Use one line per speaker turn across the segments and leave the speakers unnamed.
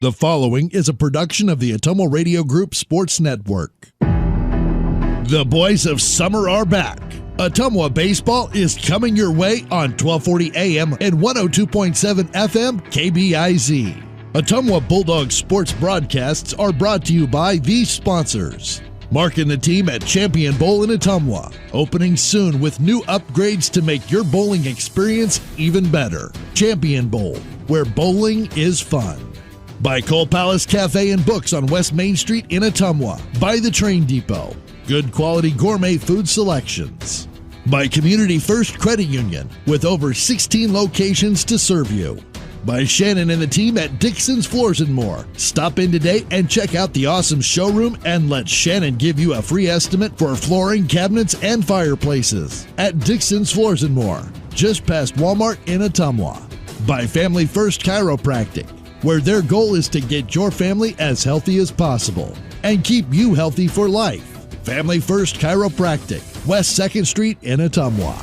The following is a production of the Ottumwa Radio Group Sports Network. The boys of summer are back. Ottumwa baseball is coming your way on 1240 AM and 102.7 FM KBIZ. Ottumwa Bulldogs sports broadcasts are brought to you by these sponsors. Marking the team at Champion Bowl in Ottumwa, opening soon with new upgrades to make your bowling experience even better. Champion Bowl, where bowling is fun. By Coal Palace Cafe and Books on West Main Street in Ottumwa. By the Train Depot, good quality gourmet food selections. By Community First Credit Union, with over 16 locations to serve you. By Shannon and the team at Dixon's Floors & More. Stop in today and check out the awesome showroom and let Shannon give you a free estimate for flooring, cabinets, and fireplaces at Dixon's Floors & More, just past Walmart in Ottumwa. By Family First Chiropractic, where their goal is to get your family as healthy as possible and keep you healthy for life. Family First Chiropractic, West 2nd Street in Ottumwa.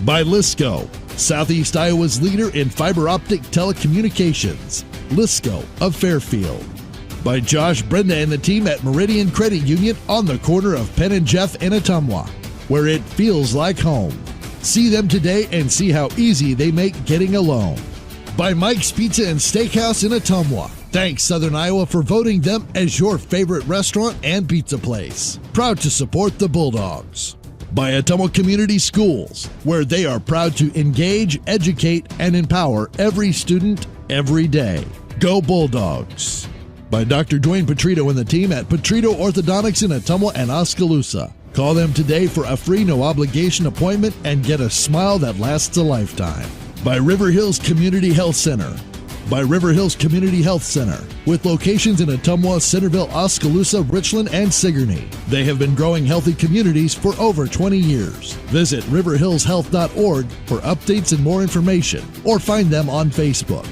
By Lisco, Southeast Iowa's leader in fiber optic telecommunications. Lisco of Fairfield. By Josh, Brenda, and the team at Meridian Credit Union on the corner of Penn and Jeff in Ottumwa, where it feels like home. See them today and see how easy they make getting a loan. By Mike's Pizza and Steakhouse in Ottumwa. Thanks, Southern Iowa, for voting them as your favorite restaurant and pizza place. Proud to support the Bulldogs. By Ottumwa Community Schools, where they are proud to engage, educate, and empower every student every day. Go Bulldogs. By Dr. Dwayne Petrito and the team at Petrito Orthodontics in Ottumwa and Oskaloosa. Call them today for a free no-obligation appointment and get a smile that lasts a lifetime. By River Hills Community Health Center. By River Hills Community Health Center, with locations in Ottumwa, Centerville, Oskaloosa, Richland, and Sigourney. They have been growing healthy communities for over 20 years. Visit riverhillshealth.org for updates and more information, or find them on Facebook.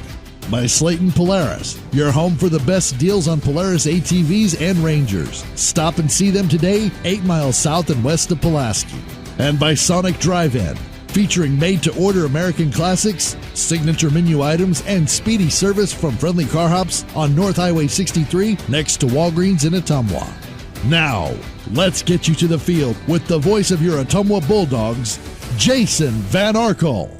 By Slayton Polaris, your home for the best deals on Polaris ATVs and Rangers. Stop and see them today, 8 miles south and west of Pulaski. And by Sonic Drive-In, featuring made-to-order American classics, signature menu items, and speedy service from friendly car hops on North Highway 63 next to Walgreens in Ottumwa. Now, let's get you to the field with the voice of your Ottumwa Bulldogs, Jason Van Arkel.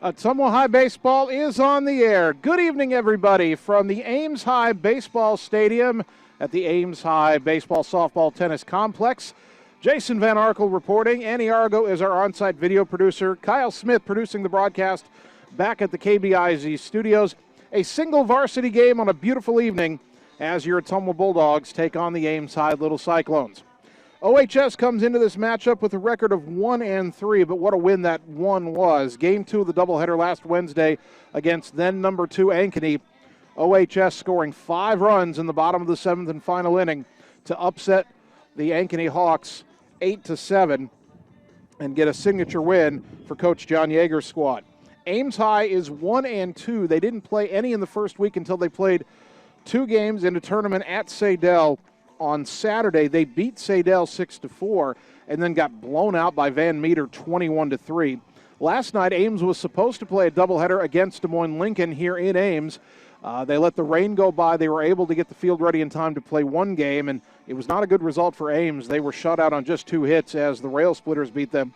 Ottumwa High Baseball is on the air. Good evening, everybody, from the Ames High Baseball Stadium at the Ames High Baseball Softball Tennis Complex. Jason Van Arkel reporting. Annie Argo is our on-site video producer. Kyle Smith producing the broadcast back at the KBIZ studios. A single varsity game on a beautiful evening as your Ottumwa Bulldogs take on the Ames High Little Cyclones. OHS comes into this matchup with a record of 1-3, but what a win that one was. Game 2 of the doubleheader last Wednesday against then number 2 Ankeny. OHS scoring 5 runs in the bottom of the 7th and final inning to upset the Ankeny Hawks 8-7 and get a signature win for Coach John Yeager's squad. Ames High is 1-2. They didn't play any in the first week until they played 2 games in a tournament at Sadell on Saturday. They beat Sadell 6-4 and then got blown out by Van Meter 21-3. Last night, Ames was supposed to play a doubleheader against Des Moines Lincoln here in Ames. They let the rain go by. They were able to get the field ready in time to play one game, and it was not a good result for Ames. They were shut out on just 2 hits as the Rail Splitters beat them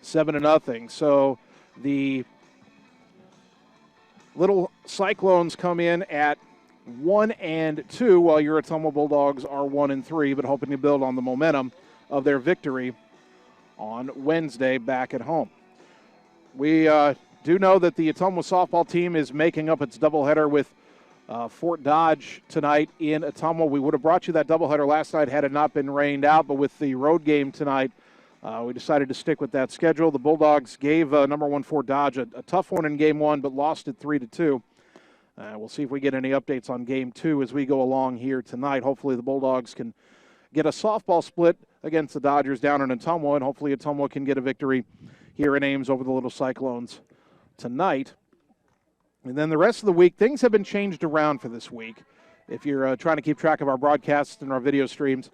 7-0. So the Little Cyclones come in at 1-2, while your Ottumwa Bulldogs are 1-3, but hoping to build on the momentum of their victory on Wednesday back at home. We do know that the Ottumwa softball team is making up its doubleheader with Fort Dodge tonight in Ottumwa. We would have brought you that doubleheader last night had it not been rained out, but with the road game tonight, we decided to stick with that schedule. The Bulldogs gave number 1 Fort Dodge a tough one in Game 1, but lost it 3-2. We'll see if we get any updates on Game 2 as we go along here tonight. Hopefully the Bulldogs can get a softball split against the Dodgers down in Ottumwa, and hopefully Ottumwa can get a victory here in Ames over the Little Cyclones tonight. And then the rest of the week, things have been changed around for this week. If you're trying to keep track of our broadcasts and our video streams,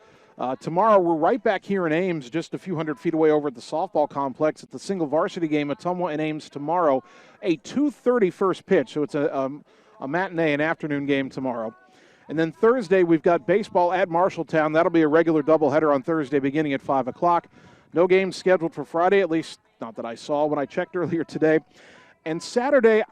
Tomorrow, we're right back here in Ames, just a few hundred feet away over at the softball complex at the single varsity game, Ottumwa and Ames tomorrow, a 2:30 first pitch. So it's a matinee, an afternoon game tomorrow. And then Thursday, we've got baseball at Marshalltown. That'll be a regular doubleheader on Thursday beginning at 5 o'clock. No games scheduled for Friday, at least not that I saw when I checked earlier today. And Saturday,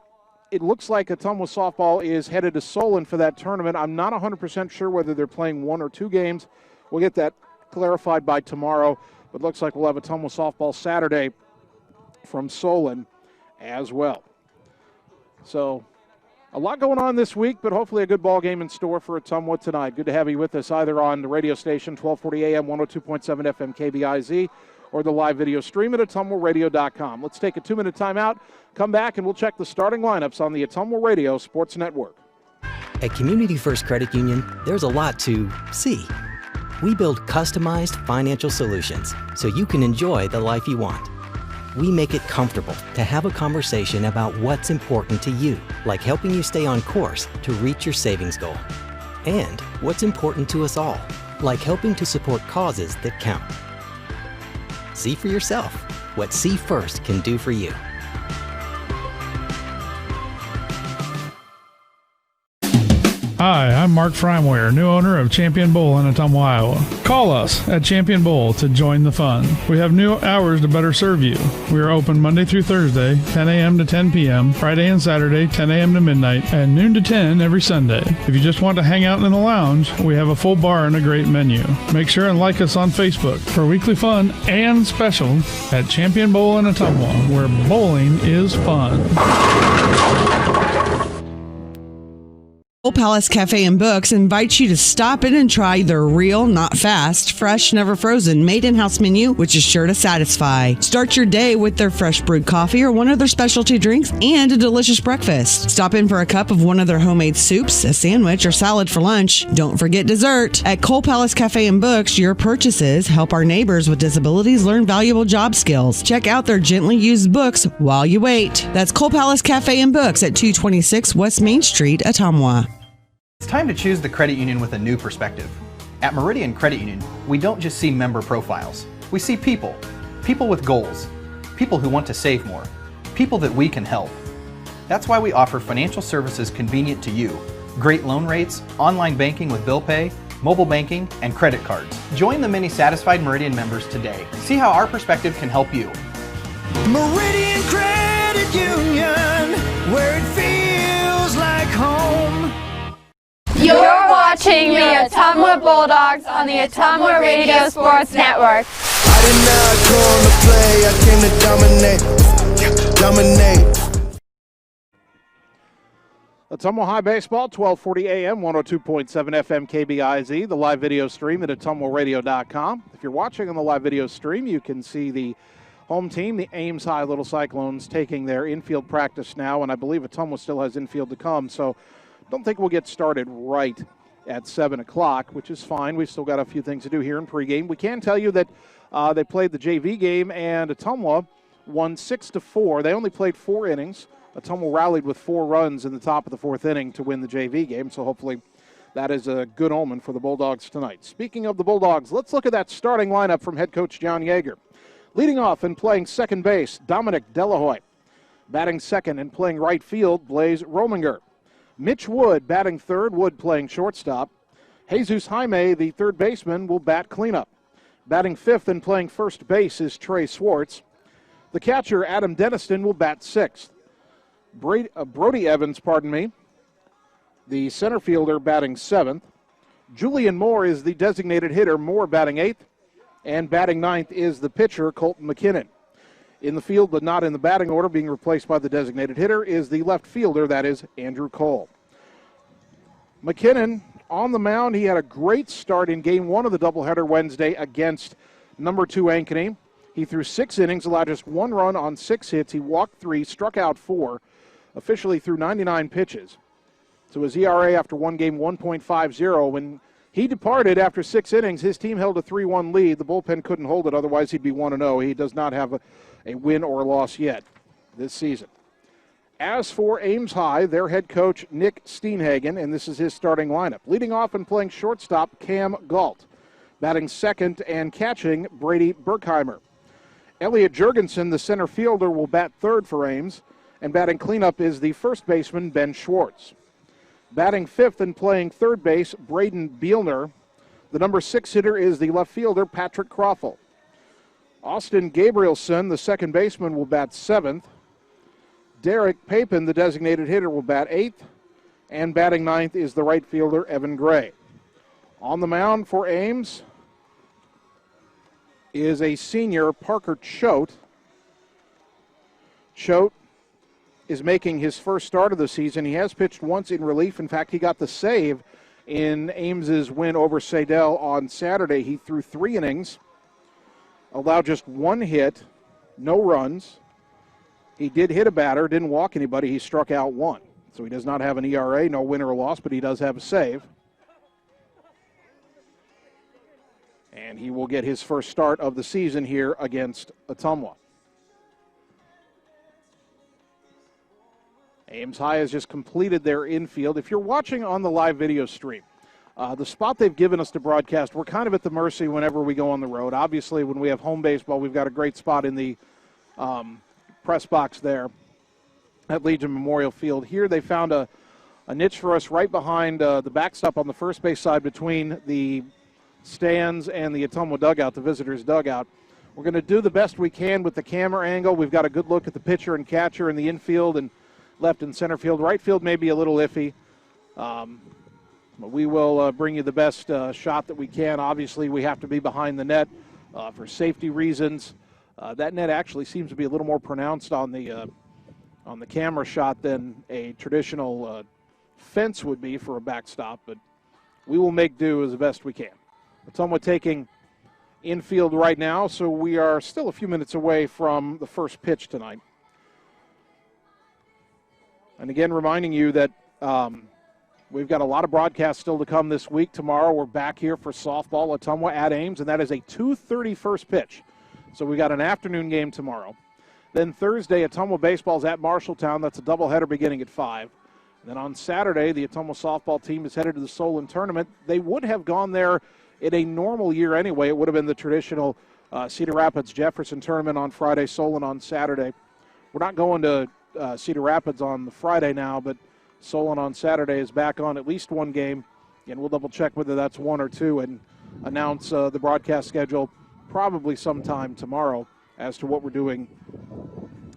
it looks like Ottumwa softball is headed to Solon for that tournament. I'm not 100% sure whether they're playing 1 or 2 games. We'll get that clarified by tomorrow. But looks like we'll have Ottumwa softball Saturday from Solon as well. So a lot going on this week, but hopefully a good ball game in store for Ottumwa tonight. Good to have you with us either on the radio station, 1240 AM, 102.7 FM KBIZ, or the live video stream at ottumwaradio.com. Let's take a 2-minute timeout, come back, and we'll check the starting lineups on the Ottumwa Radio Sports Network.
At Community First Credit Union, there's a lot to see. We build customized financial solutions so you can enjoy the life you want. We make it comfortable to have a conversation about what's important to you, like helping you stay on course to reach your savings goal. And what's important to us all, like helping to support causes that count. See for yourself what See First can do for you.
Hi, I'm Mark Freimwehr, new owner of Champion Bowl in Ottumwa, Iowa. Call us at Champion Bowl to join the fun. We have new hours to better serve you. We are open Monday through Thursday, 10 a.m. to 10 p.m., Friday and Saturday, 10 a.m. to midnight, and noon to 10 every Sunday. If you just want to hang out in the lounge, we have a full bar and a great menu. Make sure and like us on Facebook for weekly fun and special at Champion Bowl in Ottumwa, where bowling is fun.
Coal Palace Cafe and Books invites you to stop in and try their real, not fast, fresh, never frozen, made in-house menu, which is sure to satisfy. Start your day with their fresh brewed coffee or one of their specialty drinks and a delicious breakfast. Stop in for a cup of one of their homemade soups, a sandwich, or salad for lunch. Don't forget dessert. At Coal Palace Cafe and Books, your purchases help our neighbors with disabilities learn valuable job skills. Check out their gently used books while you wait. That's Coal Palace Cafe and Books at 226 West Main Street, Ottumwa.
It's time to choose the credit union with a new perspective. At Meridian Credit Union, we don't just see member profiles. We see people. People with goals. People who want to save more. People that we can help. That's why we offer financial services convenient to you. Great loan rates, online banking with bill pay, mobile banking, and credit cards. Join the many satisfied Meridian members today. See how our perspective can help you.
Meridian Credit Union, where it feels like home.
You're watching the Ottumwa Bulldogs on the Ottumwa Radio Sports Network.
I did not come to play, I came to dominate.
Ottumwa High Baseball, 1240 AM, 102.7 FM KBIZ, the live video stream at ottumwaradio.com. If you're watching on the live video stream, you can see the home team, the Ames High Little Cyclones, taking their infield practice now, and I believe Ottumwa still has infield to come, so don't think we'll get started right at 7 o'clock, which is fine. We've still got a few things to do here in pregame. We can tell you that they played the JV game, and Ottumwa won 6-4. They only played 4 innings. Ottumwa rallied with 4 runs in the top of the 4th inning to win the JV game, so hopefully that is a good omen for the Bulldogs tonight. Speaking of the Bulldogs, let's look at that starting lineup from head coach John Yeager. Leading off and playing second base, Dominic Delahoy. Batting second and playing right field, Blaze Rominger. Mitch Wood batting third, Wood playing shortstop. Jesus Jaime, the third baseman, will bat cleanup. Batting fifth and playing first base is Trey Schwartz. The catcher, Adam Dennison, will bat sixth. Brody Evans, the center fielder, batting seventh. Julian Moore is the designated hitter, Moore batting eighth. And batting ninth is the pitcher, Colton Mckinnon. In the field, but not in the batting order, being replaced by the designated hitter, is the left fielder, that is Andrew Cole. McKinnon on the mound. He had a great start in game 1 of the doubleheader Wednesday against number 2 Ankeny. He threw 6 innings, allowed just 1 run on 6 hits. He walked 3, struck out 4, officially threw 99 pitches. So his ERA after one game, 1.50. When he departed after 6 innings, his team held a 3-1 lead. The bullpen couldn't hold it, otherwise he'd be 1-0. He does not have a win or loss yet this season. As for Ames High, their head coach, Nick Steenhagen, and this is his starting lineup. Leading off and playing shortstop, Cam Galt. Batting second and catching, Brady Berkheimer. Elliot Jurgensen, the center fielder, will bat third for Ames, and batting cleanup is the first baseman, Ben Schwartz. Batting fifth and playing third base, Braden Bielner. The number 6 hitter is the left fielder, Patrick Croffle. Austin Gabrielson, the second baseman, will bat seventh. Derek Papen, the designated hitter, will bat eighth. And batting ninth is the right fielder, Evan Gray. On the mound for Ames is a senior, Parker Choate. Choate is making his first start of the season. He has pitched once in relief. In fact, he got the save in Ames's win over Sadell on Saturday. He threw 3 innings, allowed just 1 hit, no runs. He did hit a batter, didn't walk anybody. He struck out 1. So he does not have an ERA, no win or loss, but he does have a save. And he will get his first start of the season here against Ottumwa. Ames High has just completed their infield. If you're watching on the live video stream, the spot they've given us to broadcast, we're kind of at the mercy whenever we go on the road. Obviously, when we have home baseball, we've got a great spot in the press box there at Legion Memorial Field. Here they found a niche for us right behind the backstop on the first base side between the stands and the Ottumwa dugout, the visitors' dugout. We're going to do the best we can with the camera angle. We've got a good look at the pitcher and catcher in the infield and left and center field. Right field may be a little iffy. But we will bring you the best shot that we can. Obviously, we have to be behind the net for safety reasons. That net actually seems to be a little more pronounced on the camera shot than a traditional fence would be for a backstop, but we will make do as best we can. Ottumwa taking infield right now, so we are still a few minutes away from the first pitch tonight. And again, reminding you that we've got a lot of broadcasts still to come this week. Tomorrow we're back here for softball, Ottumwa at Ames, and that is a 2:30 first pitch. So we got an afternoon game tomorrow. Then Thursday, Ottumwa baseball's at Marshalltown. That's a doubleheader beginning at 5. And then on Saturday, the Ottumwa softball team is headed to the Solon tournament. They would have gone there in a normal year anyway. It would have been the traditional Cedar Rapids-Jefferson tournament on Friday, Solon on Saturday. We're not going to Cedar Rapids on the Friday now, but Solon on Saturday is back on at least one game, and we'll double check whether that's 1 or 2 and announce the broadcast schedule probably sometime tomorrow as to what we're doing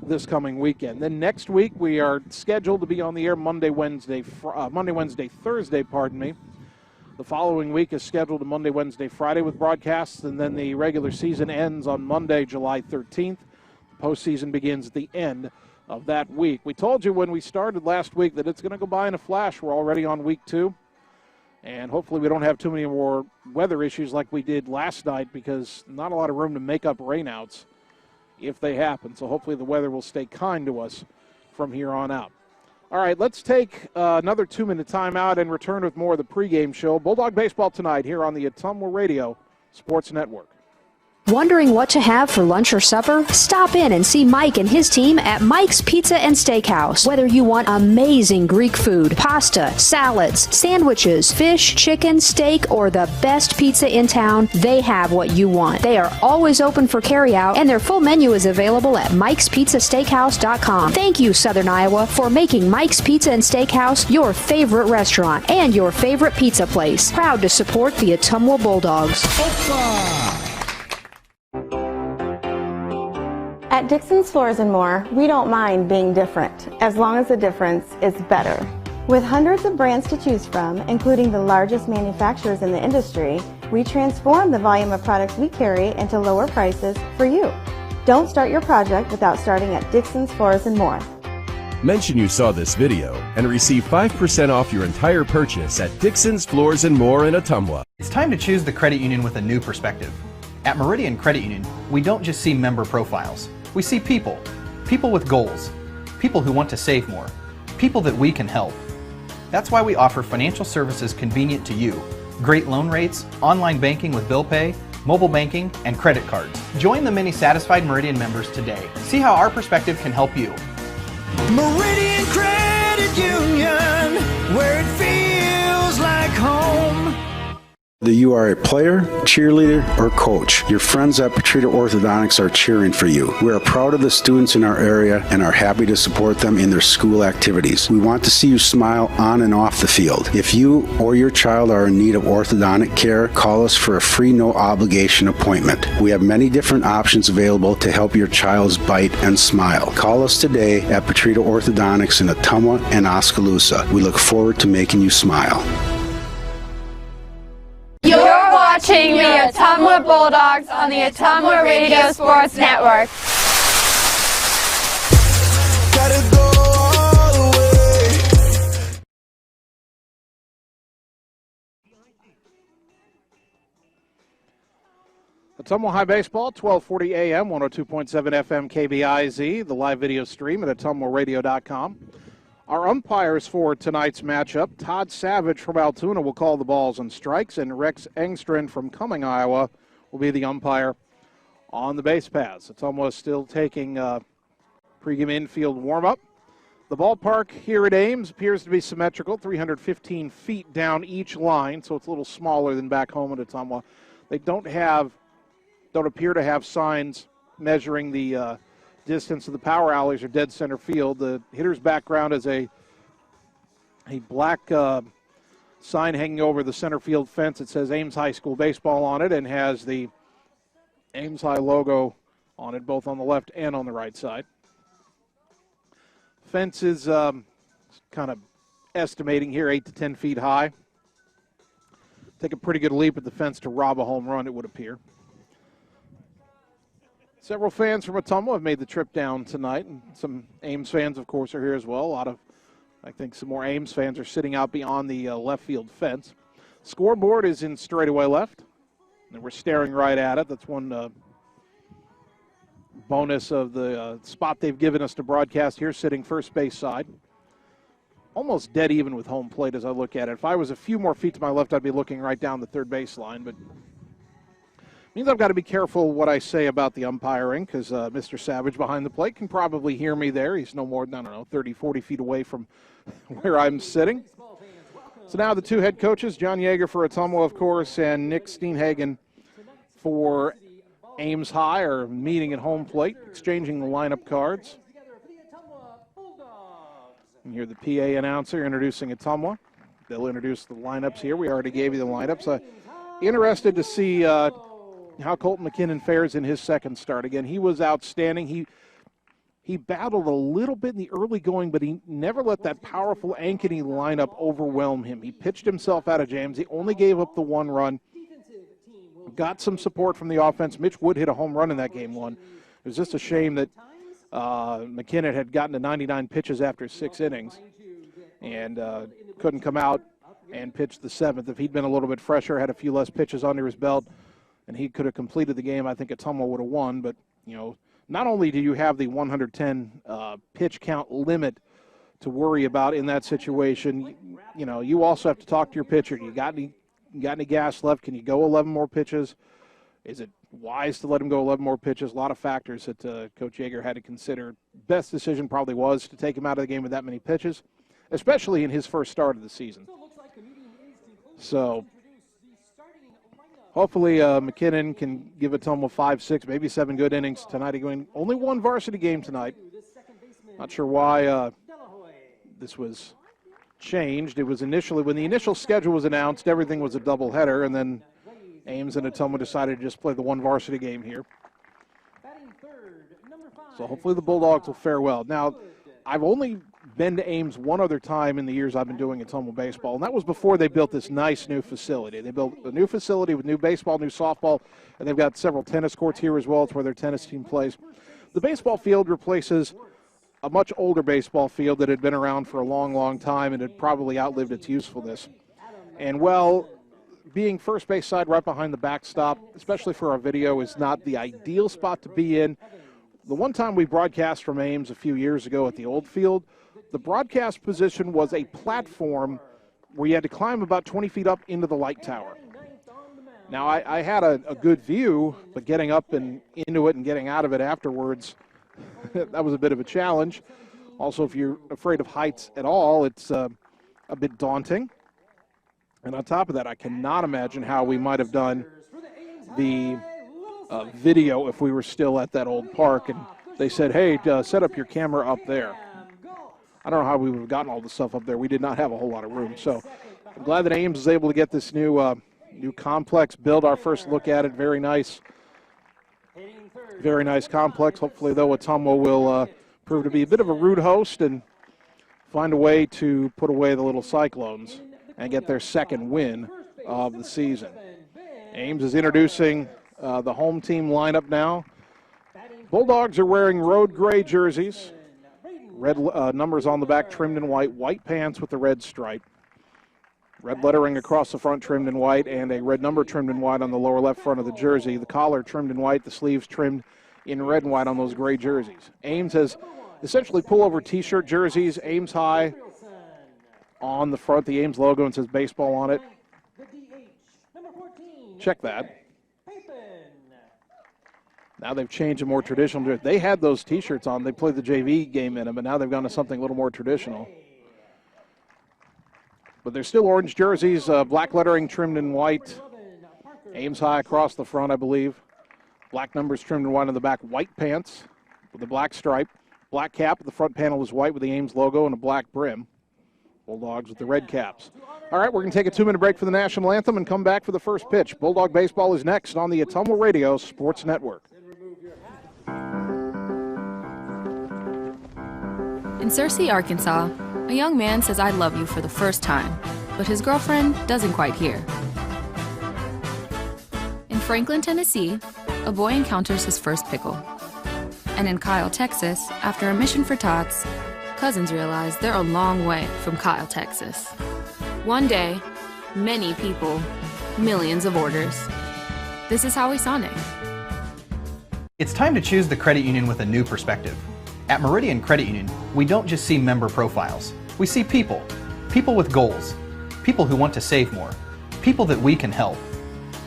this coming weekend. Then next week we are scheduled to be on the air Monday, Wednesday, Thursday, The following week is scheduled to Monday, Wednesday, Friday with broadcasts, and then the regular season ends on Monday, July 13th. The postseason begins at the end of that week. We told you when we started last week that it's going to go by in a flash. We're already on week 2, and hopefully we don't have too many more weather issues like we did last night, because not a lot of room to make up rainouts if they happen. So hopefully the weather will stay kind to us from here on out. All right, let's take another 2-minute timeout and return with more of the pregame show. Bulldog baseball tonight here on the Ottumwa Radio Sports Network.
Wondering what to have for lunch or supper? Stop in and see Mike and his team at Mike's Pizza and Steakhouse. Whether you want amazing Greek food, pasta, salads, sandwiches, fish, chicken, steak, or the best pizza in town, they have what you want. They are always open for carryout, and their full menu is available at Mike'sPizzaSteakhouse.com. Thank you, Southern Iowa, for making Mike's Pizza and Steakhouse your favorite restaurant and your favorite pizza place. Proud to support the Ottumwa Bulldogs.
At Dixon's Floors & More, we don't mind being different, as long as the difference is better. With hundreds of brands to choose from, including the largest manufacturers in the industry, we transform the volume of products we carry into lower prices for you. Don't start your project without starting at Dixon's Floors & More.
Mention you saw this video and receive 5% off your entire purchase at Dixon's Floors & More in Ottumwa.
It's time to choose the credit union with a new perspective. At Meridian Credit Union, we don't just see member profiles. We see people with goals, people who want to save more, people that we can help. That's why we offer financial services convenient to you, great loan rates, online banking with bill pay, mobile banking, and credit cards. Join the many satisfied Meridian members today. See how our perspective can help you.
Meridian Credit Union, where it feels like home.
Whether you are a player, cheerleader, or coach, your friends at Petrita Orthodontics are cheering for you. We are proud of the students in our area and are happy to support them in their school activities. We want to see you smile on and off the field. If you or your child are in need of orthodontic care, call us for a free no-obligation appointment. We have many different options available to help your child's bite and smile. Call us today at Petrita Orthodontics in Ottumwa and Oskaloosa. We look forward to making you smile.
You're watching the Ottumwa Bulldogs on the Ottumwa Radio Sports Network.
Gotta go all the way.
Ottumwa High Baseball, 1240 AM, 102.7 FM KBIZ, the live video stream at ottumwaradio.com. Our umpires for tonight's matchup, Todd Savage from Altoona will call the balls and strikes, and Rex Engstrand from Cumming, Iowa, will be the umpire on the base paths. Ottumwa still taking pregame infield warm-up. The ballpark here at Ames appears to be symmetrical, 315 feet down each line, so it's a little smaller than back home at Ottumwa. They don't appear to have signs measuring the distance of the power alleys or dead center field. The hitter's background is a black sign hanging over the center field fence. It says Ames High School Baseball on it and has the Ames High logo on it, both on the left and on the right side. Fence is kind of estimating here 8 to 10 feet high. Take a pretty good leap at the fence to rob a home run, it would appear. Several fans from Ottumwa have made the trip down tonight, and some Ames fans, of course, are here as well. I think some more Ames fans are sitting out beyond the left field fence. Scoreboard is in straightaway left, and we're staring right at it. That's one bonus of the spot they've given us to broadcast here, sitting first base side. Almost dead even with home plate as I look at it. If I was a few more feet to my left, I'd be looking right down the third base line, but means I've got to be careful what I say about the umpiring, because Mr. Savage behind the plate can probably hear me there. He's no more than, 30, 40 feet away from where I'm sitting. So now the two head coaches, John Yeager for Ottumwa, of course, and Nick Steenhagen for Ames High, are meeting at home plate, exchanging the lineup cards. And here the PA announcer introducing Ottumwa. They'll introduce the lineups here. We already gave you the lineups. Interested to see how Colton Mckinnon fares in his second start. Again, he was outstanding. He battled a little bit in the early going, but he never let that powerful Ankeny lineup overwhelm him. He pitched himself out of jams. He only gave up the one run. Got some support from the offense. Mitch Wood hit a home run in that game one. It was just a shame that McKinnon had gotten to 99 pitches after 6 innings and couldn't come out and pitch the 7th. If he'd been a little bit fresher, had a few less pitches under his belt, and he could have completed the game, I think Ottumwa would have won. But, not only do you have the 110 pitch count limit to worry about in that situation, you also have to talk to your pitcher. You got any gas left? Can you go 11 more pitches? Is it wise to let him go 11 more pitches? A lot of factors that Coach Yeager had to consider. Best decision probably was to take him out of the game with that many pitches, especially in his first start of the season. So hopefully McKinnon can give Ottumwa 5, 6, maybe 7 good innings tonight. Again, only one varsity game tonight. Not sure why this was changed. It was initially, when the initial schedule was announced, everything was a doubleheader, and then Ames and Ottumwa decided to just play the one varsity game here. So hopefully the Bulldogs will fare well. Now, I've only been to Ames one other time in the years I've been doing Ottumwa baseball, and that was before they built this nice new facility. They built a new facility with new baseball, new softball, and they've got several tennis courts here as well. It's where their tennis team plays. The baseball field replaces a much older baseball field that had been around for a long, long time and had probably outlived its usefulness. And, well, being first base side right behind the backstop, especially for our video, is not the ideal spot to be in. The one time we broadcast from Ames a few years ago at the old field, the broadcast position was a platform where you had to climb about 20 feet up into the light tower. Now, I had a good view, but getting up and into it and getting out of it afterwards, that was a bit of a challenge. Also, if you're afraid of heights at all, it's a bit daunting. And on top of that, I cannot imagine how we might have done the video if we were still at that old park and they said, hey, set up your camera up there. I don't know how we would have gotten all the stuff up there. We did not have a whole lot of room. So I'm glad that Ames is able to get this new complex build. Our first look at it, very nice. Very nice complex. Hopefully, though, Ottumwa will prove to be a bit of a rude host and find a way to put away the little Cyclones and get their second win of the season. Ames is introducing the home team lineup now. Bulldogs are wearing road gray jerseys, red numbers on the back trimmed in white, white pants with the red stripe, red lettering across the front trimmed in white, and a red number trimmed in white on the lower left front of the jersey. The collar trimmed in white, the sleeves trimmed in red and white on those gray jerseys. Ames has essentially pullover t-shirt jerseys, Ames High on the front, the Ames logo, and says baseball on it. Check that. Now they've changed to more traditional. They had those t-shirts on. They played the JV game in them, but now they've gone to something a little more traditional. But they're still orange jerseys, black lettering trimmed in white. Ames High across the front, I believe. Black numbers trimmed in white on the back. White pants with a black stripe. Black cap. The front panel is white with the Ames logo and a black brim. Bulldogs with the red caps. All right, we're going to take a 2-minute break for the national anthem and come back for the first pitch. Bulldog baseball is next on the Ottumwa Radio Sports Network.
In Searcy, Arkansas, a young man says I love you for the first time, but his girlfriend doesn't quite hear. In Franklin, Tennessee, a boy encounters his first pickle. And in Kyle, Texas, after a mission for tots, cousins realize they're a long way from Kyle, Texas. One day, many people, millions of orders. This is Howie Sonic.
It's time to choose the credit union with a new perspective. At Meridian Credit Union, we don't just see member profiles. We see people. People with goals. People who want to save more. People that we can help.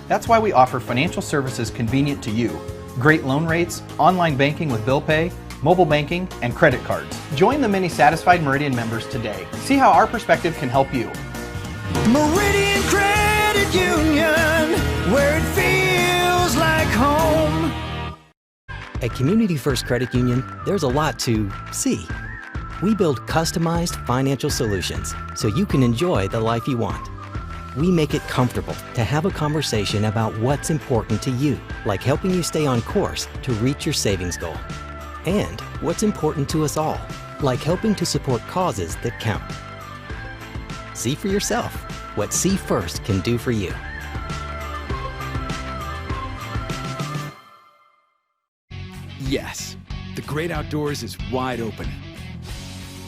That's why we offer financial services convenient to you. Great loan rates, online banking with bill pay, mobile banking, and credit cards. Join the many satisfied Meridian members today. See how our perspective can help you.
Meridian Credit Union, where it feels like home.
At Community First Credit Union, there's a lot to see. We build customized financial solutions so you can enjoy the life you want. We make it comfortable to have a conversation about what's important to you, like helping you stay on course to reach your savings goal. And what's important to us all, like helping to support causes that count. See for yourself what See First can do for you.
Yes, the great outdoors is wide open.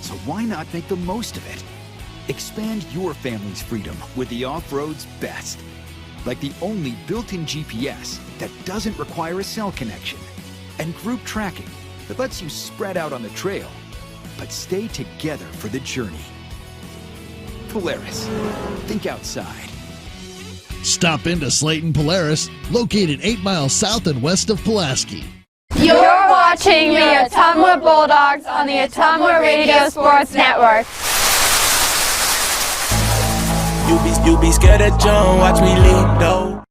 So why not make the most of it? Expand your family's freedom with the off-road's best. Like the only built-in GPS that doesn't require a cell connection. And group tracking that lets you spread out on the trail, but stay together for the journey. Polaris. Think outside.
Stop into Slayton Polaris, located 8 miles south and west of Pulaski.
You're watching the Ottumwa Bulldogs on the Ottumwa Radio Sports Network.
You be scared of John, watch me lead though.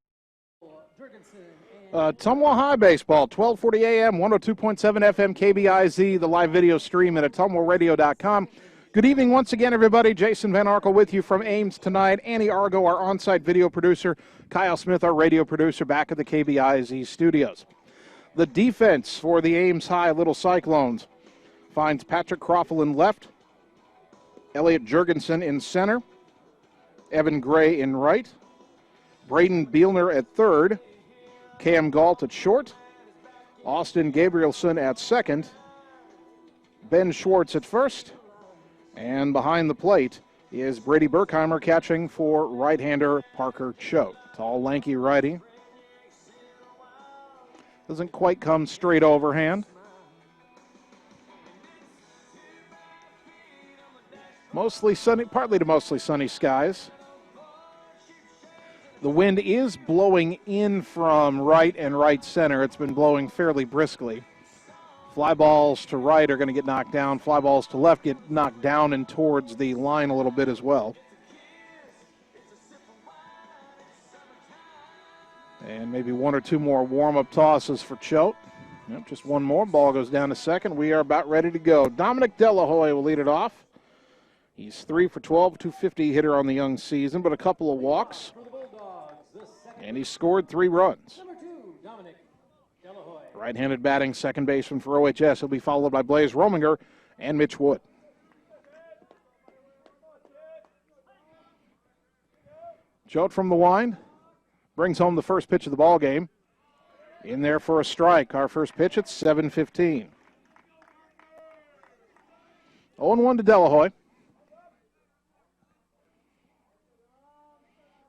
Ottumwa High Baseball, 1240 AM, 102.7 FM, KBIZ, the live video stream at ottumwaradio.com. Good evening once again, everybody. Jason Van Arkel with you from Ames tonight. Annie Argo, our on-site video producer. Kyle Smith, our radio producer, back at the KBIZ studios. The defense for the Ames High Little Cyclones finds Patrick Croffel in left, Elliot Jurgensen in center, Evan Gray in right, Braden Bielner at third, Cam Galt at short, Austin Gabrielson at second, Ben Schwartz at first, and behind the plate is Brady Berkheimer catching for right-hander Parker Choate. Tall, lanky righty. Doesn't quite come straight overhand. Mostly sunny, partly to mostly sunny skies. The wind is blowing in from right and right center. It's been blowing fairly briskly. Fly balls to right are going to get knocked down. Fly balls to left get knocked down and towards the line a little bit as well. And maybe one or two more warm-up tosses for Choate. Yep, just one more. Ball goes down to second. We are about ready to go. Dominic Delahoy will lead it off. He's 3 for 12, 250 hitter on the young season, but a couple of walks. And he scored 3 runs. Right-handed batting second baseman for OHS. He'll be followed by Blaze Rominger and Mitch Wood. Choate from the wind brings home the first pitch of the ball game. In there for a strike. Our first pitch at 7:15. 0-1 to Delahoy.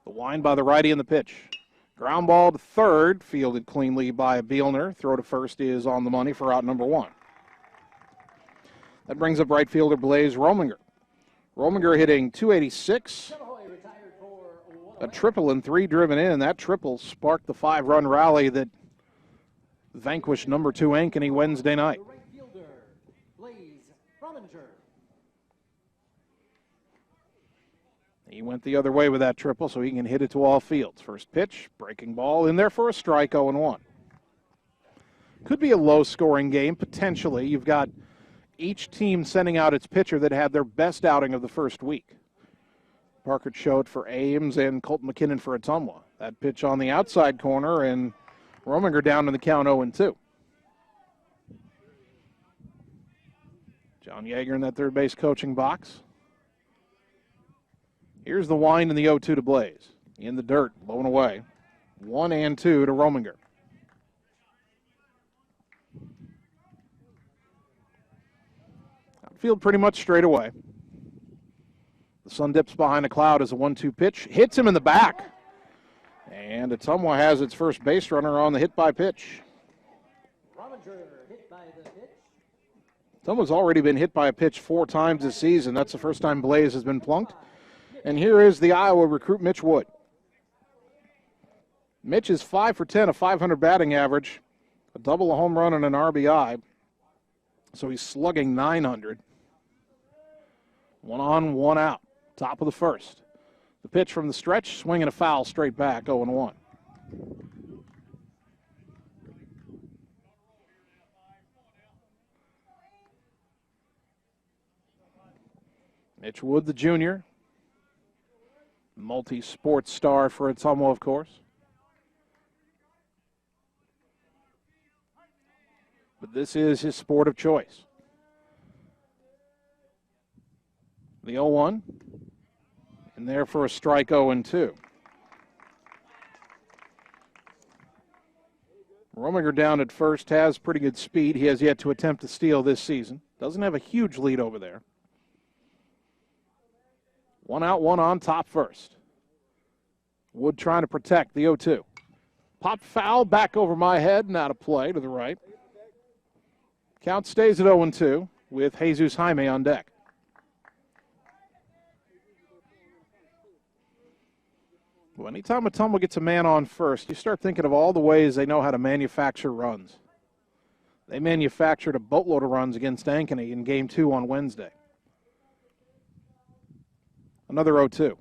The wind by the righty in the pitch. Ground ball to third, fielded cleanly by Bielner. Throw to first is on the money for out number 1. That brings up right fielder Blaze Rominger. Rominger hitting .286. A triple and 3 driven in. That triple sparked the 5-run rally that vanquished number 2 Ankeny Wednesday night. He went the other way with that triple, so he can hit it to all fields. First pitch, breaking ball, in there for a strike, 0-1. Could be a low-scoring game, potentially. You've got each team sending out its pitcher that had their best outing of the first week. Parker Choate for Ames and Colton Mckinnon for Ottumwa. That pitch on the outside corner, and Rominger down in the count 0-2. John Yeager in that third base coaching box. Here's the wind in the 0-2 to Blaze. In the dirt, low and away. 1-2 to Rominger. Outfield pretty much straight away. The sun dips behind a cloud as a 1-2 pitch. Hits him in the back. And Ottumwa has its first base runner on the hit by pitch. Ottumwa's already been hit by a pitch 4 times this season. That's the first time Blaze has been plunked. And here is the Iowa recruit, Mitch Wood. Mitch is 5 for 10, a .500 batting average, a double, a home run, and an RBI. So he's slugging .900. 1 on, 1 out. Top of the first. The pitch from the stretch, swinging a foul straight back, 0-1. Mitch Wood, the junior. Multi-sports star for Ottumwa, of course. But this is his sport of choice. The 0-1. And there for a strike, 0-2. Rominger down at first, has pretty good speed. He has yet to attempt to steal this season. Doesn't have a huge lead over there. 1 out, 1 on, top first. Wood trying to protect the 0-2. Pop foul back over my head and out of play to the right. Count stays at 0-2 with Jesus Jaime on deck. Well, anytime Ottumwa gets a man on first, you start thinking of all the ways they know how to manufacture runs. They manufactured a boatload of runs against Ankeny in Game 2 on Wednesday. Another 0-2.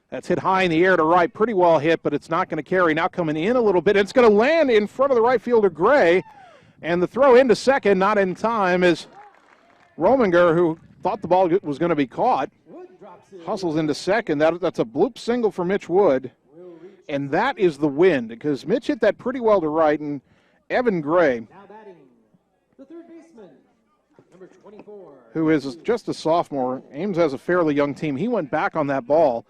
That's hit high in the air to right. Pretty well hit, but it's not going to carry. Now coming in a little bit. It's going to land in front of the right fielder, Gray. And the throw into second, not in time, is Rominger, who thought the ball was going to be caught, hustles into second. That's a bloop single for Mitch Wood. And that is the win, because Mitch hit that pretty well to right, and Evan Gray, who is just a sophomore. Ames has a fairly young team. He went back on that ball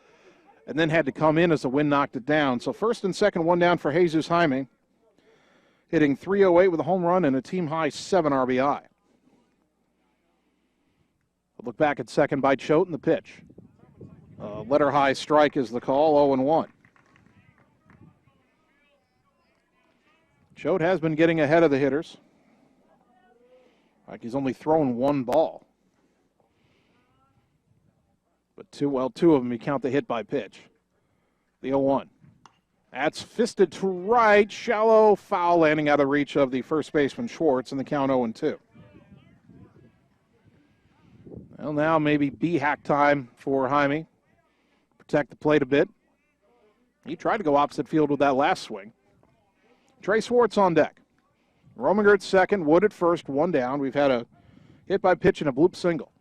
and then had to come in as the wind knocked it down. So first and second, 1 down for Jesus Jaime, hitting .308 with a home run and a team-high 7 RBI. A look back at second by Choate in the pitch. Letter-high strike is the call, 0-1. Choate has been getting ahead of the hitters. Like he's only thrown 1 ball. But 2 of them, you count the hit by pitch. The 0-1. That's fisted to right, shallow foul landing out of reach of the first baseman Schwartz, and the count 0-2. Well, now maybe B-hack time for Jaime. Protect the plate a bit. He tried to go opposite field with that last swing. Trey Schwartz on deck. Rominger at second, Wood at first, one down. We've had a hit by pitch and a bloop single.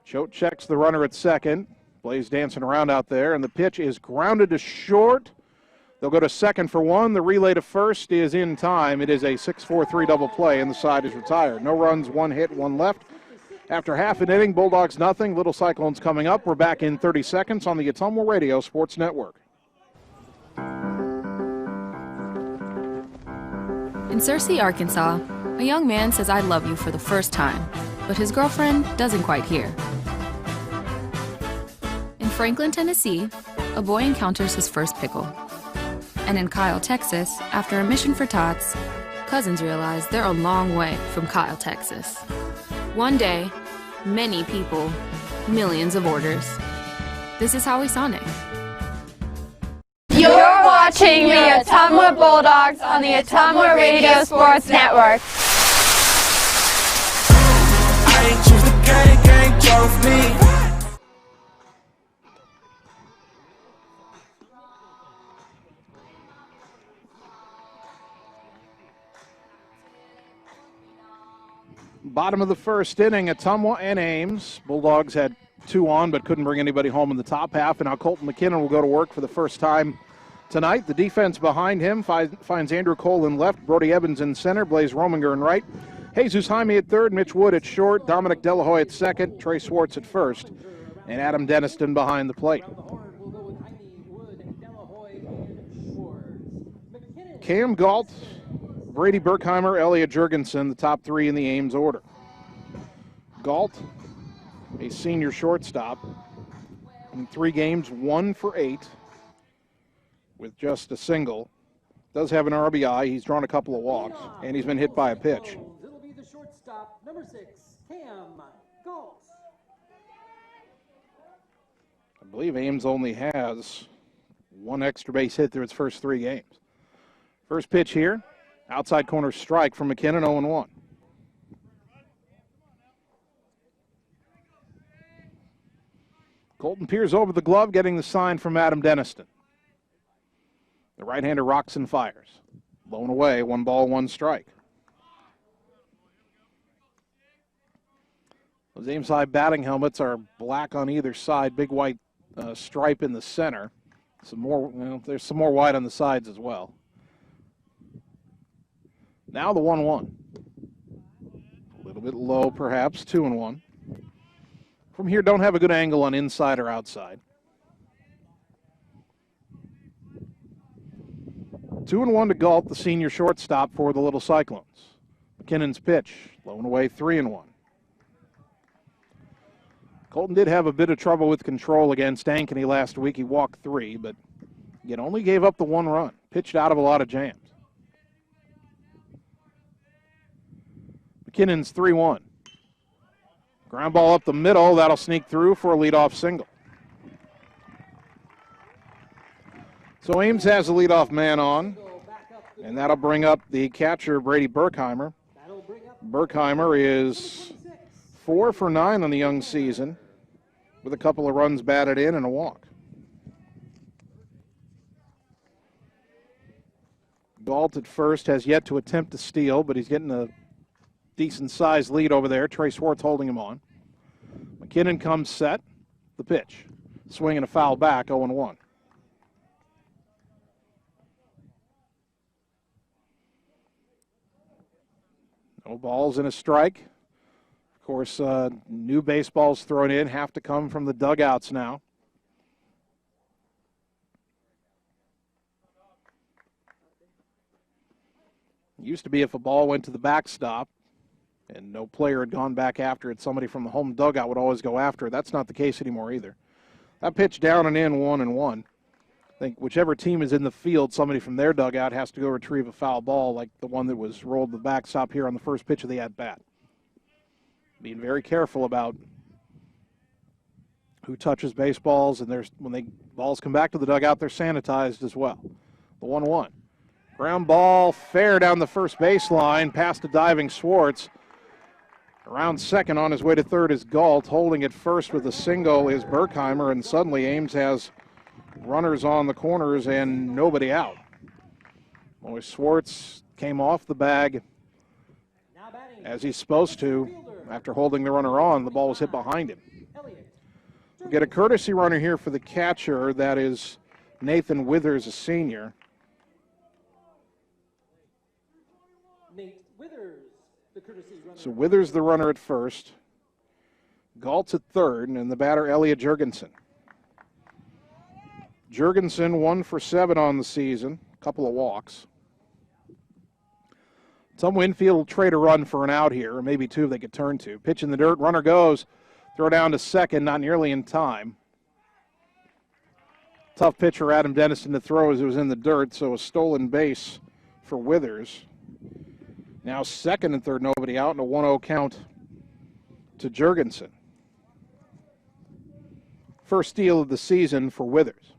Choate checks the runner at second. Blaze dancing around out there, and the pitch is grounded to short. They'll go to second for one. The relay to first is in time. It is a 6-4-3 double play, and the side is retired. No runs, one hit, one left. After half an inning, Bulldogs nothing. Little Cyclones coming up. We're back in 30 seconds on the Ottumwa Radio Sports Network.
In Searcy, Arkansas, a young man says I love you for the first time, but his girlfriend doesn't quite hear. In Franklin, Tennessee, a boy encounters his first pickle. And in Kyle, Texas, after a mission for tots, cousins realize they're a long way from Kyle, Texas. One day, many people, millions of orders. This is Howie Sonic.
You're watching the Ottumwa Bulldogs on the Ottumwa Radio Sports Network.
I ain't choose the gang chose me.
Bottom of the first inning, Ottumwa and Ames. Bulldogs had 2 on but couldn't bring anybody home in the top half, and now Colton McKinnon will go to work for the first time tonight. The defense behind him finds Andrew Cole in left, Brody Evans in center, Blaze Rominger in right, Jesus Jaime at third, Mitch Wood at short, Dominic Delahoy at second, Trey Schwartz at first, and Adam Dennison behind the plate. Cam Galt, Brady Berkheimer, Elliot Jurgensen, the top 3 in the Ames order. Galt, a senior shortstop, in 3 games, 1 for 8, with just a single. Does have an RBI. He's drawn a couple of walks, and he's been hit by a pitch.
It'll be the shortstop, number 6, Cam Galt.
I believe Ames only has 1 extra base hit through its first 3 games. First pitch here. Outside corner strike from McKinnon, 0-1. Colton peers over the glove, getting the sign from Adam Dennison. The right-hander rocks and fires. Blown away, 1 ball, 1 strike. Those Ames High batting helmets are black on either side, big white stripe in the center. Some more, there's some more white on the sides as well. Now the 1-1. A little bit low, perhaps, 2-1. From here, don't have a good angle on inside or outside. 2-1 to Galt, the senior shortstop for the Little Cyclones. McKinnon's pitch, blown away, 3-1. Colton did have a bit of trouble with control against Ankeny last week. He walked 3, but yet only gave up the 1 run. Pitched out of a lot of jams. McKinnon's 3-1. Ground ball up the middle. That'll sneak through for a leadoff single. So Ames has a leadoff man on, and that'll bring up the catcher, Brady Berkheimer. Berkheimer is 4 for 9 on the young season, with a couple of runs batted in and a walk. Galt at first has yet to attempt to steal, but he's getting a decent-sized lead over there. Trey Schwartz holding him on. McKinnon comes set. The pitch. Swing and a foul back, 0-1. No balls and a strike. Of course, new baseballs thrown in have to come from the dugouts now. It used to be if a ball went to the backstop and no player had gone back after it, somebody from the home dugout would always go after it. That's not the case anymore either. That pitch down and in, 1-1. I think whichever team is in the field, somebody from their dugout has to go retrieve a foul ball like the one that was rolled to the backstop here on the first pitch of the at-bat. Being very careful about who touches baseballs, and when balls come back to the dugout, they're sanitized as well. The 1-1. Ground ball fair down the first baseline, past a diving Schwartz. Around second, on his way to third is Galt. Holding it first with a single is Berkheimer, and suddenly Ames has runners on the corners and nobody out. Boy, Schwartz came off the bag as he's supposed to after holding the runner on. The ball was hit behind him. We get a courtesy runner here for the catcher. That is Nathan Withers, a senior. So Withers the runner at first. Galtz at third, and the batter Elliot Jurgensen. Jurgensen 1 for 7 on the season, a couple of walks. Some infield will trade a run for an out here, or maybe two they could turn to. Pitch in the dirt, runner goes, throw down to second, not nearly in time. Tough pitch for Adam Dennison to throw as it was in the dirt, so a stolen base for Withers. Now second and third, nobody out, and a 1-0 count to Jurgensen. First steal of the season for Withers.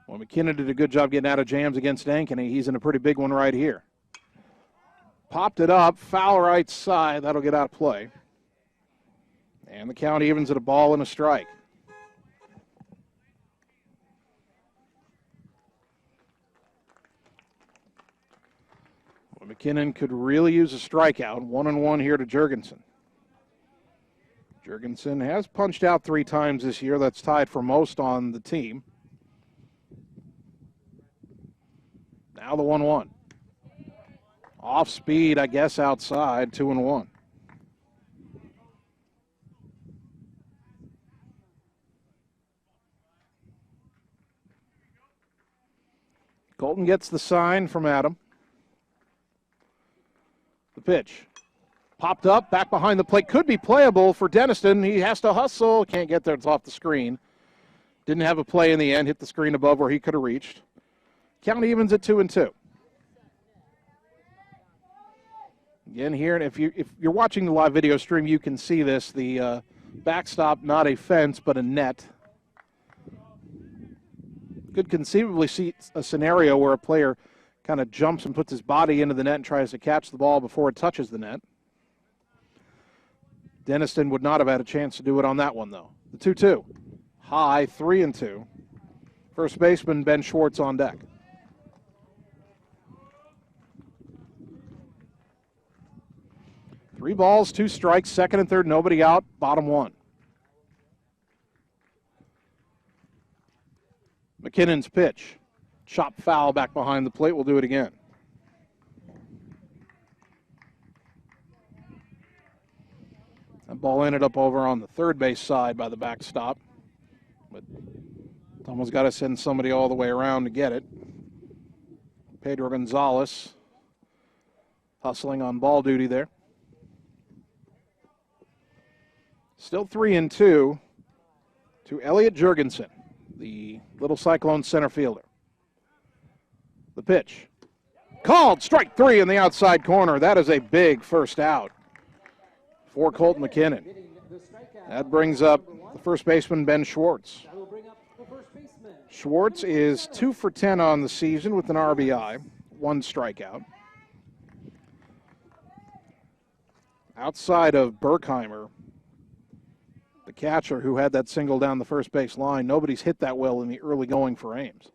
Well, McKinnon did a good job getting out of jams against Ankeny. He's in a pretty big one right here. Popped it up, foul right side. That'll get out of play. And the count evens at a ball and a strike. Well, McKinnon could really use a strikeout. 1-1 here to Jurgensen. Jurgensen has punched out 3 times this year. That's tied for most on the team. Now the 1-1. Off speed, I guess, outside, 2-1. Colton gets the sign from Adam. The pitch. Popped up, back behind the plate. Could be playable for Dennison. He has to hustle. Can't get there. It's off the screen. Didn't have a play in the end. Hit the screen above where he could have reached. Count evens at 2-2. Again here, and if you're watching the live video stream, you can see this. The backstop, not a fence, but a net. Could conceivably see a scenario where a player kind of jumps and puts his body into the net and tries to catch the ball before it touches the net. Dennison would not have had a chance to do it on that one, though. The 2-2. High, 3-2. First baseman Ben Schwartz on deck. Three balls, 2 strikes, second and third, nobody out, bottom 1. McKinnon's pitch. Chop foul back behind the plate. We'll do it again. That ball ended up over on the third base side by the backstop. But someone's got to send somebody all the way around to get it. Pedro Gonzalez hustling on ball duty there. Still 3-2 to Elliot Jurgensen, the Little Cyclones center fielder. The pitch. Called, strike 3 in the outside corner. That is a big first out for Colton McKinnon. That brings up the first baseman, Ben Schwartz. Schwartz is 2 for 10 on the season with an RBI, 1 strikeout. Outside of Berkheimer, the catcher who had that single down the first base line, nobody's hit that well in the early going for Ames.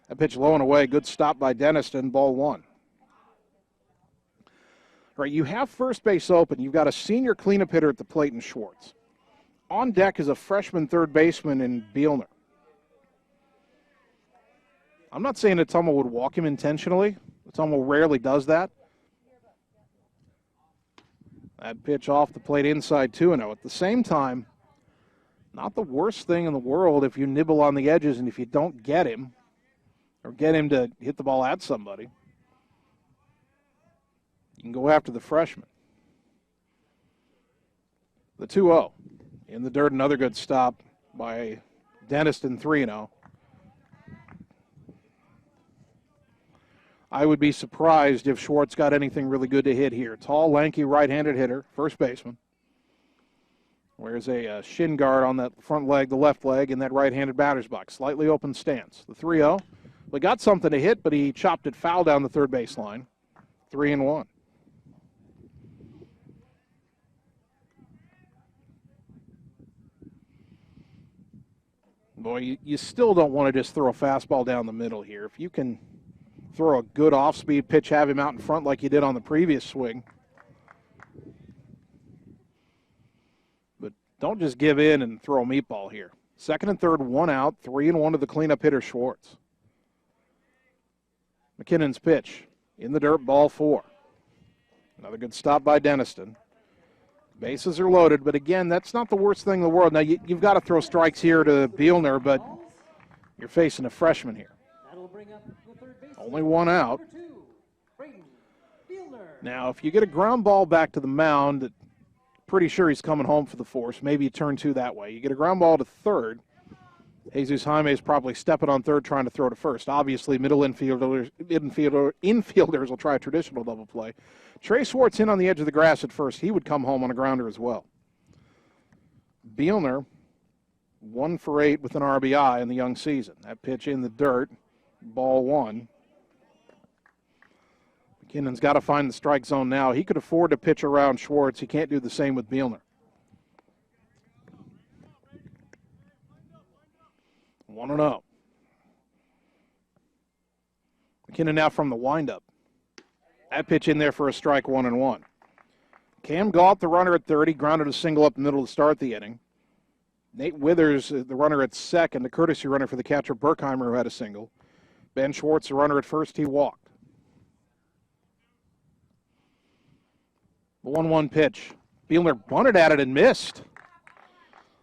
That pitch low and away, good stop by Dennison, ball 1. All right, you have first base open. You've got a senior cleanup hitter at the plate in Schwartz. On deck is a freshman third baseman in Bielner. I'm not saying Ottumwa would walk him intentionally. Ottumwa rarely does that. That pitch off the plate inside 2-0. At the same time, not the worst thing in the world if you nibble on the edges and if you don't get him or get him to hit the ball at somebody, you can go after the freshman. The 2-0 in the dirt, another good stop by Dennison, 3-0. I would be surprised if Schwartz got anything really good to hit here. Tall, lanky, right-handed hitter, first baseman. Wears a shin guard on that front leg, the left leg, in that right-handed batter's box. Slightly open stance. The 3-0. Well, he got something to hit, but he chopped it foul down the third base line. 3-1. Boy, you still don't want to just throw a fastball down the middle here. If you can throw a good off-speed pitch, have him out in front like you did on the previous swing. But don't just give in and throw a meatball here. Second and third, 1 out, 3-1 to the cleanup hitter, Schwartz. McKinnon's pitch in the dirt, ball 4. Another good stop by Dennison. Bases are loaded, but again, that's not the worst thing in the world. Now, you've got to throw strikes here to Bielner, but you're facing a freshman here. Only 1 out. Now, if you get a ground ball back to the mound, pretty sure he's coming home for the force. Maybe you turn 2 that way. You get a ground ball to third. Jesus Jaime is probably stepping on third, trying to throw to first. Obviously, middle infielders will try a traditional double play. Trey Schwartz in on the edge of the grass at first. He would come home on a grounder as well. Bielner, 1 for 8 with an RBI in the young season. That pitch in the dirt, ball 1. McKinnon's got to find the strike zone now. He could afford to pitch around Schwartz. He can't do the same with Bielner. 1-0. McKinnon now from the windup. That pitch in there for a strike, 1-1. Cam Galt, the runner at third, he grounded a single up the middle to start the inning. Nate Withers, the runner at second, the courtesy runner for the catcher Berkheimer, who had a single. Ben Schwartz, the runner at first, he walked. The 1-1 pitch. Bielner bunted at it and missed.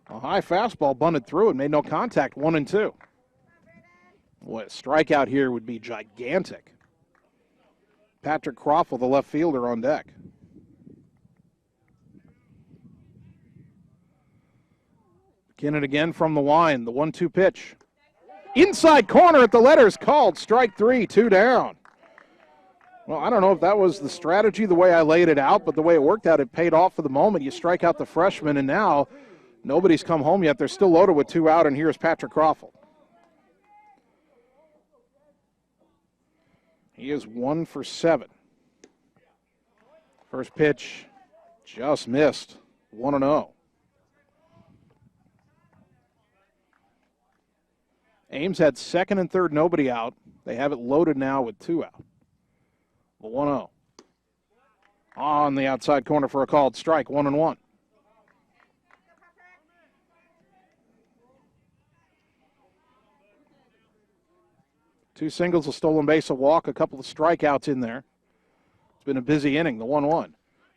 A high fastball bunted through and made no contact, 1-2. Boy, a strikeout here would be gigantic. Patrick Croffle, the left fielder, on deck. McKinnon again from the line, the 1-2 pitch. Inside corner at the letters, called strike 3, 2 down. Well, I don't know if that was the strategy, the way I laid it out, but the way it worked out, it paid off for the moment. You strike out the freshman, and now nobody's come home yet. They're still loaded with 2 out, and here's Patrick Croffle. He is 1 for 7. First pitch just missed, 1-0. Ames had second and third, nobody out. They have it loaded now with 2 out. 1-0. On the outside corner for a called strike, 1-1. Two singles, a stolen base, a walk, a couple of strikeouts in there. It's been a busy inning, the 1-1.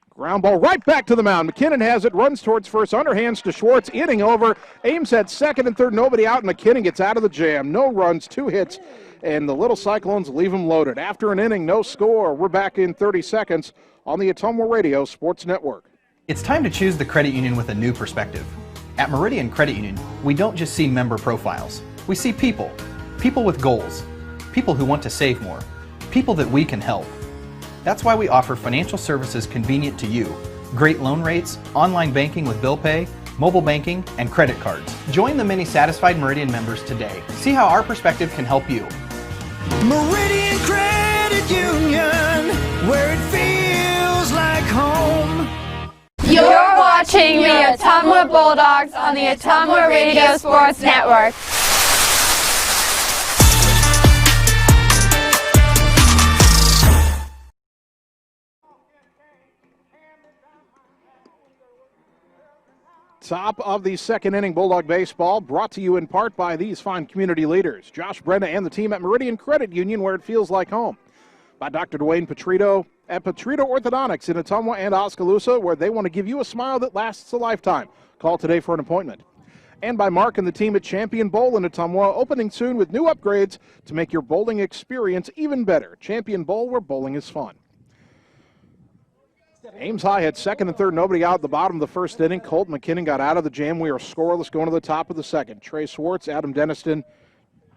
Ground ball right back to the mound. McKinnon has it, runs towards first, underhands to Schwartz, inning over. Ames had second and third, nobody out, and McKinnon gets out of the jam. No runs, 2 hits, and the little Cyclones leave them loaded. After an inning, no score. We're back in 30 seconds on the Ottumwa Radio Sports Network.
It's time to choose the credit union with a new perspective. At Meridian Credit Union, we don't just see member profiles. We see people. People with goals. People who want to save more. People that we can help. That's why we offer financial services convenient to you. Great loan rates, online banking with bill pay, mobile banking, and credit cards. Join the many satisfied Meridian members today. See how our perspective can help you.
Meridian Credit Union, where it feels like home.
You're watching the Ottumwa Bulldogs on the Ottumwa Radio Sports Network.
Top of the second inning, Bulldog baseball, brought to you in part by these fine community leaders, Josh Brenna and the team at Meridian Credit Union, where it feels like home. By Dr. Dwayne Petrito at Petrito Orthodontics in Ottumwa and Oskaloosa, where they want to give you a smile that lasts a lifetime. Call today for an appointment. And by Mark and the team at Champion Bowl in Ottumwa, opening soon with new upgrades to make your bowling experience even better. Champion Bowl, where bowling is fun. Ames High had second and third, nobody out at the bottom of the first inning. Colton Mckinnon got out of the jam. We are scoreless going to the top of the second. Trey Schwartz, Adam Dennison,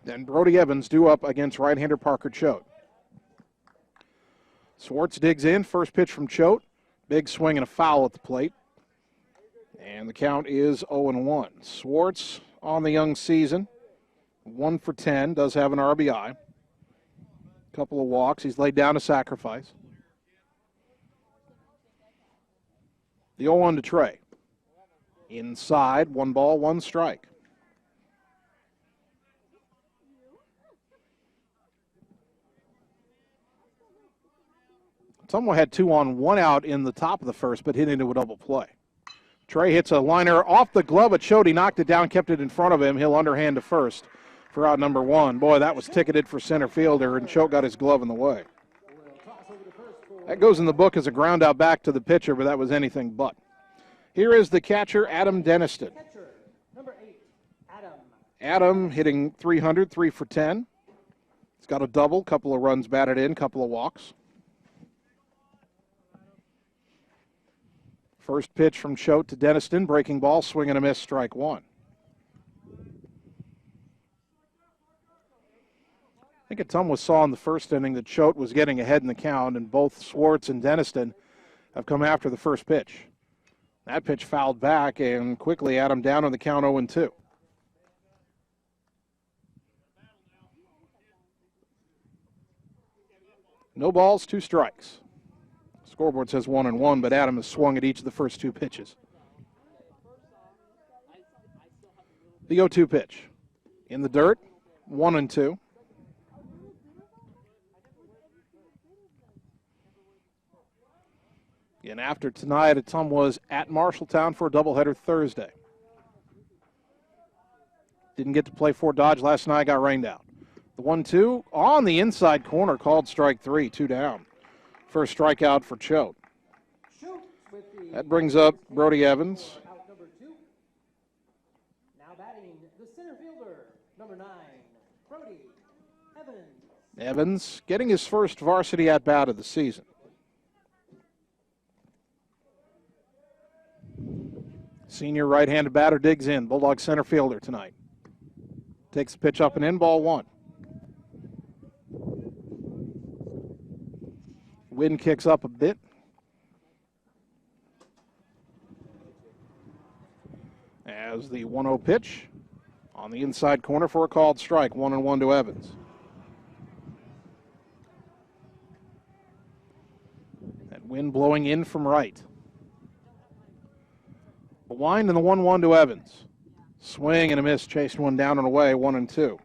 and Brody Evans due up against right-hander Parker Choate. Schwartz digs in, first pitch from Choate. Big swing and a foul at the plate. And the count is 0-1. Schwartz on the young season, 1 for 10, does have an RBI. Couple of walks. He's laid down a sacrifice. The 0-1 to Trey. Inside, 1 ball, 1 strike. Ottumwa had 2 on, 1 out in the top of the first, but hit into a double play. Trey hits a liner off the glove of Choate. He knocked it down, kept it in front of him. He'll underhand to first for out number 1. Boy, that was ticketed for center fielder, and Choate got his glove in the way. That goes in the book as a ground out back to the pitcher, but that was anything but. Here is the catcher, Adam Dennison.
Number 8, Adam.
Adam hitting 300, 3 for 10. He's got a double, couple of runs batted in, couple of walks. First pitch from Choate to Dennison, breaking ball, swing and a miss, strike 1. I think Ottumwa saw in the first inning that Choate was getting ahead in the count, and both Schwartz and Dennison have come after the first pitch. That pitch fouled back, and quickly Adam down on the count 0-2. No balls, 2 strikes. Scoreboard says 1-1, but Adam has swung at each of the first 2 pitches. The 0-2 pitch. In the dirt, 1-2. And after tonight, Ottumwa's at Marshalltown for a doubleheader Thursday. Didn't get to play Fort Dodge last night, got rained out. The 1-2 on the inside corner, called strike 3, 2 down. First strikeout for Choate. That brings up Brody Evans.
Out number 2. Now batting the center fielder, number 9, Brody Evans.
Evans getting his first varsity at-bat of the season. Senior right-handed batter digs in. Bulldog center fielder tonight. Takes the pitch up and in, ball 1. Wind kicks up a bit. As the 1-0 pitch on the inside corner for a called strike. 1-1 to Evans. That wind blowing in from right. The wind and the 1-1 to Evans. Swing and a miss, chased one down and away, 1-2.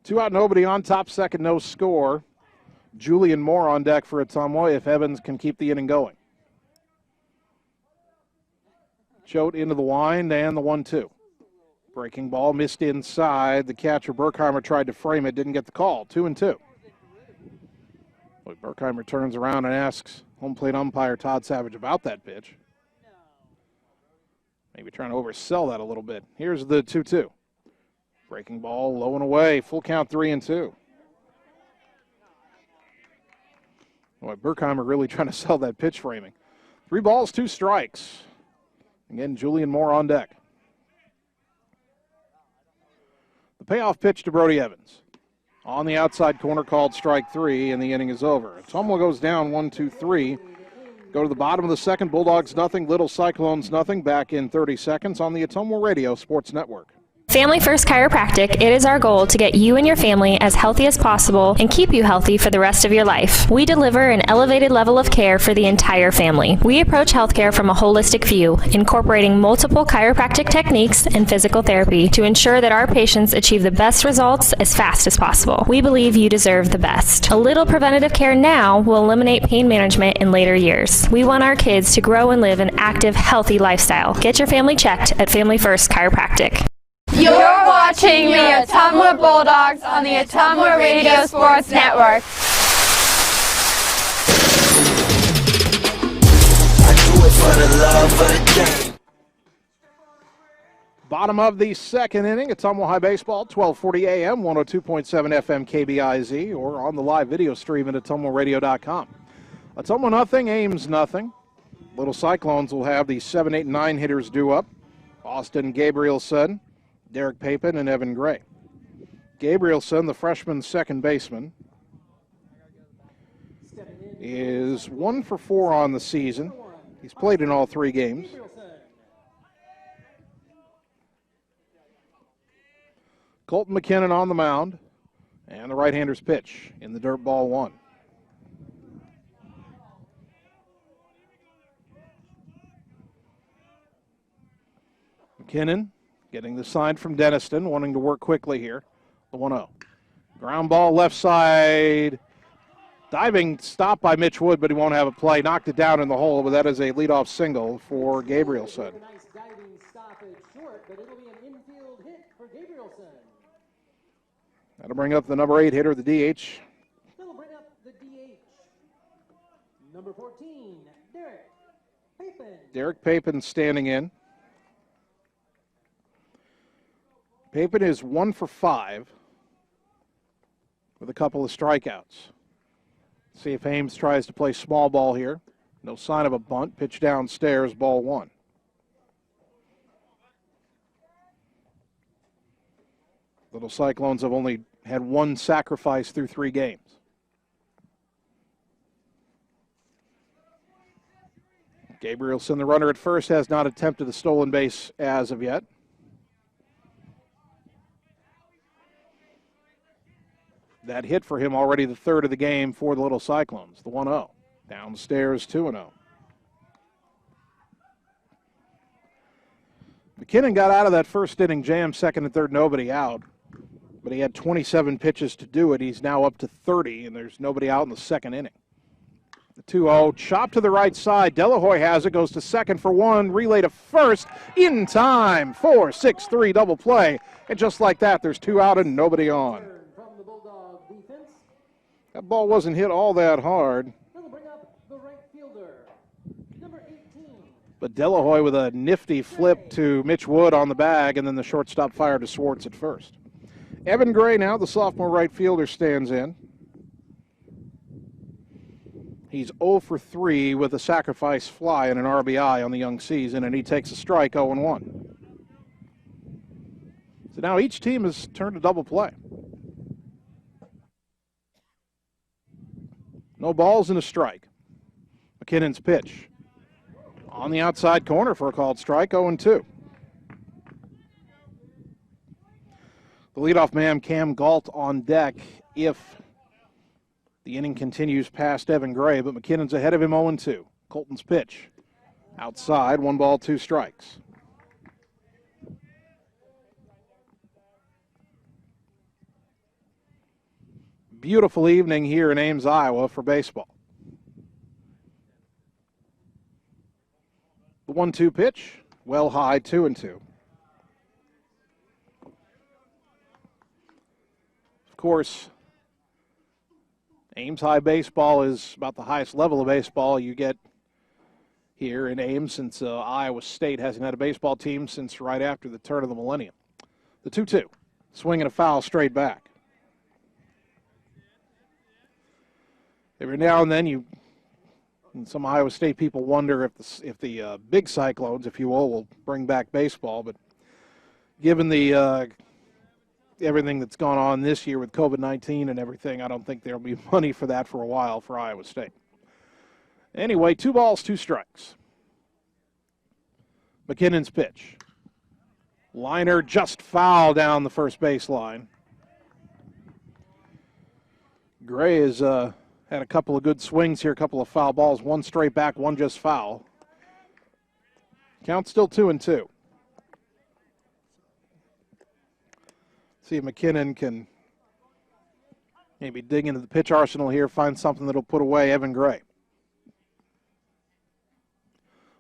2 out, nobody on, top second, no score. Julian Moore on deck for Ottumwa if Evans can keep the inning going. Choate into the wind and the 1-2. Breaking ball missed inside. The catcher Berkheimer tried to frame it, didn't get the call. 2-2. Berkheimer turns around and asks home plate umpire Todd Savage about that pitch. Maybe trying to oversell that a little bit. Here's the 2-2. Breaking ball low and away. Full count, 3-2. Boy, Berkheimer really trying to sell that pitch framing. 3 balls, 2 strikes. Again, Julian Moore on deck. The payoff pitch to Brody Evans. On the outside corner, called strike 3, and the inning is over. Ottumwa goes down 1-2-3. Go to the bottom of the second. Bulldogs nothing, Little Cyclones nothing. Back in 30 seconds on the Ottumwa Radio Sports Network.
Family First Chiropractic, it is our goal to get you and your family as healthy as possible and keep you healthy for the rest of your life. We deliver an elevated level of care for the entire family. We approach healthcare from a holistic view, incorporating multiple chiropractic techniques and physical therapy to ensure that our patients achieve the best results as fast as possible. We believe you deserve the best. A little preventative care now will eliminate pain management in later years. We want our kids to grow and live an active, healthy lifestyle. Get your family checked at Family First Chiropractic.
You're watching the Ottumwa Bulldogs on the Ottumwa Radio Sports Network.
I do it for the love of the game.
Bottom of the second inning, Ottumwa High Baseball, 12:40 a.m., 102.7 FM KBIZ, or on the live video stream at ottumwaradio.com. Ottumwa nothing, Ames nothing. Little Cyclones will have the 7, 8, and 9 hitters due up. Austin Gabrielson, Derek Papen, and Evan Gray. Gabrielson, the freshman second baseman, is 1 for 4 on the season. He's played in all 3 games. Colton McKinnon on the mound, and the right-hander's pitch in the dirt, ball 1. McKinnon getting the sign from Dennison, wanting to work quickly here. The 1-0. Ground ball left side. Diving stop by Mitch Wood, but he won't have a play. Knocked it down in the hole, but that is a leadoff single for Gabrielson.
Nice diving stop at short, but it'll be an infield hit for Gabrielson.
That'll bring up the number 8 hitter, the DH.
That'll bring up the DH. Number 14, Derek Papen.
Derek Papen standing in. Papen is 1 for 5 with a couple of strikeouts. See if Ames tries to play small ball here. No sign of a bunt. Pitch downstairs, ball 1. Little Cyclones have only had 1 sacrifice through 3 games. Gabrielson, the runner at first, has not attempted a stolen base as of yet. That hit for him already the 3rd of the game for the Little Cyclones, the 1-0. Downstairs, 2-0. McKinnon got out of that first inning jam, 2nd and 3rd, nobody out. But he had 27 pitches to do it. He's now up to 30, and there's nobody out in the 2nd inning. The 2-0, chop to the right side. Delahoy has it, goes to 2nd for 1, relay to 1st, in time. 4-6-3 double play. And just like that, there's 2 out and nobody on. That ball wasn't hit all that hard.
That'll bring up the right fielder, number 18.
But Delahoy with a nifty flip to Mitch Wood on the bag, and then the shortstop fired to Schwartz at first. Evan Gray now, the sophomore right fielder, stands in. He's 0 for 3 with a sacrifice fly and an RBI on the young season, and he takes a strike, 0-1. So now each team has turned to double play. No balls and a strike. McKinnon's pitch. On the outside corner for a called strike, 0-2. The leadoff man, Cam Galt, on deck if the inning continues past Evan Gray, but McKinnon's ahead of him, 0-2. Colton's pitch. Outside, 1 ball, 2 strikes. Beautiful evening here in Ames, Iowa for baseball. The 1-2 pitch, well high, 2-2. Of course, Ames High baseball is about the highest level of baseball you get here in Ames, since Iowa State hasn't had a baseball team since right after the turn of the millennium. The 2-2, swing and a foul straight back. Every now and then, some Iowa State people wonder if the big Cyclones, if you will bring back baseball. But given the everything that's gone on this year with COVID-19 and everything, I don't think there'll be money for that for a while for Iowa State. Anyway, 2 balls, 2 strikes. McKinnon's pitch. Liner just foul down the first base line. Gray is had a couple of good swings here, a couple of foul balls, 1 straight back, 1 just foul. Count still 2-2. See if McKinnon can maybe dig into the pitch arsenal here, find something that'll put away Evan Gray.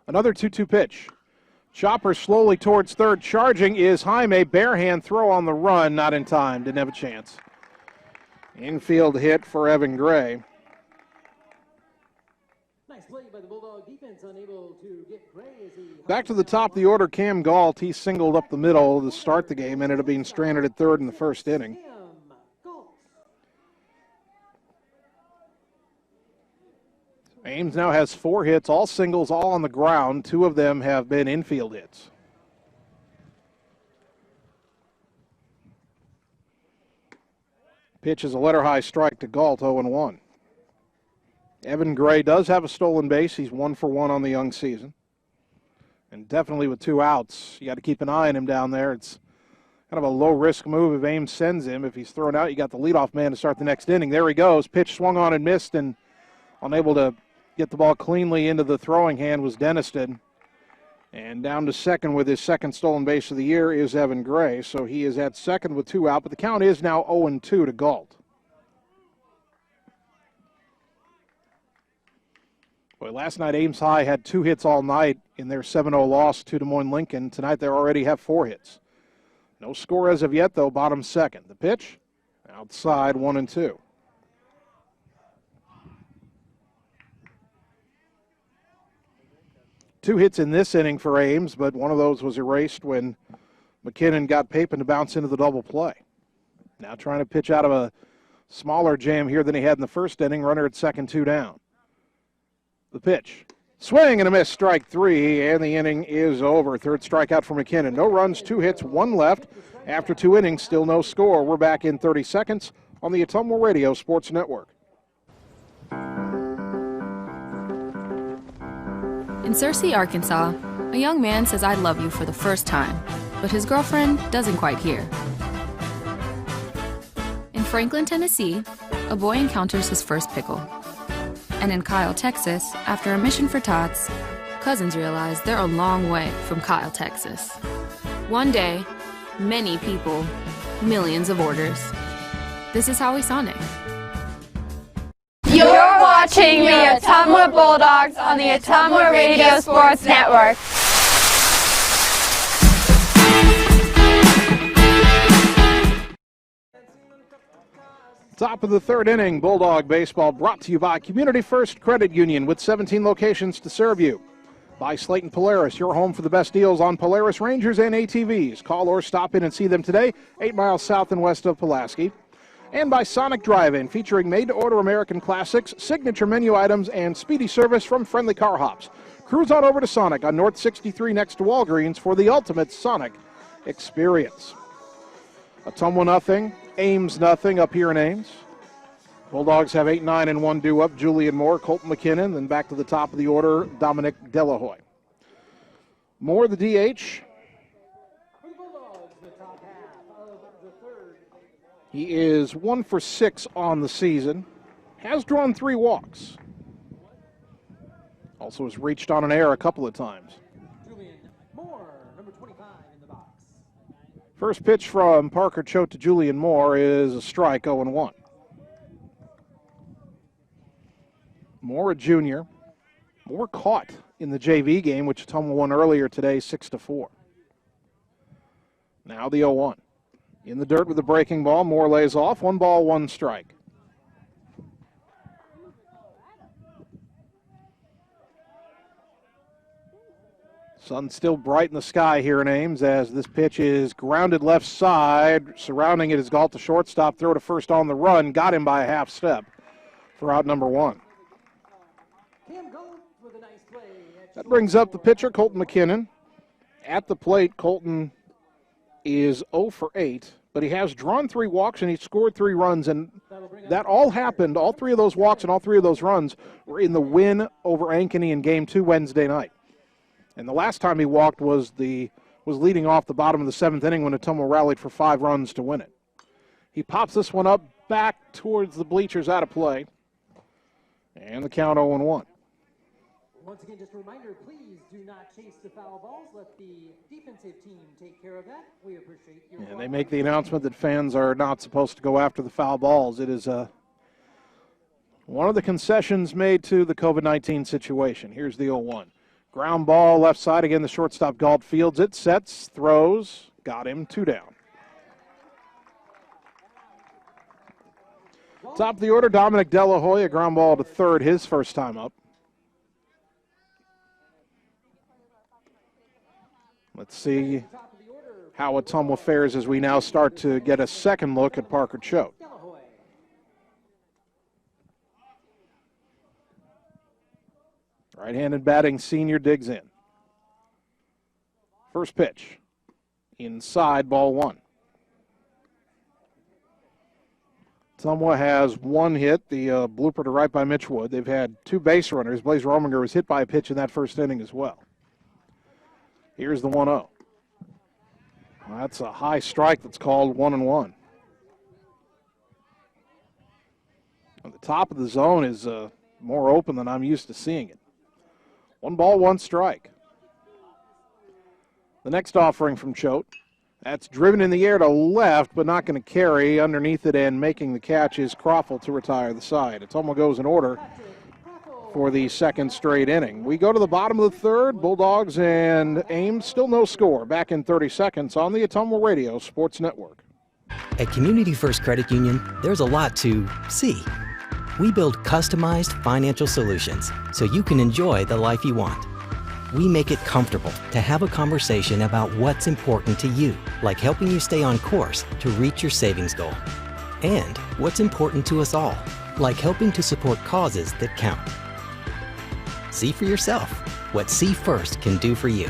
Another 2-2 pitch. Chopper slowly towards third. Charging is Jaime. Barehand throw on the run, not in time, didn't have a chance. Infield hit for Evan Gray.
Nice play by the Bulldog defense, unable to get Gray as he...
Back to the top of the order, Cam Galt. He singled up the middle to start the game, ended up being stranded at third in the first inning. Ames now has 4 hits, all singles, all on the ground. 2 of them have been infield hits. Pitch is a letter-high strike to Galt, 0-1. Evan Gray does have a stolen base. He's 1 for 1 on the young season. And definitely with 2 outs, you got to keep an eye on him down there. It's kind of a low-risk move if Ames sends him. If he's thrown out, you got the leadoff man to start the next inning. There he goes. Pitch swung on and missed, and unable to get the ball cleanly into the throwing hand was Dennison. And down to second with his second stolen base of the year is Evan Gray. So he is at second with 2 out, but the count is now 0-2 to Galt. Boy, last night Ames High had 2 hits all night in their 7-0 loss to Des Moines Lincoln. Tonight they already have 4 hits. No score as of yet, though, bottom second. The pitch, outside 1-2. Two hits in this inning for Ames, but one of those was erased when McKinnon got Papen to bounce into the double play. Now trying to pitch out of a smaller jam here than he had in the first inning. Runner at second, 2 down. The pitch. Swing and a miss, strike 3, and the inning is over. Third strikeout for McKinnon. No runs, 2 hits, 1 left. After 2 innings, still no score. We're back in 30 seconds on the Ottumwa Radio Sports Network.
In Searcy, Arkansas, a young man says I love you for the first time, but his girlfriend doesn't quite hear. In Franklin, Tennessee, a boy encounters his first pickle. And in Kyle, Texas, after a mission for tots, cousins realize they're a long way from Kyle, Texas. One day, many people, millions of orders. This is Howie Sonic.
You're watching the Ottumwa Bulldogs on the Ottumwa Radio Sports Network.
Top of the third inning, Bulldog baseball brought to you by Community First Credit Union with 17 locations to serve you. By Slayton Polaris, your home for the best deals on Polaris Rangers and ATVs. Call or stop in and see them today, 8 miles south and west of Pulaski. And by Sonic Drive-In, featuring made-to-order American classics, signature menu items, and speedy service from friendly car hops. Cruise on over to Sonic on North 63 next to Walgreens for the ultimate Sonic experience. Ottumwa nothing, Ames nothing up here in Ames. Bulldogs have 8-9 and 1 due up. Julian Moore, Colton McKinnon, then back to the top of the order, Dominic Delahoy. Moore, the DH. He is 1 for 6 on the season. Has drawn 3 walks. Also has reached on an error a couple of times.
Julian Moore, number 25 in the box.
First pitch from Parker Choate to Julian Moore is a strike, 0-1. Moore, a junior. Moore caught in the JV game, which Ottumwa won earlier today, 6-4. Now the 0-1. In the dirt with the breaking ball, Moore lays off. 1 ball, 1 strike. Sun still bright in the sky here in Ames as this pitch is grounded left side. Surrounding it is Galt, the shortstop. Throw to first on the run. Got him by a half step for out number 1. That brings up the pitcher, Colton McKinnon. At the plate, Colton is 0 for 8, but he has drawn 3 walks and he scored 3 runs, and that all happened, all 3 of those walks and all 3 of those runs were in the win over Ankeny in Game 2 Wednesday night. And the last time he walked was leading off the bottom of the 7th inning when Ottumwa rallied for 5 runs to win it. He pops this one up back towards the bleachers, out of play, and the count 0-1.
Once again, just a reminder, please do not chase the foul balls. Let the defensive team take care of that. We appreciate your
And they make the announcement that fans are not supposed to go after the foul balls. It is one of the concessions made to the COVID-19 situation. Here's the 0-1. Ground ball left side. Again, the shortstop Galt fields it, sets, throws, got him, 2 down. Top of the order, Dominic Delahoy, a ground ball to third, his first time up. Let's see how Ottumwa fares as we now start to get a second look at Parker Choate. Right-handed batting senior digs in. First pitch, inside, ball 1. Ottumwa has 1 hit, the blooper to right by Mitch Wood. They've had 2 base runners. Blaze Rominger was hit by a pitch in that first inning as well. Here's the 1-0. That's a high strike that's called 1-1. The top of the zone is more open than I'm used to seeing it. 1 ball, 1 strike. The next offering from Choate. That's driven in the air to left, but not going to carry. Underneath it and making the catch is Croffle to retire the side. Ottumwa goes in order for the second straight inning. We go to the bottom of the third. Bulldogs and Ames, still no score. Back in 30 seconds on the Ottumwa Radio Sports Network.
At Community First Credit Union, there's a lot to see. We build customized financial solutions so you can enjoy the life you want. We make it comfortable to have a conversation about what's important to you, like helping you stay on course to reach your savings goal. And what's important to us all, like helping to support causes that count. See for yourself what See First can do for you.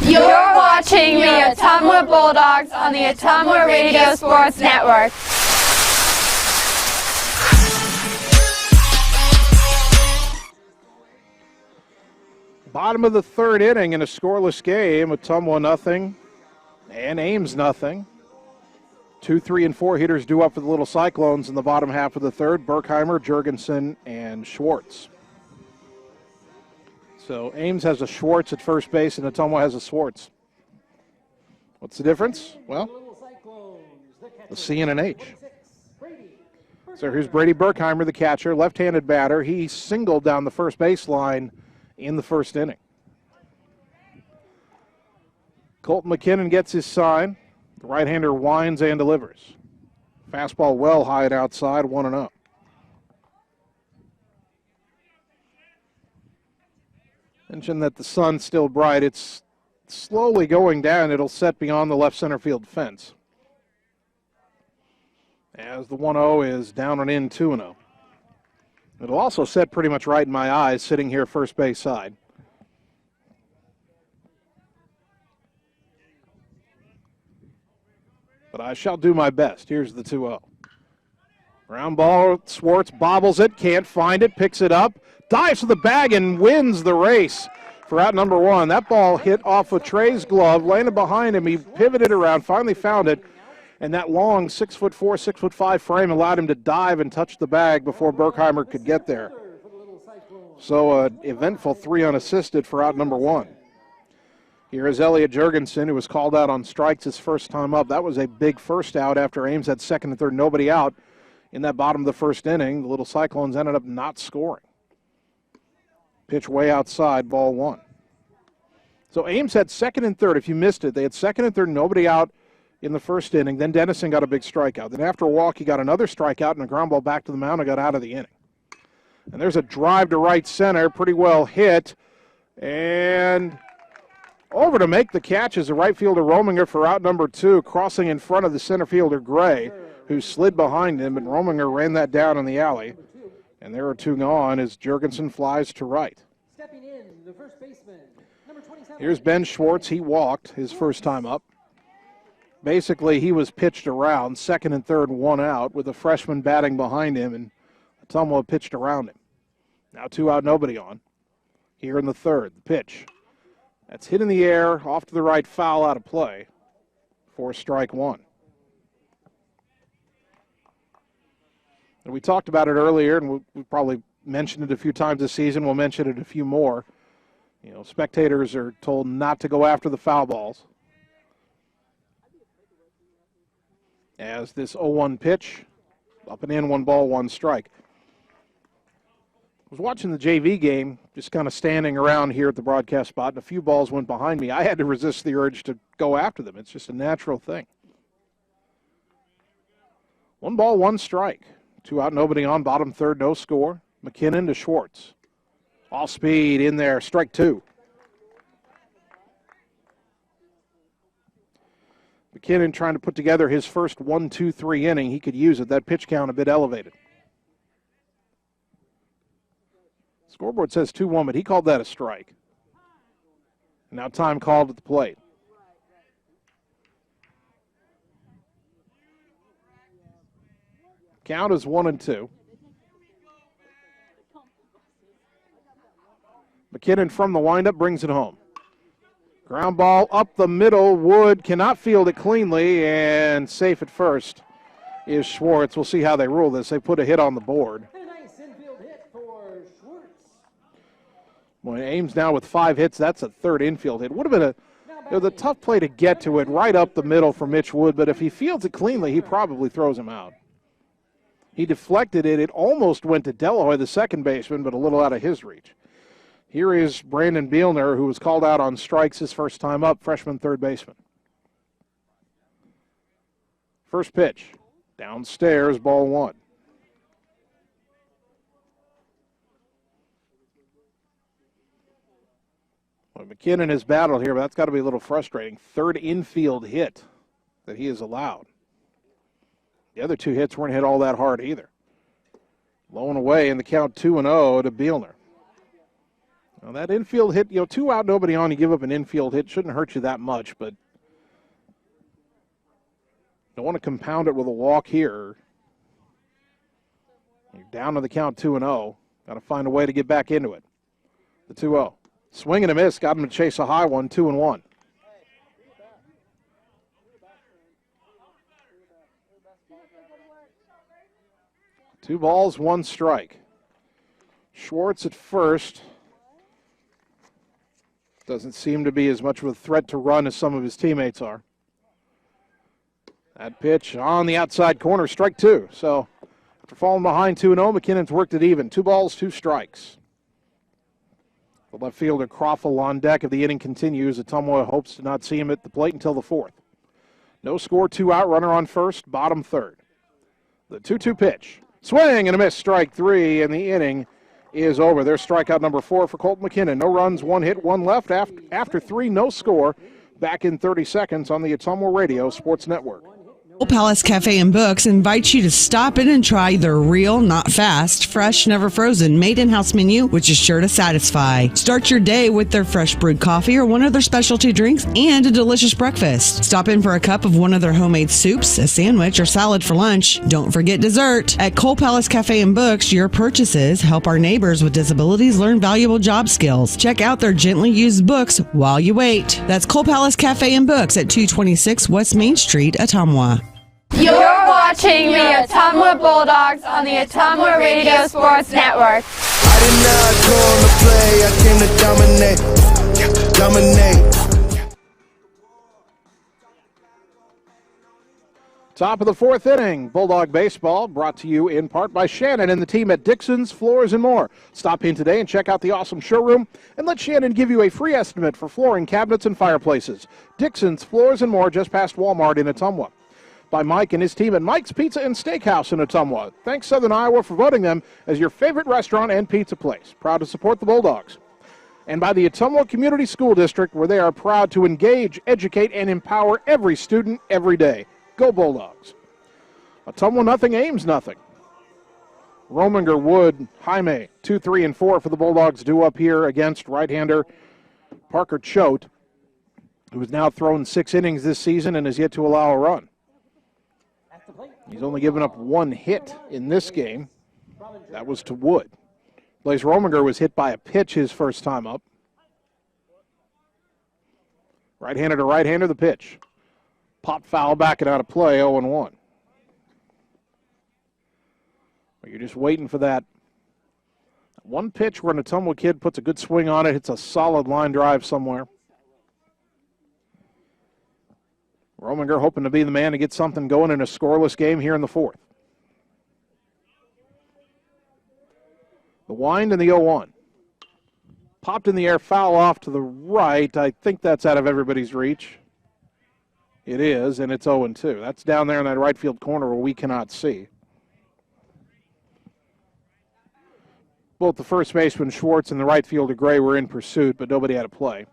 You're watching the Ottumwa Bulldogs on the Ottumwa Radio Sports Network.
Bottom of the third inning in a scoreless game. Ottumwa nothing and Ames nothing. 2, 3, and 4 hitters due up for the Little Cyclones in the bottom half of the third. Berkheimer, Jurgensen, and Schwartz. So Ames has a Schwartz at first base and Ottumwa has a Schwartz. What's the difference? Well, the C and an H. So here's Brady Berkheimer, the catcher, left-handed batter. He singled down the first baseline in the first inning. Colton McKinnon gets his sign. The right-hander winds and delivers. Fastball well high and outside, 1-0. Mentioned that the sun's still bright. It's slowly going down. It'll set beyond the left center field fence. As the 1-0 is down and in, 2-0. It'll also set pretty much right in my eyes sitting here first base side. But I shall do my best. Here's the 2-0. Ground ball, Schwartz bobbles it, can't find it, picks it up, dives to the bag and wins the race for out number 1. That ball hit off of Trey's glove, landed behind him. He pivoted around, finally found it, and that long 6'4", 6'5" frame allowed him to dive and touch the bag before Berkheimer could get there. So an eventful 3 unassisted for out number 1. Here is Elliot Jurgensen, who was called out on strikes his first time up. That was a big first out after Ames had second and third, nobody out in that bottom of the first inning. The Little Cyclones ended up not scoring. Pitch way outside, ball 1. So Ames had second and third. If you missed it, they had second and third, nobody out in the first inning. Then Dennison got a big strikeout. Then after a walk, he got another strikeout and a ground ball back to the mound and got out of the inning. And there's a drive to right center, pretty well hit. And over to make the catch is the right fielder Rominger for out number 2, crossing in front of the center fielder Gray, who slid behind him, and Rominger ran that down in the alley. And there are 2 gone as Jurgensen flies to right.
Stepping in, the first baseman, number 27.
Here's Ben Schwartz. He walked his first time up. Basically, he was pitched around, second and third, 1 out, with a freshman batting behind him, and Ottumwa pitched around him. Now 2 out, nobody on. Here in the third, the pitch. That's hit in the air, off to the right, foul out of play for strike 1. And we talked about it earlier, and we probably mentioned it a few times this season. We'll mention it a few more. You know, spectators are told not to go after the foul balls. As this 0-1 pitch, up and in, 1 ball, 1 strike. I was watching the JV game, just kind of standing around here at the broadcast spot, and a few balls went behind me. I had to resist the urge to go after them. It's just a natural thing. 1 ball, 1 strike. 2 out, nobody on, bottom third, no score. McKinnon to Schwartz. Off speed in there, strike 2. McKinnon trying to put together his first 1-2-3 inning. He could use it. That pitch count a bit elevated. Scoreboard says 2-1, but he called that a strike. Now time called at the plate. Count is 1-2. McKinnon from the windup brings it home. Ground ball up the middle. Wood cannot field it cleanly, and safe at first is Schwartz. We'll see how they rule this. They put a hit on the board.
A nice infield hit for Schwartz.
When Ames now with 5 hits, that's a third infield hit. Would have been a tough play to get to it right up the middle for Mitch Wood, but if he fields it cleanly, he probably throws him out. He deflected it. It almost went to Delahoy, the second baseman, but a little out of his reach. Here is Brandon Bielner, who was called out on strikes his first time up, freshman third baseman. First pitch, downstairs, ball one. Well, McKinnon has battled here, but that's got to be a little frustrating. Third infield hit that he has allowed. The other two hits weren't hit all that hard either. Low and away in the count 2-0 to Bielner. Now that infield hit, 2 out, nobody on, you give up an infield hit. Shouldn't hurt you that much, but don't want to compound it with a walk here. You're down to the count 2-0. Got to find a way to get back into it. The 2-0. Swing and a miss. Got him to chase a high one, 2-1. 2 balls, 1 strike. Schwartz at first. Doesn't seem to be as much of a threat to run as some of his teammates are. That pitch on the outside corner, strike 2. So after falling behind 2-0, McKinnon's worked it even. 2 balls, 2 strikes. The left fielder Croffle on deck. If the inning continues, Ottumwa hopes to not see him at the plate until the 4th. No score, 2 out, runner on first, bottom third. The 2-2 pitch. Swing and a miss, strike 3, and the inning is over. There's strikeout number 4 for Colton McKinnon. No runs, 1 hit, 1 left. After 3, no score. Back in 30 seconds on the Ottumwa Radio Sports Network.
Old Palace Cafe and Books invites you to stop in and try their real, not fast, fresh, never frozen, made-in-house menu, which is sure to satisfy. Start your day with their fresh brewed coffee or one of their specialty drinks and a delicious breakfast. Stop in for a cup of one of their homemade soups, a sandwich, or salad for lunch. Don't forget dessert. At Cole Palace Cafe and Books, your purchases help our neighbors with disabilities learn valuable job skills. Check out their gently used books while you wait. That's Cole Palace Cafe and Books at 226 West Main Street, Ottumwa.
You're watching the Ottumwa Bulldogs on the Ottumwa Radio Sports Network.
I did not come to play, I came to dominate.
Top of the 4th inning, Bulldog Baseball, brought to you in part by Shannon and the team at Dixon's Floors and More. Stop in today and check out the awesome showroom, and let Shannon give you a free estimate for flooring, cabinets, and fireplaces. Dixon's Floors and More, just past Walmart in Ottumwa. By Mike and his team at Mike's Pizza and Steakhouse in Ottumwa. Thanks Southern Iowa for voting them as your favorite restaurant and pizza place. Proud to support the Bulldogs. And by the Ottumwa Community School District, where they are proud to engage, educate, and empower every student every day. Go Bulldogs. Ottumwa nothing, Ames nothing. Rominger, Wood, Jaime, 2, 3, and 4 for the Bulldogs due up here against right-hander Parker Choate, who has now thrown 6 innings this season and has yet to allow a run. He's only given up 1 hit in this game. That was to Wood. Blaze Rominger was hit by a pitch his first time up. Right-hander to right-hander, the pitch. Pop foul back and out of play, 0-1. You're just waiting for that one pitch where an Ottumwa kid puts a good swing on it, hits a solid line drive somewhere. Rominger hoping to be the man to get something going in a scoreless game here in the 4th. The wind and the 0-1. Popped in the air, foul off to the right. I think that's out of everybody's reach. It is, and it's 0-2. That's down there in that right field corner where we cannot see. Both the first baseman, Schwartz, and the right fielder, Gray, were in pursuit, but nobody had a play.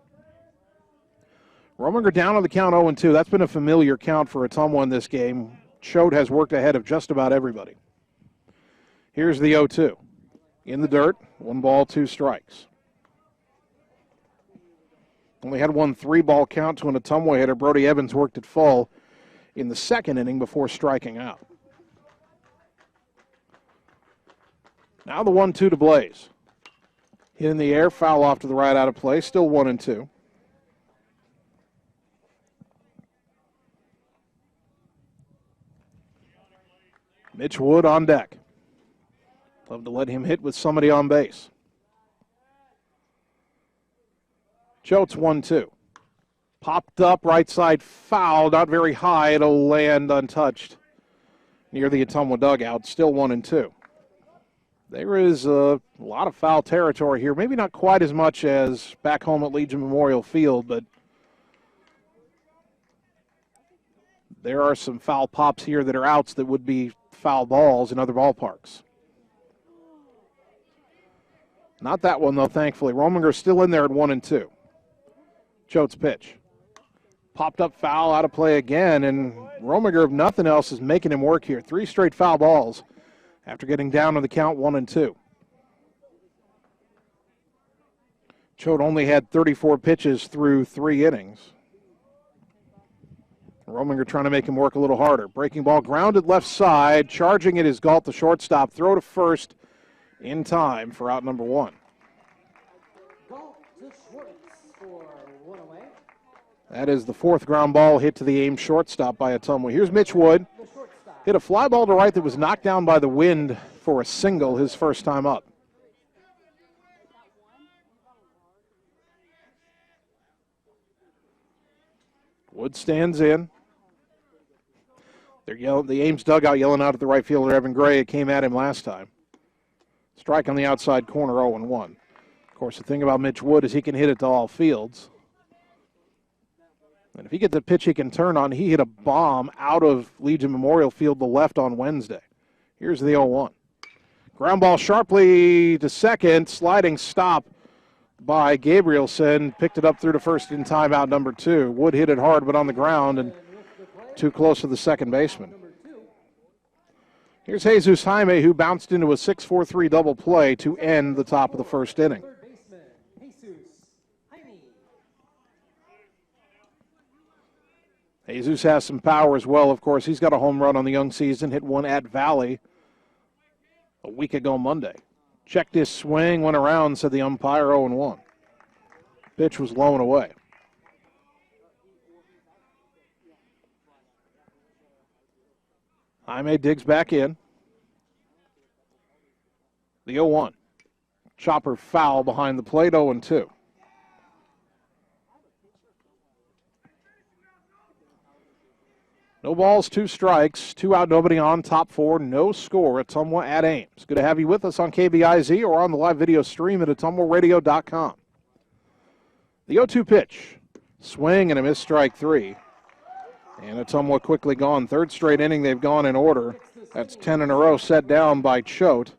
Rominger down on the count 0-2. That's been a familiar count for Ottumwa in this game. Choate has worked ahead of just about everybody. Here's the 0-2. In the dirt, 1 ball, 2 strikes. Only had 1 3-ball count to an Ottumwa hitter. Brody Evans worked it full in the 2nd inning before striking out. Now the 1-2 to Blaze. Hit in the air, foul off to the right, out of play. Still 1-2. Mitch Wood on deck. Love to let him hit with somebody on base. Choate's 1-2. Popped up, right side foul, not very high. It'll land untouched near the Ottumwa dugout, still 1-2. There is a lot of foul territory here. Maybe not quite as much as back home at Legion Memorial Field, but there are some foul pops here that are outs that would be foul balls in other ballparks. Not that one, though, thankfully. Rominger still in there at 1-2. Choate's pitch. Popped up foul, out of play again, and Rominger, if nothing else, is making him work here. 3 straight foul balls after getting down on the count 1-2. Choate only had 34 pitches through 3 innings. Rominger trying to make him work a little harder. Breaking ball grounded left side. Charging it is Galt, the shortstop. Throw to first in time for out number 1.
Galt to Schwartz for 1 away.
That is the 4th ground ball hit to the Ames shortstop by Ottumwa. Here's Mitch Wood. Hit a fly ball to right that was knocked down by the wind for a single his first time up. Wood stands in. They're yelling, the Ames dugout yelling out at the right fielder, Evan Gray. It came at him last time. Strike on the outside corner, 0-1. Of course, the thing about Mitch Wood is he can hit it to all fields. And if he gets a pitch he can turn on, he hit a bomb out of Legion Memorial Field to left on Wednesday. Here's the 0-1. Ground ball sharply to second, sliding stop by Gabrielson. Picked it up through to first in time, out number 2. Wood hit it hard but on the ground and too close to the second baseman. Here's Jesus Jaime, who bounced into a 6-4-3 double play to end the top of the first inning. Jesus has some power as well, of course. He's got a home run on the young season, hit one at Valley a week ago Monday. Checked his swing, went around, said the umpire 0-1. Pitch was low and away. Jaime digs back in. The 0-1. Chopper foul behind the plate, 0-2. No balls, 2 strikes, 2 out, nobody on, top 4, no score. Ottumwa at Ames. Good to have you with us on KBIZ or on the live video stream at ottumwaradio.com. The 0-2 pitch. Swing and a missed, strike 3. And Ottumwa quickly gone. 3rd straight inning they've gone in order. That's 10 in a row set down by Choate.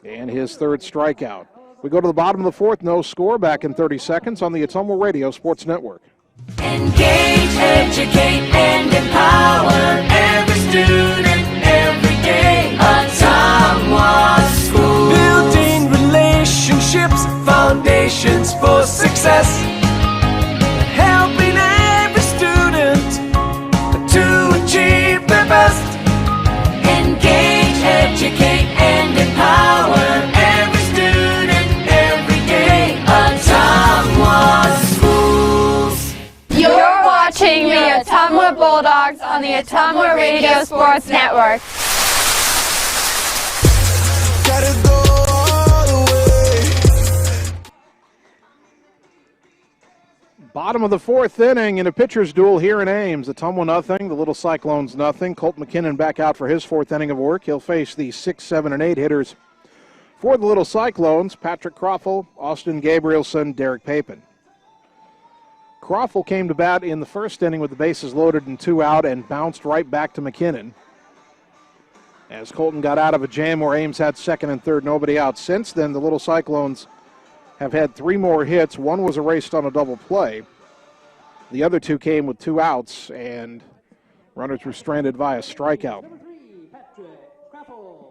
And his 3rd strikeout. We go to the bottom of the 4th, no score. Back in 30 seconds on the Ottumwa Radio Sports Network.
Engage, educate, and empower every student every day. Ottumwa School. Building relationships, foundations for success. Helping every student to achieve their best. Engage, educate, and empower every student every day. Ottumwa Schools.
You're watching the Ottumwa Bulldogs on the Ottumwa Radio Sports Network.
Gotta go all the way.
Bottom of the 4th inning in a pitcher's duel here in Ames. Ottumwa nothing, the Little Cyclones nothing. Colton Mckinnon back out for his 4th inning of work. He'll face the 6, 7, and 8 hitters for the Little Cyclones. Patrick Croffel, Austin Gabrielson, Derek Papen. Croffel came to bat in the 1st inning with the bases loaded and 2 out and bounced right back to McKinnon. As Colton got out of a jam where Ames had 2nd and 3rd, nobody out. Since then, the Little Cyclones have had 3 more hits. 1 was erased on a double play. The other 2 came with 2 outs, and runners were stranded via strikeout.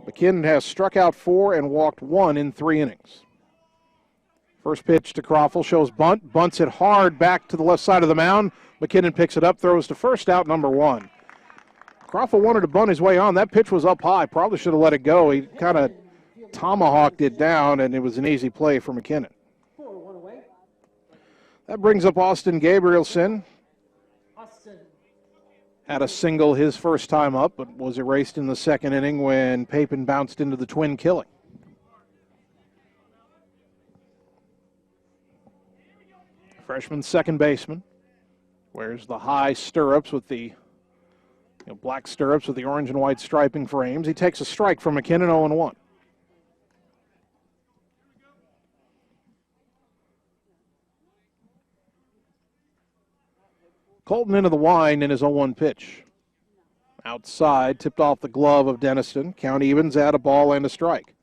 McKinnon has struck out 4 and walked 1 in 3 innings. First pitch to Croffel shows bunt, bunts it hard back to the left side of the mound. McKinnon picks it up, throws to first, out number 1. Croffel wanted to bunt his way on. That pitch was up high. Probably should have let it go. He kind of tomahawked it down, and it was an easy play for McKinnon. That brings up Austin Gabrielson. Had a single his first time up, but was erased in the 2nd inning when Papen bounced into the twin killing. Freshman second baseman wears the high stirrups with the Black stirrups with the orange and white striping for Ames. He takes a strike from McKinnon, 0-1. Colton into the wind in his 0-1 pitch. Outside, tipped off the glove of Dennison. Count evens at a ball and a strike.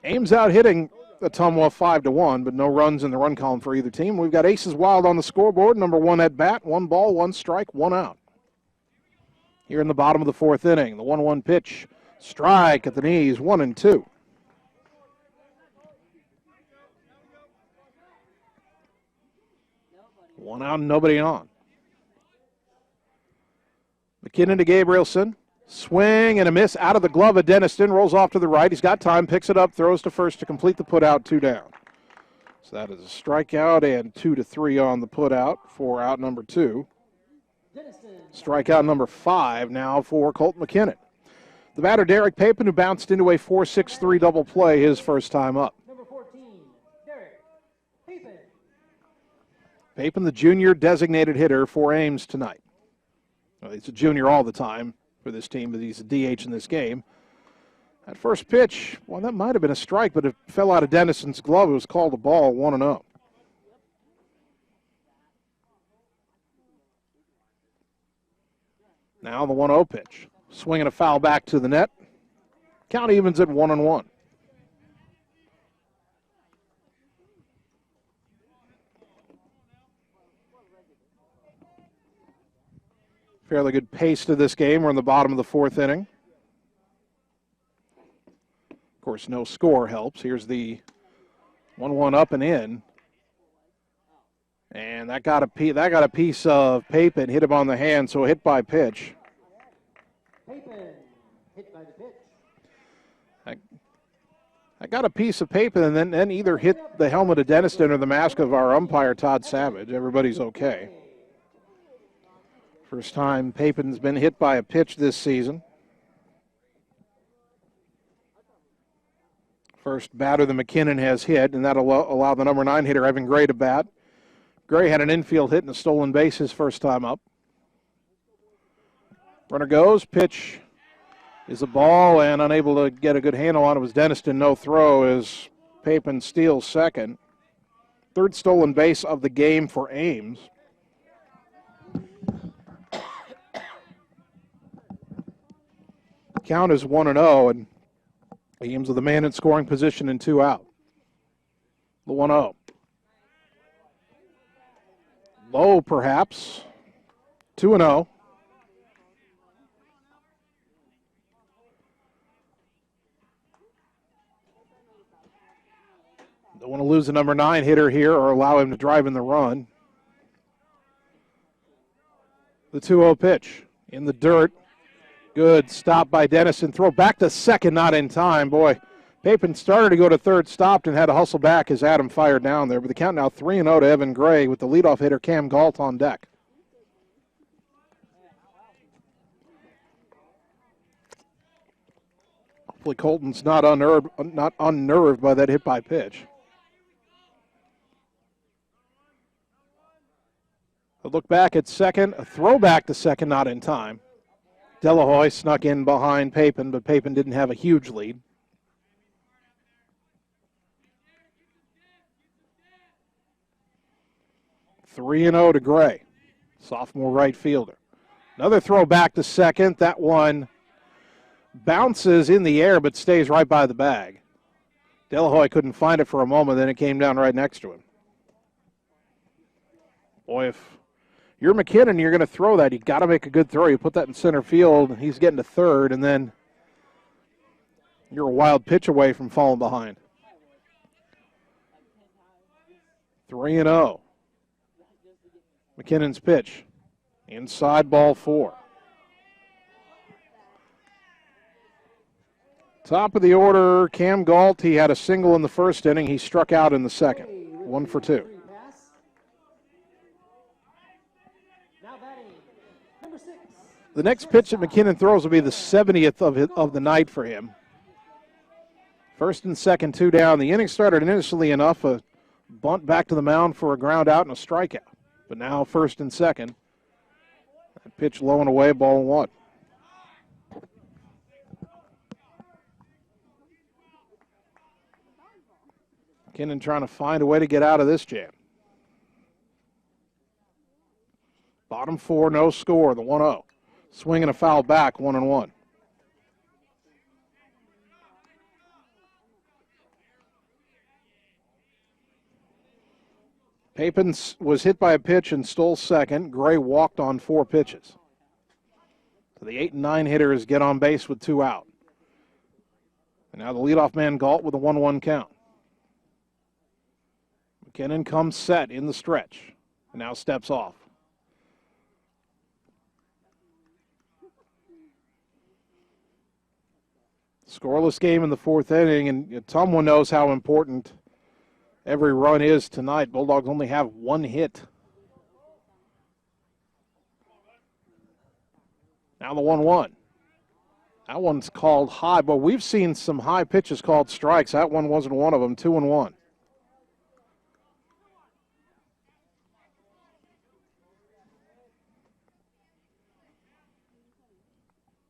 Ames out hitting Ottumwa 5-1, but no runs in the run column for either team. We've got aces wild on the scoreboard. Number 1 at bat, 1 ball, 1 strike, 1 out. Here in the bottom of the 4th inning, the 1-1 pitch. Strike at the knees, 1-2. One out and nobody on. McKinnon to Gabrielson. Swing and a miss out of the glove of Dennison. Rolls off to the right. He's got time. Picks it up. Throws to first to complete the putout. 2 down. So that is a strikeout and 2-3 on the putout for out number 2. Strikeout number 5 now for Colton McKinnon. The batter, Derek Papen, who bounced into a 4-6-3 double play his first time up.
Number 14, Derek Papen.
Papen, the junior designated hitter for Ames tonight. Well, he's a junior all the time for this team, but he's a DH in this game. That first pitch, well, that might have been a strike, but it fell out of Dennison's glove. It was called a ball, 1-0. Now the 1-0 pitch. Swinging a foul back to the net. Count evens at 1-1. Fairly good pace to this game. We're in the bottom of the 4th inning. Of course, no score helps. Here's the 1-1 up and in. And that got a piece of Papen, hit him on the hand, so a hit by pitch.
Papen, hit by the pitch.
I got a piece of Papen and then either hit the helmet of Dennison or the mask of our umpire, Todd Savage. Everybody's okay. First time Papen's been hit by a pitch this season. First batter that McKinnon has hit, and that'll allow the number 9 hitter, Evan Gray, to bat. Gray had an infield hit and a stolen base his first time up. Runner goes, pitch is a ball, and unable to get a good handle on it was Dennison. No throw as Papen steals second. 3rd stolen base of the game for Ames. Count is 1-0, and Ames with a man in scoring position and 2 out. The 1-0. Low, perhaps. 2-0. Don't want to lose the number 9 hitter here or allow him to drive in the run. The 2-0 pitch in the dirt. Good stop by Dennison. Throw back to second, not in time. Boy, Papen started to go to third, stopped, and had to hustle back as Adam fired down there. But the count now 3-0 to Evan Gray with the leadoff hitter Cam Galt on deck. Hopefully Colton's not unnerved by that hit by pitch. A look back at second, a throw back to second, not in time. Delahoy snuck in behind Papen, but Papen didn't have a huge lead. (3-0) to Gray, sophomore right fielder. Another throw back to second. That one bounces in the air but stays right by the bag. Delahoy couldn't find it for a moment, then it came down right next to him. Boy, if you're McKinnon, you're going to throw that. You got to make a good throw. You put that in center field. He's getting to third, and then you're a wild pitch away from falling behind. 3-0. McKinnon's pitch. Inside, ball 4. Top of the order, Cam Galt. He had a single in the first inning. He struck out in the second. 1 for 2. The next pitch that McKinnon throws will be the 70th of the night for him. First and second, 2 down. The inning started innocently enough, a bunt back to the mound for a ground out and a strikeout. But now first and second. That pitch low and away, ball and one. McKinnon trying to find a way to get out of this jam. Bottom four, no score, the 1-0. Swing and a foul back, 1-1. Papen was hit by a pitch and stole second. Gray walked on 4 pitches. So the 8 and 9 hitters get on base with 2 out. And now the leadoff man Galt with a 1-1 count. McKinnon comes set in the stretch and now steps off. Scoreless game in the 4th inning, and Ottumwa knows how important every run is tonight. Bulldogs only have 1 hit. Now the 1-1. That one's called high, but we've seen some high pitches called strikes. That one wasn't one of them, 2-1.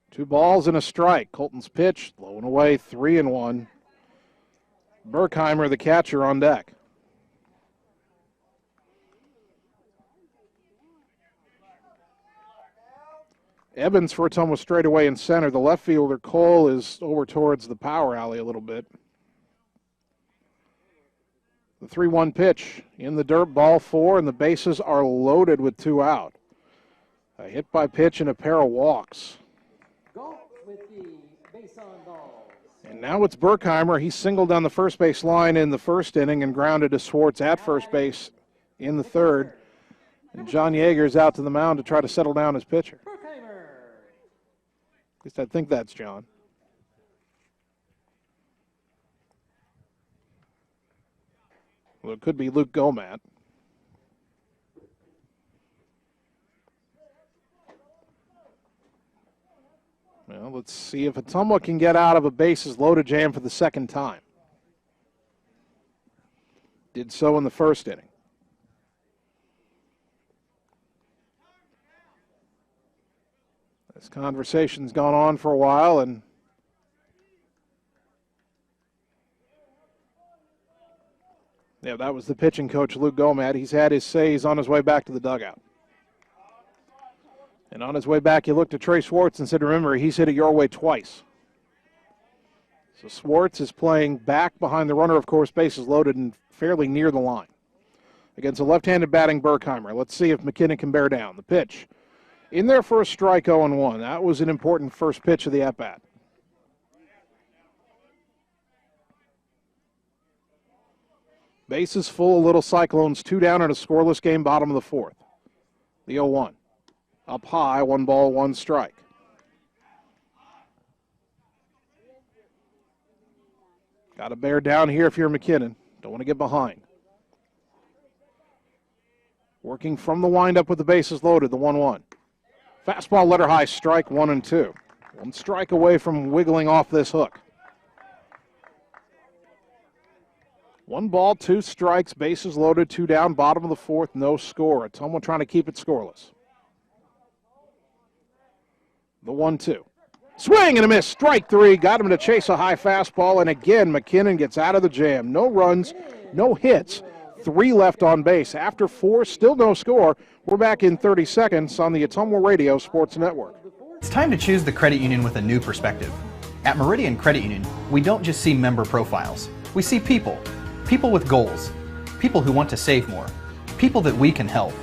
Two balls and a strike. Colton's pitch, low and away, 3-1. Berkheimer, the catcher, on deck. Evans for Ottumwa straight away in center. The left fielder, Cole, is over towards the power alley a little bit. The 3-1 pitch in the dirt, ball 4, and the bases are loaded with 2 out. A hit by pitch and a pair of walks. And now it's Berkheimer. He singled down the first base line in the 1st inning and grounded to Schwartz at first base in the 3rd. And John Yeager's out to the mound to try to settle down his pitcher. At least I think that's John. Well, it could be Luke Gomat. Well, let's see if Ottumwa can get out of a bases loaded jam for the 2nd time. Did so in the 1st inning. This conversation's gone on for a while, and yeah, that was the pitching coach, Luke Gomat. He's had his say. He's on his way back to the dugout. And on his way back, he looked at Trey Schwartz and said, remember, he's hit it your way twice. So Schwartz is playing back behind the runner, of course, bases loaded and fairly near the line. Against a left-handed batting Berkheimer. Let's see if McKinnon can bear down. The pitch in there for a strike, 0-1. That was an important first pitch of the at-bat. Bases full, little Cyclones, 2 down in a scoreless game, bottom of the 4th. The 0-1. Up high, 1 ball, 1 strike. Got to bear down here if you're McKinnon. Don't want to get behind. Working from the windup with the bases loaded, the 1-1. Fastball letter high, strike 1-2. 1 strike away from wiggling off this hook. 1 ball, 2 strikes, bases loaded, 2 down, bottom of the 4th, no score. Ottumwa trying to keep it scoreless. The 1-2. Swing and a miss, strike 3. Got him to chase a high fastball, and again, McKinnon gets out of the jam. No runs, no hits, 3 left on base. After 4, still no score. We're back in 30 seconds on the Ottumwa Radio Sports Network.
It's time to choose the credit union with a new perspective. At Meridian Credit Union, we don't just see member profiles. We see people. People with goals. People who want to save more. People that we can help.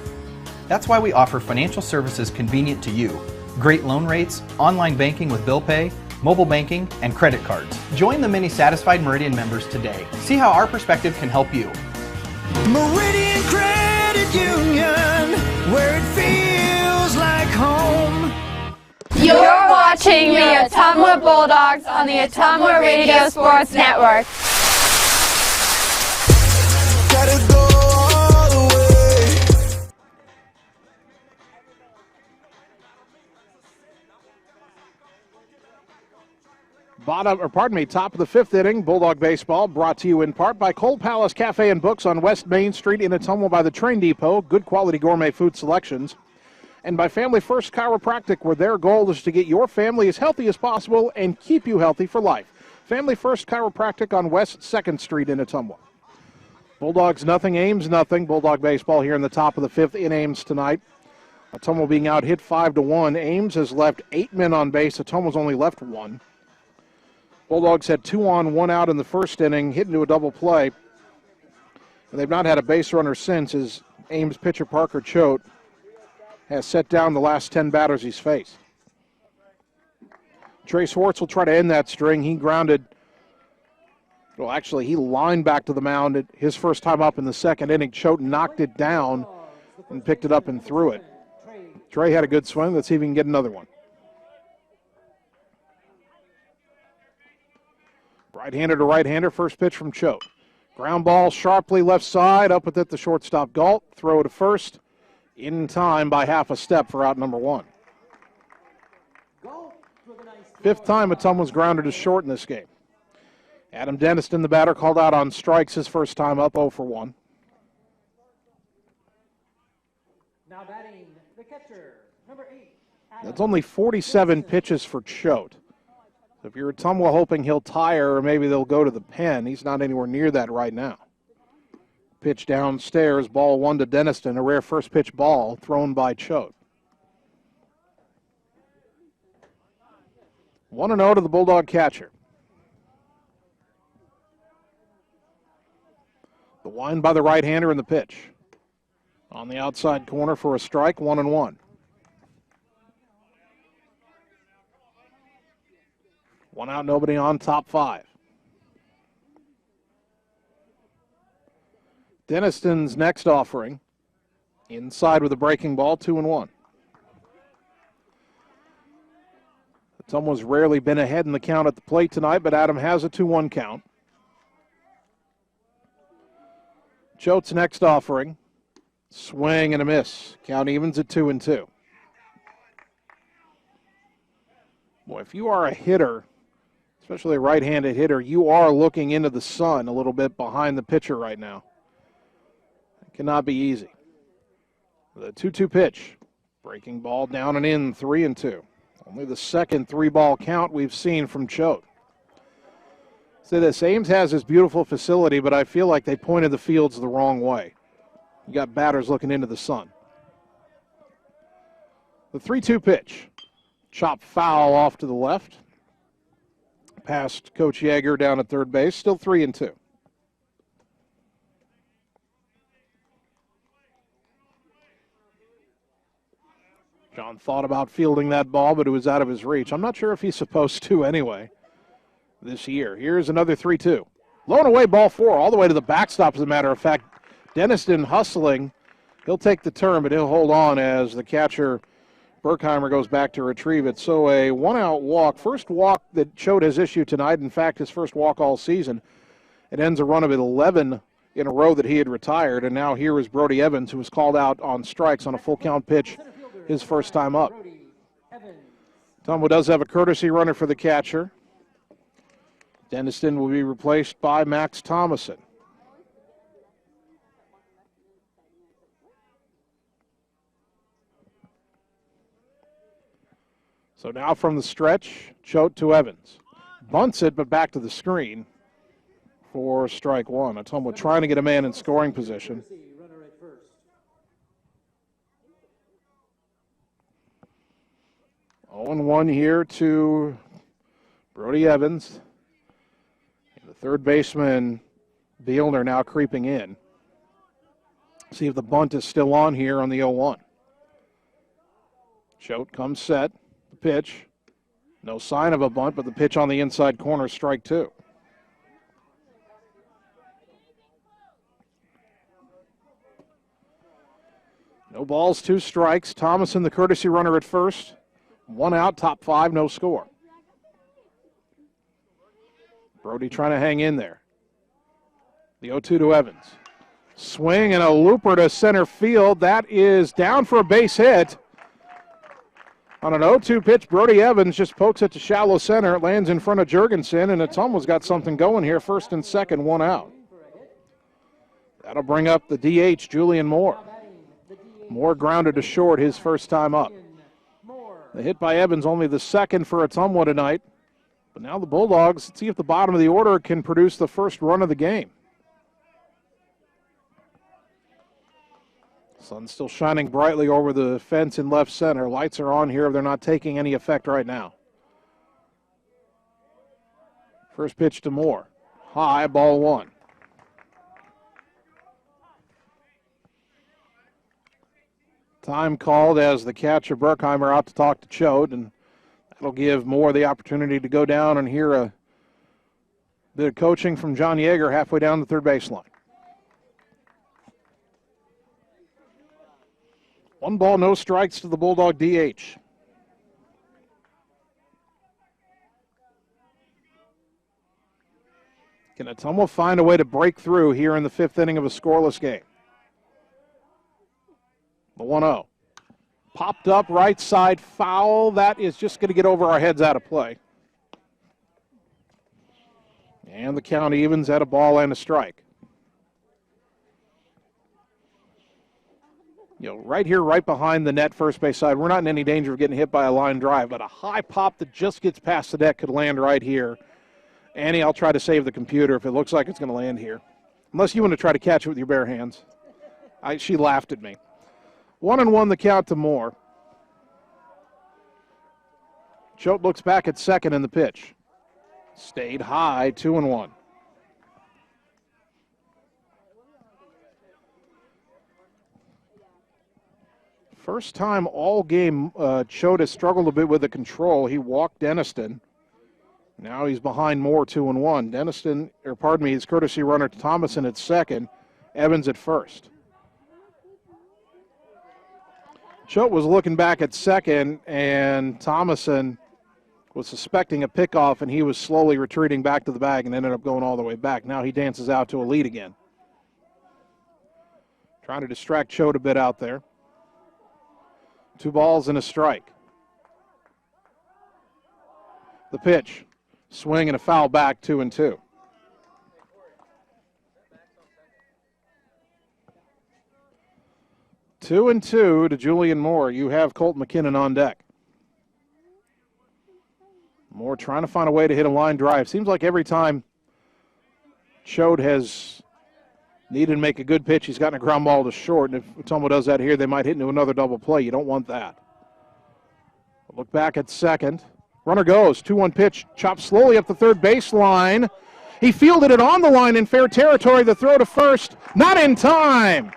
That's why we offer financial services convenient to you. Great loan rates, online banking with bill pay, mobile banking, and credit cards. Join the many satisfied Meridian members today. See how our perspective can help you.
Meridian Credit Union, where it feels like home.
You're watching the Ottumwa Bulldogs on the Ottumwa Radio Sports Network.
Gotta go all the way.
Top of the fifth inning, Bulldog baseball brought to you in part by Coal Palace Cafe and Books on West Main Street in Ottumwa by the Train Depot. Good quality gourmet food selections. And by Family First Chiropractic, where their goal is to get your family as healthy as possible and keep you healthy for life. Family First Chiropractic on West 2nd Street in Ottumwa. Bulldogs nothing, Ames nothing. Bulldog baseball here in the top of the fifth in Ames tonight. Ottumwa being out hit 5-1. Ames has left 8 men on base. Ottumwa's only left 1. Bulldogs had 2 on, 1 out in the first inning, hit into a double play. And they've not had a base runner since, as Ames pitcher Parker Choate has set down the last 10 batters he's faced. Trey Schwartz will try to end that string. He grounded, well, actually, he lined back to the mound at his first time up in the second inning. Choate knocked it down and picked it up and threw it. Trey had a good swing. Let's see if he can get another one. Right-hander to right-hander, first pitch from Choate. Ground ball sharply left side, up with it the shortstop Galt. Throw to first, in time by half a step for out number 1. Fifth time Ottumwa's grounded to short in this game. Adam Dennison, the batter, called out on strikes his first time up, 0 for 1.
Now batting the catcher, number 8.
That's only 47 pitches for Choate. So if you're Ottumwa hoping he'll tire or maybe they'll go to the pen, he's not anywhere near that right now. Pitch downstairs, ball 1 to Dennison, a rare first pitch ball thrown by Choate. 1-0 to the Bulldog catcher. The wind by the right-hander in the pitch. On the outside corner for a strike, 1-1. 1 out, nobody on, top 5. Denniston's next offering. Inside with a breaking ball, 2-1. Ottumwa's rarely been ahead in the count at the plate tonight, but Adam has a 2-1 count. Choate's next offering. Swing and a miss. Count evens at 2-2. Boy, if you are a hitter, especially a right-handed hitter, you are looking into the sun a little bit behind the pitcher right now. It cannot be easy. The 2-2 pitch. Breaking ball down and in, 3-2. Only the second 3-ball count we've seen from Choate. Say this, Ames has this beautiful facility, but I feel like they pointed the fields the wrong way. You got batters looking into the sun. The 3-2 pitch. Chop foul off to the left. Past Coach Yeager down at third base, still 3-2. John thought about fielding that ball, but it was out of his reach. I'm not sure if he's supposed to anyway this year. Here's another 3-2. Low and away, ball 4, all the way to the backstop, as a matter of fact. Dennison hustling. He'll take the turn, but he'll hold on as the catcher Berkheimer goes back to retrieve it. So a 1-out walk, first walk that Choate has issued tonight. In fact, his first walk all season. It ends a run of 11 in a row that he had retired. And now here is Brody Evans, who was called out on strikes on a full count pitch his first time up. Ottumwa does have a courtesy runner for the catcher. Dennison will be replaced by Max Thomason. So now from the stretch, Choate to Evans. Bunts it, but back to the screen for strike 1. Ottumwa trying to get a man in scoring position. 0-1 here to Brody Evans. And the third baseman, Bielner, now creeping in. See if the bunt is still on here on the 0-1. Choate comes set. The pitch. No sign of a bunt, but the pitch on the inside corner, strike 2. No balls, 2 strikes. Thomason, the courtesy runner at first. 1 out, top 5, no score. Brody trying to hang in there. The 0-2 to Evans. Swing and a looper to center field. That is down for a base hit. On an 0-2 pitch, Brody Evans just pokes it to shallow center. It lands in front of Jurgensen, and Ottumwa's got something going here. First and second, one out. That'll bring up the DH, Julian Moore. Moore grounded to short his first time up. The hit by Evans, only the second for Ottumwa tonight. But now the Bulldogs, let's see if the bottom of the order can produce the first run of the game. Sun's still shining brightly over the fence in left center. Lights are on here. They're not taking any effect right now. First pitch to Moore. High, ball one. Time called as the catcher Berkheimer out to talk to Chode, and that'll give Moore the opportunity to go down and hear a bit of coaching from John Yeager halfway down the third baseline. 1 ball, no strikes to the Bulldog DH. Can Ottumwa find a way to break through here in the 5th inning of a scoreless game? The 1-0. Popped up right side, foul. That is just going to get over our heads out of play. And the count evens at a ball and a strike. Right here, right behind the net, first base side, we're not in any danger of getting hit by a line drive, but a high pop that just gets past the deck could land right here. Annie, I'll try to save the computer if it looks like it's going to land here. Unless you want to try to catch it with your bare hands. She laughed at me. 1-1 the count to Moore. Choate looks back at second in the pitch. Stayed high, 2-1. First time all game, Choate has struggled a bit with the control. He walked Dennison. Now he's behind Moore, 2-1. Dennison, his courtesy runner to Thomason at second, Evans at first. Choate was looking back at second, and Thomason was suspecting a pickoff, and he was slowly retreating back to the bag and ended up going all the way back. Now he dances out to a lead again. Trying to distract Choate a bit out there. 2 balls and a strike. The pitch. Swing and a foul back, 2-2. Two and two to Julian Moore. You have Colton McKinnon on deck. Moore trying to find a way to hit a line drive. Seems like every time Choate has needed to make a good pitch, he's gotten a ground ball to short, and if Ottumwa does that here, they might hit into another double play. You don't want that. Look back at second. Runner goes, 2-1 pitch, chopped slowly up the third baseline. He fielded it on the line in fair territory. The throw to first, not in time.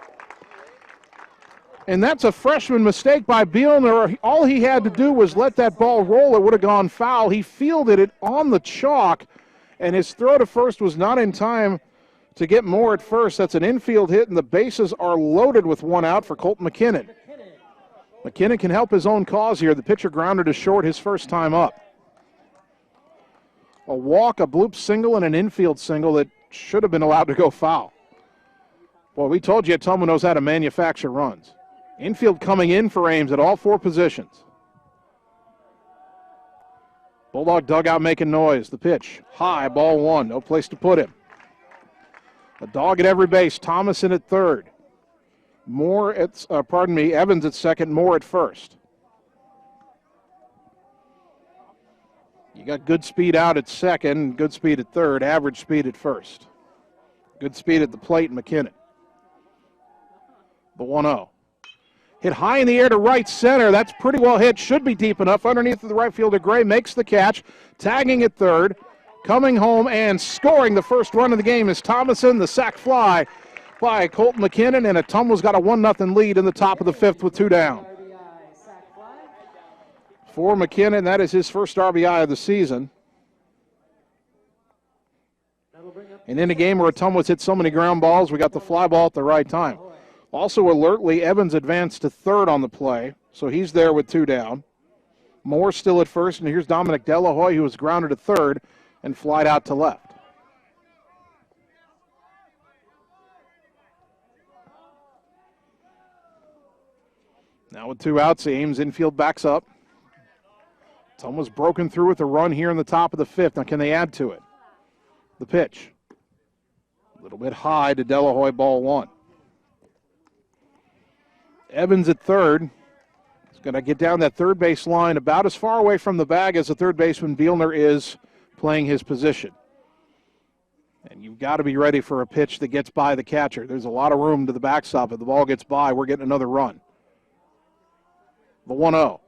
And that's a freshman mistake by Bielner. All he had to do was let that ball roll. It would have gone foul. He fielded it on the chalk, and his throw to first was not in time to get Moore at first. That's an infield hit, and the bases are loaded with 1 out for Colton McKinnon. McKinnon can help his own cause here. The pitcher grounded to short his first time up. A walk, a bloop single, and an infield single that should have been allowed to go foul. Boy, we told you Ottumwa knows how to manufacture runs. Infield coming in for Ames at all 4 positions. Bulldog dugout making noise. The pitch, high, ball 1. No place to put him. A dog at every base. Thomason at third. Evans at second, Moore at first. You got good speed out at second, good speed at third, average speed at first. Good speed at the plate, McKinnon. The 1-0. Hit high in the air to right center. That's pretty well hit. Should be deep enough. Underneath the right fielder, Gray makes the catch. Tagging at third. Coming home and scoring the first run of the game is Thomason. The sac fly by Colton McKinnon, and Ottumwa's got a 1-0 lead in the top of the 5th with 2 down. For McKinnon, that is his first RBI of the season. And in a game where Ottumwa's hit so many ground balls, we got the fly ball at the right time. Also alertly, Evans advanced to third on the play, so he's there with 2 down. Moore still at first, and here's Dominic Delahoy, who was grounded to third and flied out to left. Now with 2 outs, Ames infield backs up. Ottumwa's broken through with a run here in the top of the fifth. Now, can they add to it? The pitch. A little bit high to Delahoy, ball one. Evans at third. He's going to get down that third base line about as far away from the bag as the third baseman Bielner is playing his position. And you've got to be ready for a pitch that gets by the catcher. There's a lot of room to the backstop. If the ball gets by, we're getting another run. The 1-0.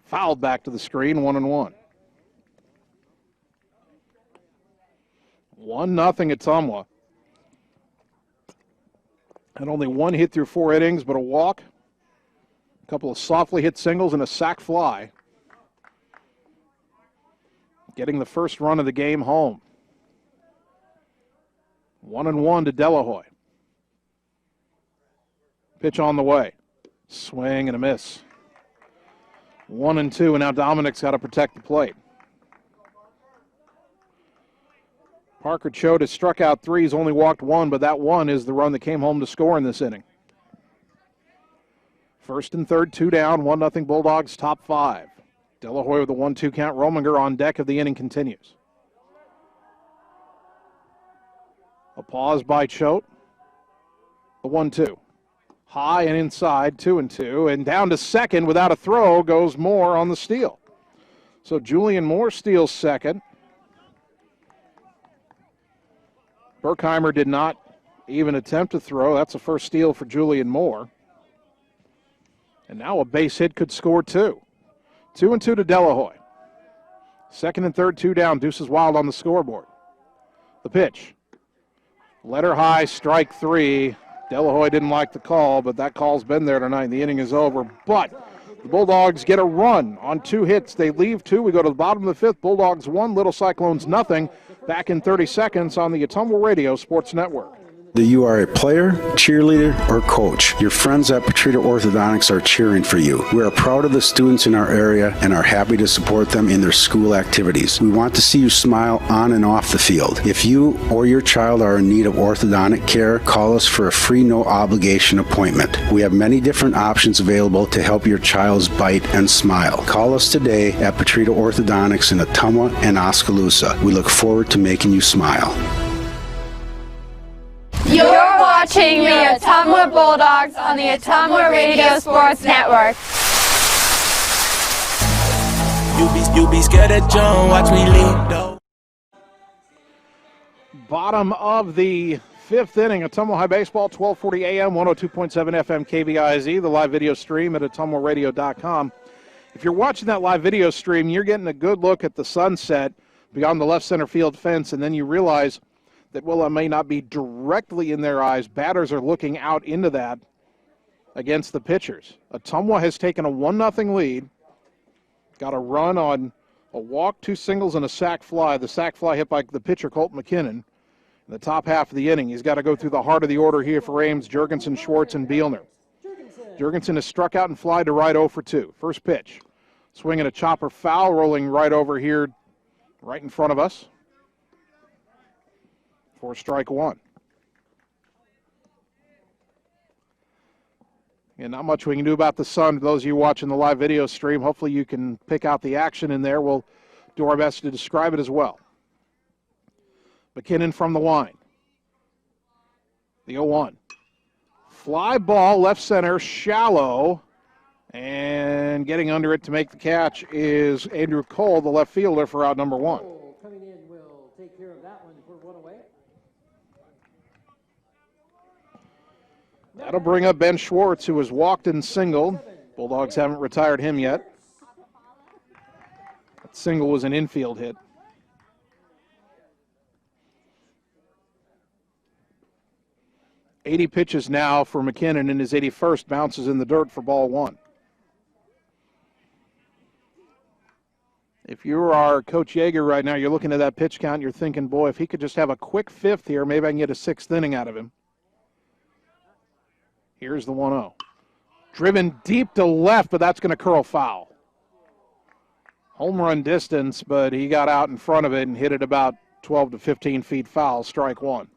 Fouled back to the screen, 1-1. 1-0 Ottumwa. Had only one hit through 4 innings, but a walk, a couple of softly hit singles, and a sac fly. Getting the first run of the game home. 1-1 to Delahoy. Pitch on the way. Swing and a miss. 1-2, and now Dominic's got to protect the plate. Parker Choate has struck out 3, he's only walked 1, but that 1 is the run that came home to score in this inning. First and third, 2 down, 1-0 Bulldogs, top 5. Delahoy with a 1-2 count. Rominger on deck of the inning continues. A pause by Choate. The 1-2. High and inside, 2-2, and down to second without a throw goes Moore on the steal. So Julian Moore steals second. Berkheimer did not even attempt to throw. That's a first steal for Julian Moore. And now a base hit could score 2. 2-2 to Delahoy. Second and third, 2 down. Deuces Wild on the scoreboard. The pitch. Letter high, strike 3. Delahoy didn't like the call, but that call's been there tonight. The inning is over. But the Bulldogs get a run on 2 hits. They leave 2. We go to the bottom of the 5th. Bulldogs 1, Little Cyclones nothing. Back in 30 seconds on the Ottumwa Radio Sports Network.
Whether you are a player, cheerleader, or coach, your friends at Petrita Orthodontics are cheering for you. We are proud of the students in our area and are happy to support them in their school activities. We want to see you smile on and off the field. If you or your child are in need of orthodontic care, call us for a free no-obligation appointment. We have many different options available to help your child's bite and smile. Call us today at Petrita Orthodontics in Ottumwa and Oskaloosa. We look forward to making you smile.
You're watching the Ottumwa Bulldogs on the Ottumwa Radio Sports Network.
You be scared of John, watch me lead though.
Bottom of the 5th inning, Ottumwa High Baseball, 1240 AM, 102.7 FM KBIZ, the live video stream at ottumwaradio.com. If you're watching that live video stream, you're getting a good look at the sunset beyond the left center field fence, and then you realize that, well, it may not be directly in their eyes. Batters are looking out into that against the pitchers. Ottumwa has taken a 1-0 lead. Got a run on a walk, 2 singles, and a sac fly. The sac fly hit by the pitcher, Colton Mckinnon. In the top half of the inning, he's got to go through the heart of the order here for Ames, Jurgensen, Schwartz, and Bielner. Jurgensen has struck out and fly to right 0 for 2. First pitch. Swinging a chopper foul, rolling right over here, right in front of us. For strike 1. And not much we can do about the sun. For those of you watching the live video stream, hopefully you can pick out the action in there. We'll do our best to describe it as well. McKinnon from the line. The 0-1. Fly ball, left center, shallow. And getting under it to make the catch is Andrew Cole, the left fielder, for out number 1.
Coming in will take care of that one for 1 away.
That'll bring up Ben Schwartz, who has walked and singled. Bulldogs haven't retired him yet. That single was an infield hit. .80 pitches now for McKinnon in his 81st. Bounces in the dirt for ball 1. If you are Coach Yeager right now, you're looking at that pitch count, you're thinking, boy, if he could just have a quick 5th here, maybe I can get a 6th inning out of him. Here's the 1-0. Driven deep to left, but that's going to curl foul. Home run distance, but he got out in front of it and hit it about 12 to 15 feet foul, strike 1.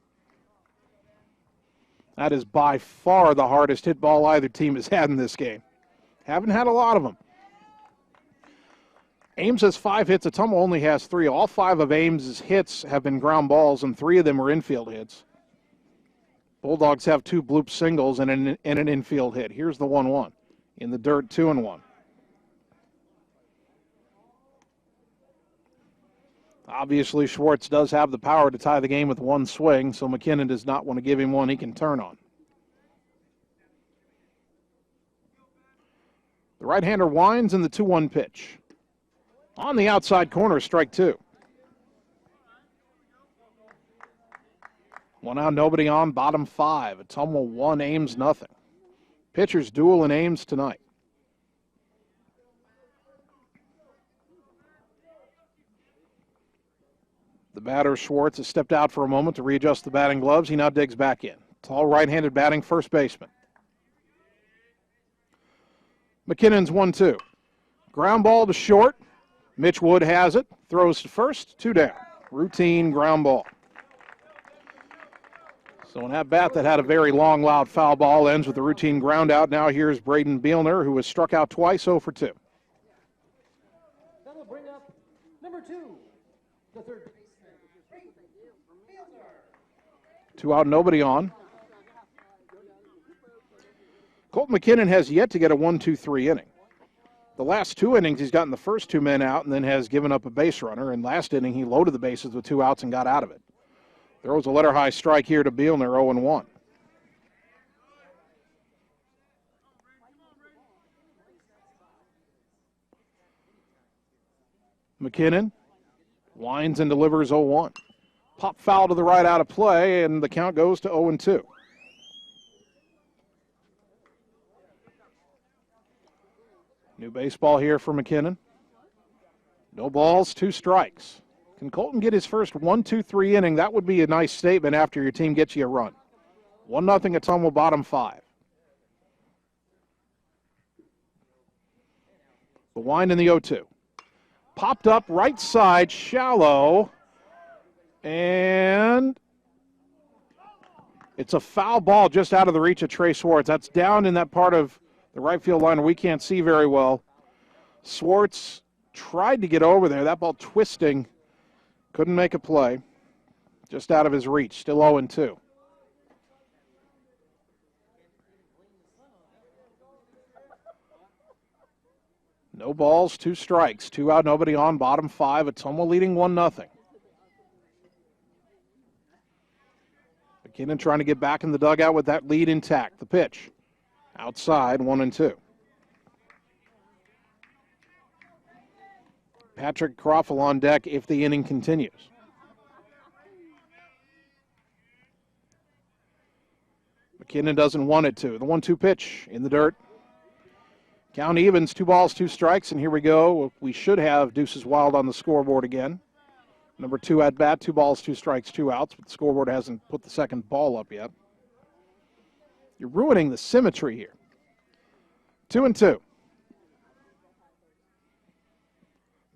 That is by far the hardest hit ball either team has had in this game. Haven't had a lot of them. Ames has 5 hits. Ottumwa only has 3. All 5 of Ames' hits have been ground balls, and 3 of them were infield hits. Bulldogs have 2 bloop singles and an infield hit. Here's the 1-1. In the dirt, 2-1. Obviously, Schwartz does have the power to tie the game with 1 swing, so McKinnon does not want to give him one he can turn on. The right-hander winds in the 2-1 pitch. On the outside corner, strike 2. 1 out, nobody on, bottom 5. Ottumwa 1, Ames nothing. Pitchers duel in Ames tonight. The batter, Schwartz, has stepped out for a moment to readjust the batting gloves. He now digs back in. Tall right-handed batting first baseman. McKinnon's 1-2. Ground ball to short. Mitch Wood has it. Throws to first. 2 down. Routine ground ball. So an at-bat that had a very long, loud foul ball ends with a routine ground out. Now here's Braden Bielner, who was struck out twice, 0 for 2.
That'll bring up number 2, the third baseman.
2 out, nobody on. Colton Mckinnon has yet to get a 1-2-3 inning. The last 2 innings, he's gotten the first 2 men out and then has given up a base runner. And last inning, he loaded the bases with 2 outs and got out of it. Throws a letter-high strike here to Bielner, 0-1. McKinnon winds and delivers 0-1. Pop foul to the right out of play, and the count goes to 0-2. New baseball here for McKinnon. No balls, 2 strikes. Can Colton get his first 1-2-3 inning? That would be a nice statement after your team gets you a run. 1-0 Ottumwa, bottom 5. The wind in the 0-2. Popped up right side, shallow. And it's a foul ball just out of the reach of Trey Schwartz. That's down in that part of the right field line we can't see very well. Schwartz tried to get over there. That ball twisting. Couldn't make a play. Just out of his reach. Still 0-2. No balls, 2 strikes. 2 out, nobody on, bottom 5. Ottumwa leading 1-0. McKinnon trying to get back in the dugout with that lead intact. The pitch. Outside, 1-2. Patrick Croffel on deck if the inning continues. McKinnon doesn't want it to. The 1-2 pitch in the dirt. Count evens, 2 balls, 2 strikes, and here we go. We should have Deuces Wild on the scoreboard again. Number 2 at bat, 2 balls, 2 strikes, 2 outs, but the scoreboard hasn't put the second ball up yet. You're ruining the symmetry here. 2-2.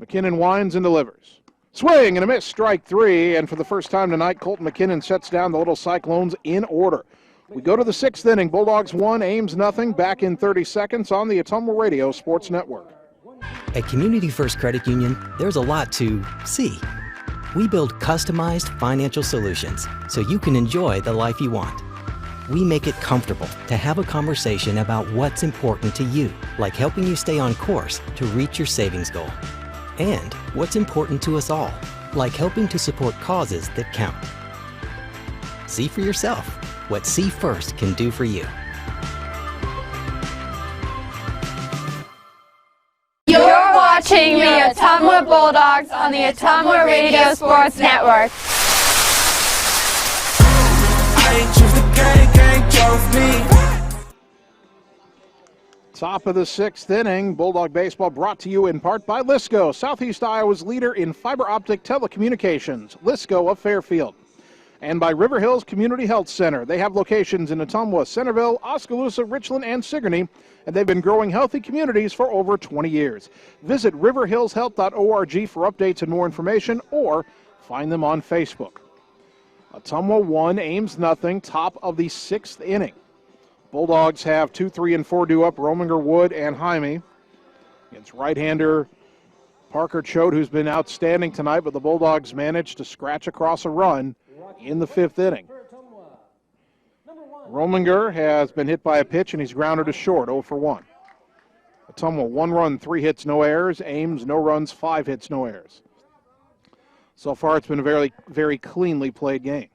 McKinnon winds and delivers. Swing and a miss, strike 3, and for the first time tonight, Colton Mckinnon sets down the little Cyclones in order. We go to the 6th inning. Bulldogs 1, Ames nothing. Back in 30 seconds on the Ottumwa Radio Sports Network.
At Community First Credit Union, there's a lot to see. We build customized financial solutions so you can enjoy the life you want. We make it comfortable to have a conversation about what's important to you, like helping you stay on course to reach your savings goal. And what's important to us all, like helping to support causes that count. See for yourself what See First can do for you.
You're watching the Ottumwa Bulldogs on the Ottumwa Radio Sports Network.
Top of the 6th inning, Bulldog Baseball brought to you in part by Lisco, Southeast Iowa's leader in fiber optic telecommunications. Lisco of Fairfield. And by River Hills Community Health Center. They have locations in Ottumwa, Centerville, Oskaloosa, Richland, and Sigourney, and they've been growing healthy communities for over 20 years. Visit riverhillshealth.org for updates and more information, or find them on Facebook. Ottumwa 1, Ames nothing, top of the 6th inning. Bulldogs have 2, 3, and 4 due up, Rominger, Wood, and Jaime. Against right-hander Parker Choate, who's been outstanding tonight, but the Bulldogs managed to scratch across a run in the 5th inning. Rominger has been hit by a pitch, and he's grounded to short, 0 for 1. Ottumwa 1 run, 3 hits, no errors. Ames, no runs, 5 hits, no errors. So far, it's been a very, very cleanly played game.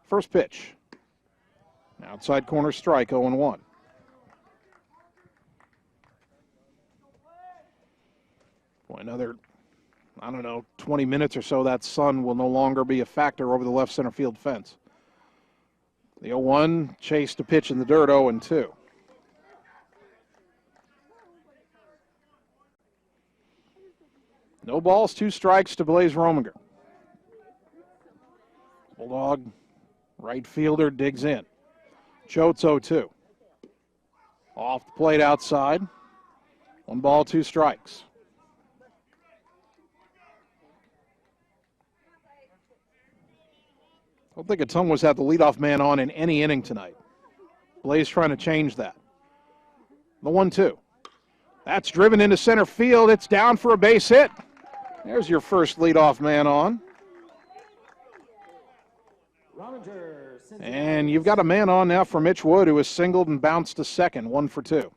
First pitch. Outside corner strike, 0-1. Boy, another, 20 minutes or so, that sun will no longer be a factor over the left center field fence. The 0-1 chased a pitch in the dirt, 0-2. No balls, 2 strikes to Blaze Rominger. Bulldog right fielder digs in. Choate's 0-2. Off the plate outside. 1 ball, 2 strikes. I don't think Ottumwa's had the leadoff man on in any inning tonight. Blaze trying to change that. The 1-2. That's driven into center field. It's down for a base hit. There's your first leadoff man on. And you've got a man on now for Mitch Wood, who has singled and bounced to second, 1 for 2.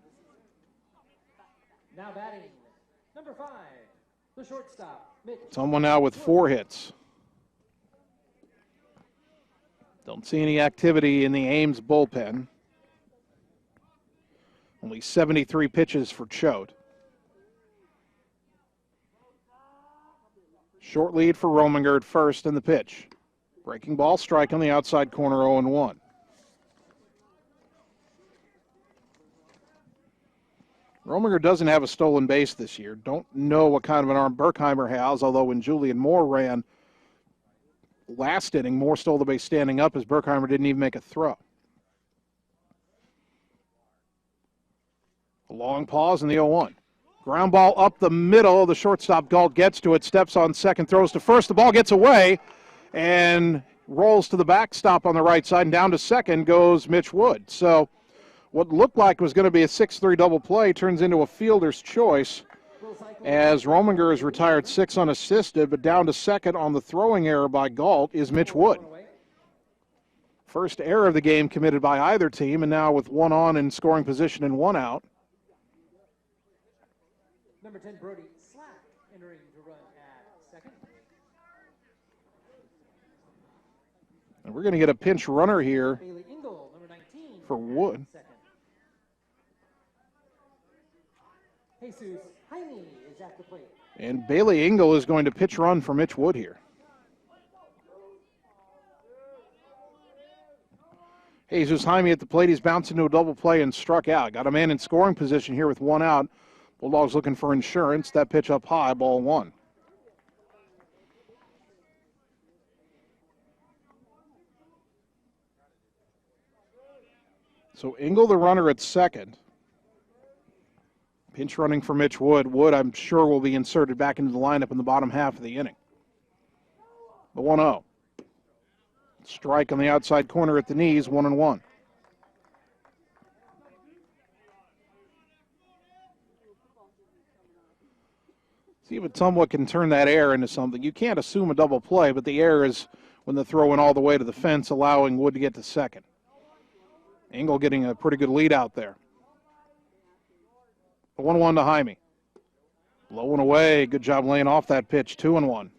Now batting, number 5, the shortstop, Mitch.
Someone now with 4 hits. Don't see any activity in the Ames bullpen. Only 73 pitches for Choate. Short lead for Rominger at first in the pitch. Breaking ball, strike on the outside corner, 0-1. Rominger doesn't have a stolen base this year. Don't know what kind of an arm Berkheimer has, although when Julian Moore ran last inning, Moore stole the base standing up as Berkheimer didn't even make a throw. A long pause in the 0-1. Ground ball up the middle. The shortstop, Galt, gets to it, steps on second, throws to first. The ball gets away and rolls to the backstop on the right side, and down to second goes Mitch Wood. So what looked like was going to be a 6-3 double play turns into a fielder's choice as Rominger has retired 6 unassisted, but down to second on the throwing error by Galt is Mitch Wood. First error of the game committed by either team, and now with 1 on in scoring position and 1 out.
Number 10, Brody Slack, entering to run at second.
And we're going to get a pinch runner here
Bailey Engel, number 19,
for Wood.
Jesus Jaime is at the plate.
And Bailey Engel is going to pitch run for Mitch Wood here. Jesus Jaime at the plate. He's bounced into a double play and struck out. Got a man in scoring position here with 1 out. Bulldogs looking for insurance. That pitch up high, ball 1. So Engel, the runner at second. Pinch running for Mitch Wood. Wood, I'm sure, will be inserted back into the lineup in the bottom half of the inning. The 1-0. Strike on the outside corner at the knees, 1-1. See if Ottumwa can turn that error into something. You can't assume a double play, but the error is when the throw went all the way to the fence, allowing Wood to get to second. Engel getting a pretty good lead out there. The 1-1 to Jaime. Low and away. Good job laying off that pitch. 2-1.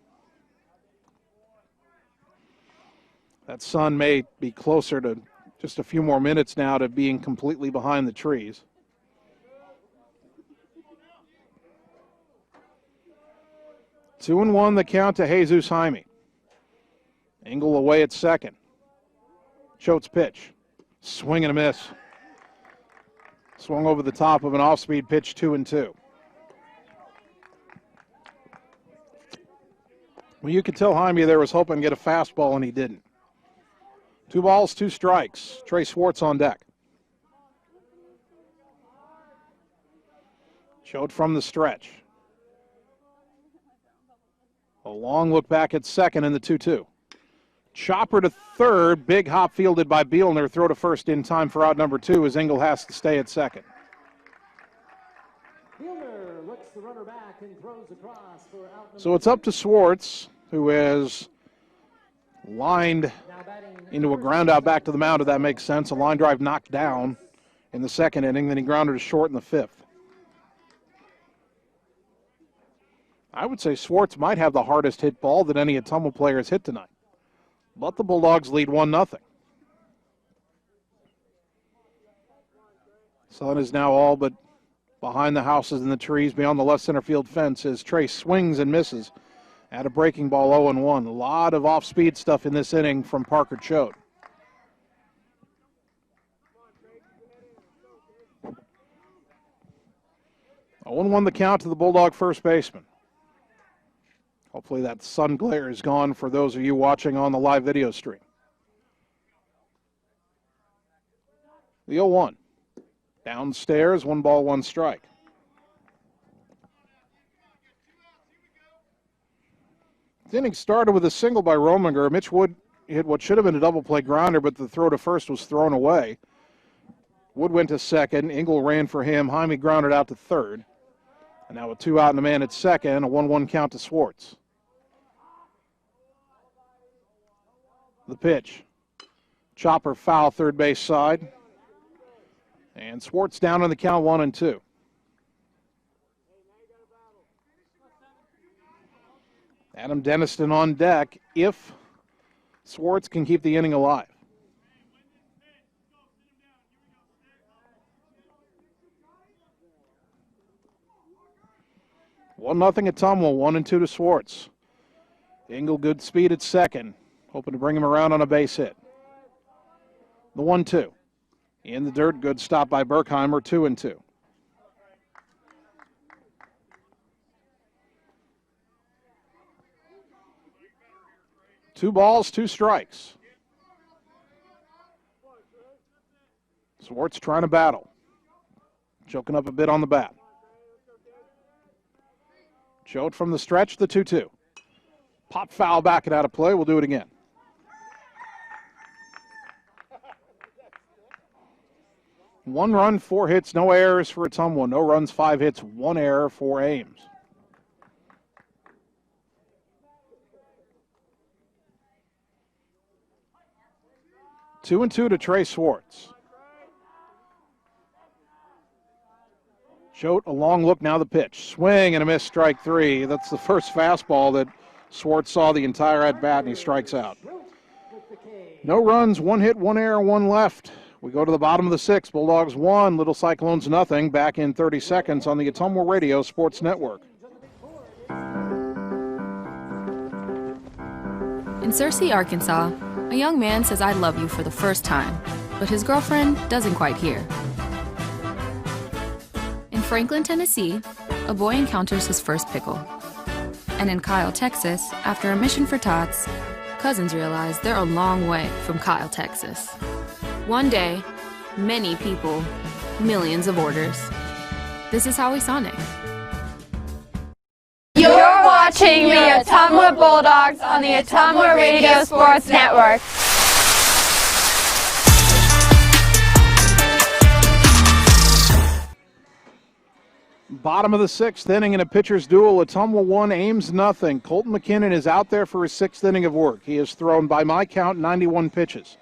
That sun may be closer to just a few more minutes now to being completely behind the trees. Two and 1 the count to Jesus Jaime. Engel away at second. Choate's pitch. Swing and a miss. Swung over the top of an off-speed pitch, 2-2. Well, you could tell Jaime there was hoping to get a fastball, and he didn't. 2 balls, 2 strikes. Trey Schwartz on deck. Choate from the stretch. A long look back at second in the 2-2. Chopper to third. Big hop fielded by Bielner. Throw to first in time for out number 2 as Engel has to stay at second.
Bielner looks the runner back
So it's up to Schwartz, who has lined into a ground out back to the mound, if that makes sense. A line drive knocked down in the second inning, then he grounded to short in the fifth. I would say Schwartz might have the hardest hit ball that any Ottumwa player has hit tonight. But the Bulldogs lead 1-0. Sun is now all but behind the houses and the trees beyond the left center field fence as Trace swings and misses at a breaking ball 0-1. A lot of off-speed stuff in this inning from Parker Choate. Oh, 0-1 the count to the Bulldog first baseman. Hopefully that sun glare is gone for those of you watching on the live video stream. The 0-1. Downstairs, 1 ball, 1 strike. The inning started with a single by Rominger. Mitch Wood hit what should have been a double play grounder, but the throw to first was thrown away. Wood went to second. Engel ran for him. Jaime grounded out to third. And now with 2 out and a man at second, a 1-1 count to Schwartz. The pitch. Chopper foul, third base side. And Schwartz down on the count, 1-2. Adam Dennison on deck if Schwartz can keep the inning alive. One nothing Ottumwa, 1-2 to Schwartz. Engel good speed at second, hoping to bring him around on a base hit. The 1-2. In the dirt, good stop by Berkheimer, 2-2. Two balls, 2 strikes. Schwartz trying to battle. Choking up a bit on the bat. Choate from the stretch, the 2-2. Pop foul back and out of play. We'll do it again. One run, 4 hits, no errors for Ottumwa. No runs, 5 hits, 1 error for Ames. Two and 2 to Trey Schwartz. Choate, a long look, now the pitch. Swing and a miss, strike 3. That's the first fastball that Schwartz saw the entire at-bat, and he strikes out. No runs, 1 hit, 1 error, 1 left. We go to the bottom of the 6th. Bulldogs 1, Little Cyclones nothing. Back in 30 seconds on the Ottumwa Radio Sports Network.
In Searcy, Arkansas, a young man says I love you for the first time, but his girlfriend doesn't quite hear. In Franklin, Tennessee, a boy encounters his first pickle. And in Kyle, Texas, after a mission for tots, cousins realize they're a long way from Kyle, Texas. One day, many people, millions of orders. This is how we Sonic.
You're watching the Ottumwa Bulldogs on the Ottumwa Radio Sports Network.
Bottom of the 6th inning in a pitcher's duel. Ottumwa 1, Ames nothing. Colton Mckinnon is out there for his 6th inning of work. He has thrown, by my count, 91 pitches.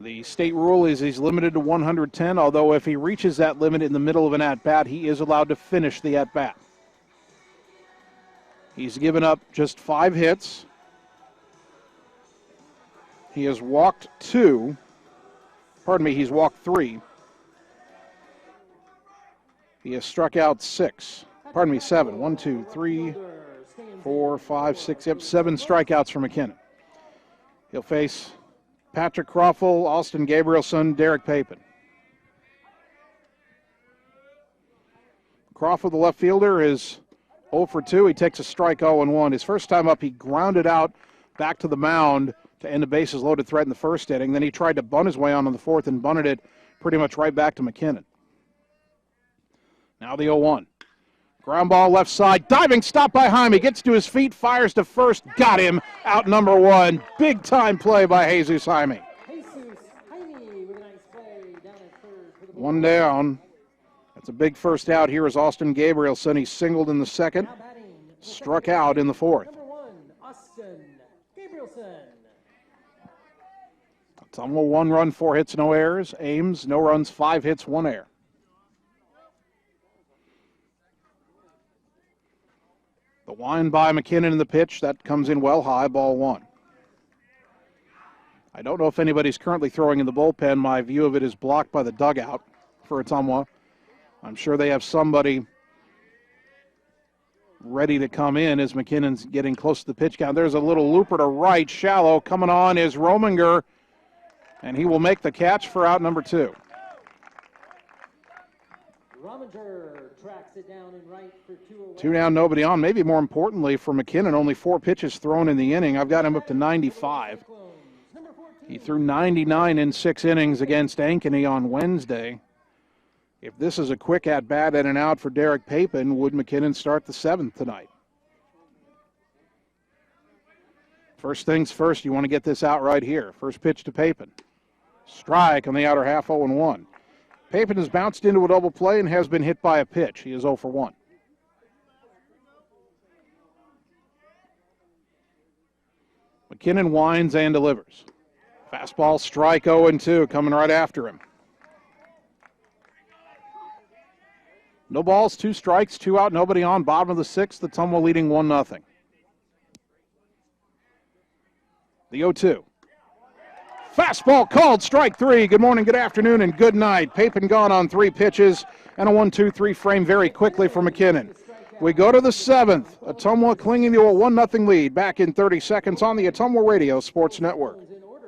The state rule is he's limited to 110, although if he reaches that limit in the middle of an at-bat, he is allowed to finish the at-bat. He's given up just 5 hits. He has walked 2. He's walked 3. He has struck out 6. 7. 1, 2, 3, 4, 5, 6, 7 strikeouts for McKinnon. He'll face Patrick Crawford, Austin Gabrielson, Derek Papen. Crawford, the left fielder, is 0 for 2. He takes a strike 0-1. His first time up, he grounded out back to the mound to end a bases loaded threat in the first inning. Then he tried to bunt his way on in the 4th and bunted it pretty much right back to McKinnon. Now the 0-1. Ground ball left side. Diving stop by Jaime. Gets to his feet. Fires to first. Got him. Out number 1. Big time play by Jesus Jaime. 1 down. That's a big first out here as Austin Gabrielson. He singled in the second, struck out in the fourth.
Number 1, Austin Gabrielson.
Ottumwa 1 run, 4 hits, no errors. Ames, no runs, 5 hits, 1 error. The wind by McKinnon in the pitch. That comes in well high, ball 1. I don't know if anybody's currently throwing in the bullpen. My view of it is blocked by the dugout for Ottumwa. I'm sure they have somebody ready to come in as McKinnon's getting close to the pitch count. There's a little looper to right, shallow. Coming on is Rominger, and he will make the catch for out number 2.
Rominger tracks it down and right for 2 away.
2 down, nobody on. Maybe more importantly for McKinnon, only 4 pitches thrown in the inning. I've got him up to 95. He threw 99 in 6 innings against Ankeny on Wednesday. If this is a quick at-bat and an out for Derek Papen, would McKinnon start the 7th tonight? First things first, you want to get this out right here. First pitch to Papen. Strike on the outer half, 0-1. Papen has bounced into a double play and has been hit by a pitch. He is 0 for 1. McKinnon winds and delivers. Fastball, strike, 0-2, coming right after him. No balls, 2 strikes, 2 out, nobody on. Bottom of the 6th, Ottumwa leading 1-0. The 0-2. Fastball called, strike 3. Good morning, good afternoon, and good night. Papen gone on 3 pitches and a 1-2-3 frame very quickly for McKinnon. We go to the 7th. Ottumwa clinging to a 1-0 lead. Back in 30 seconds on the Ottumwa Radio Sports Network.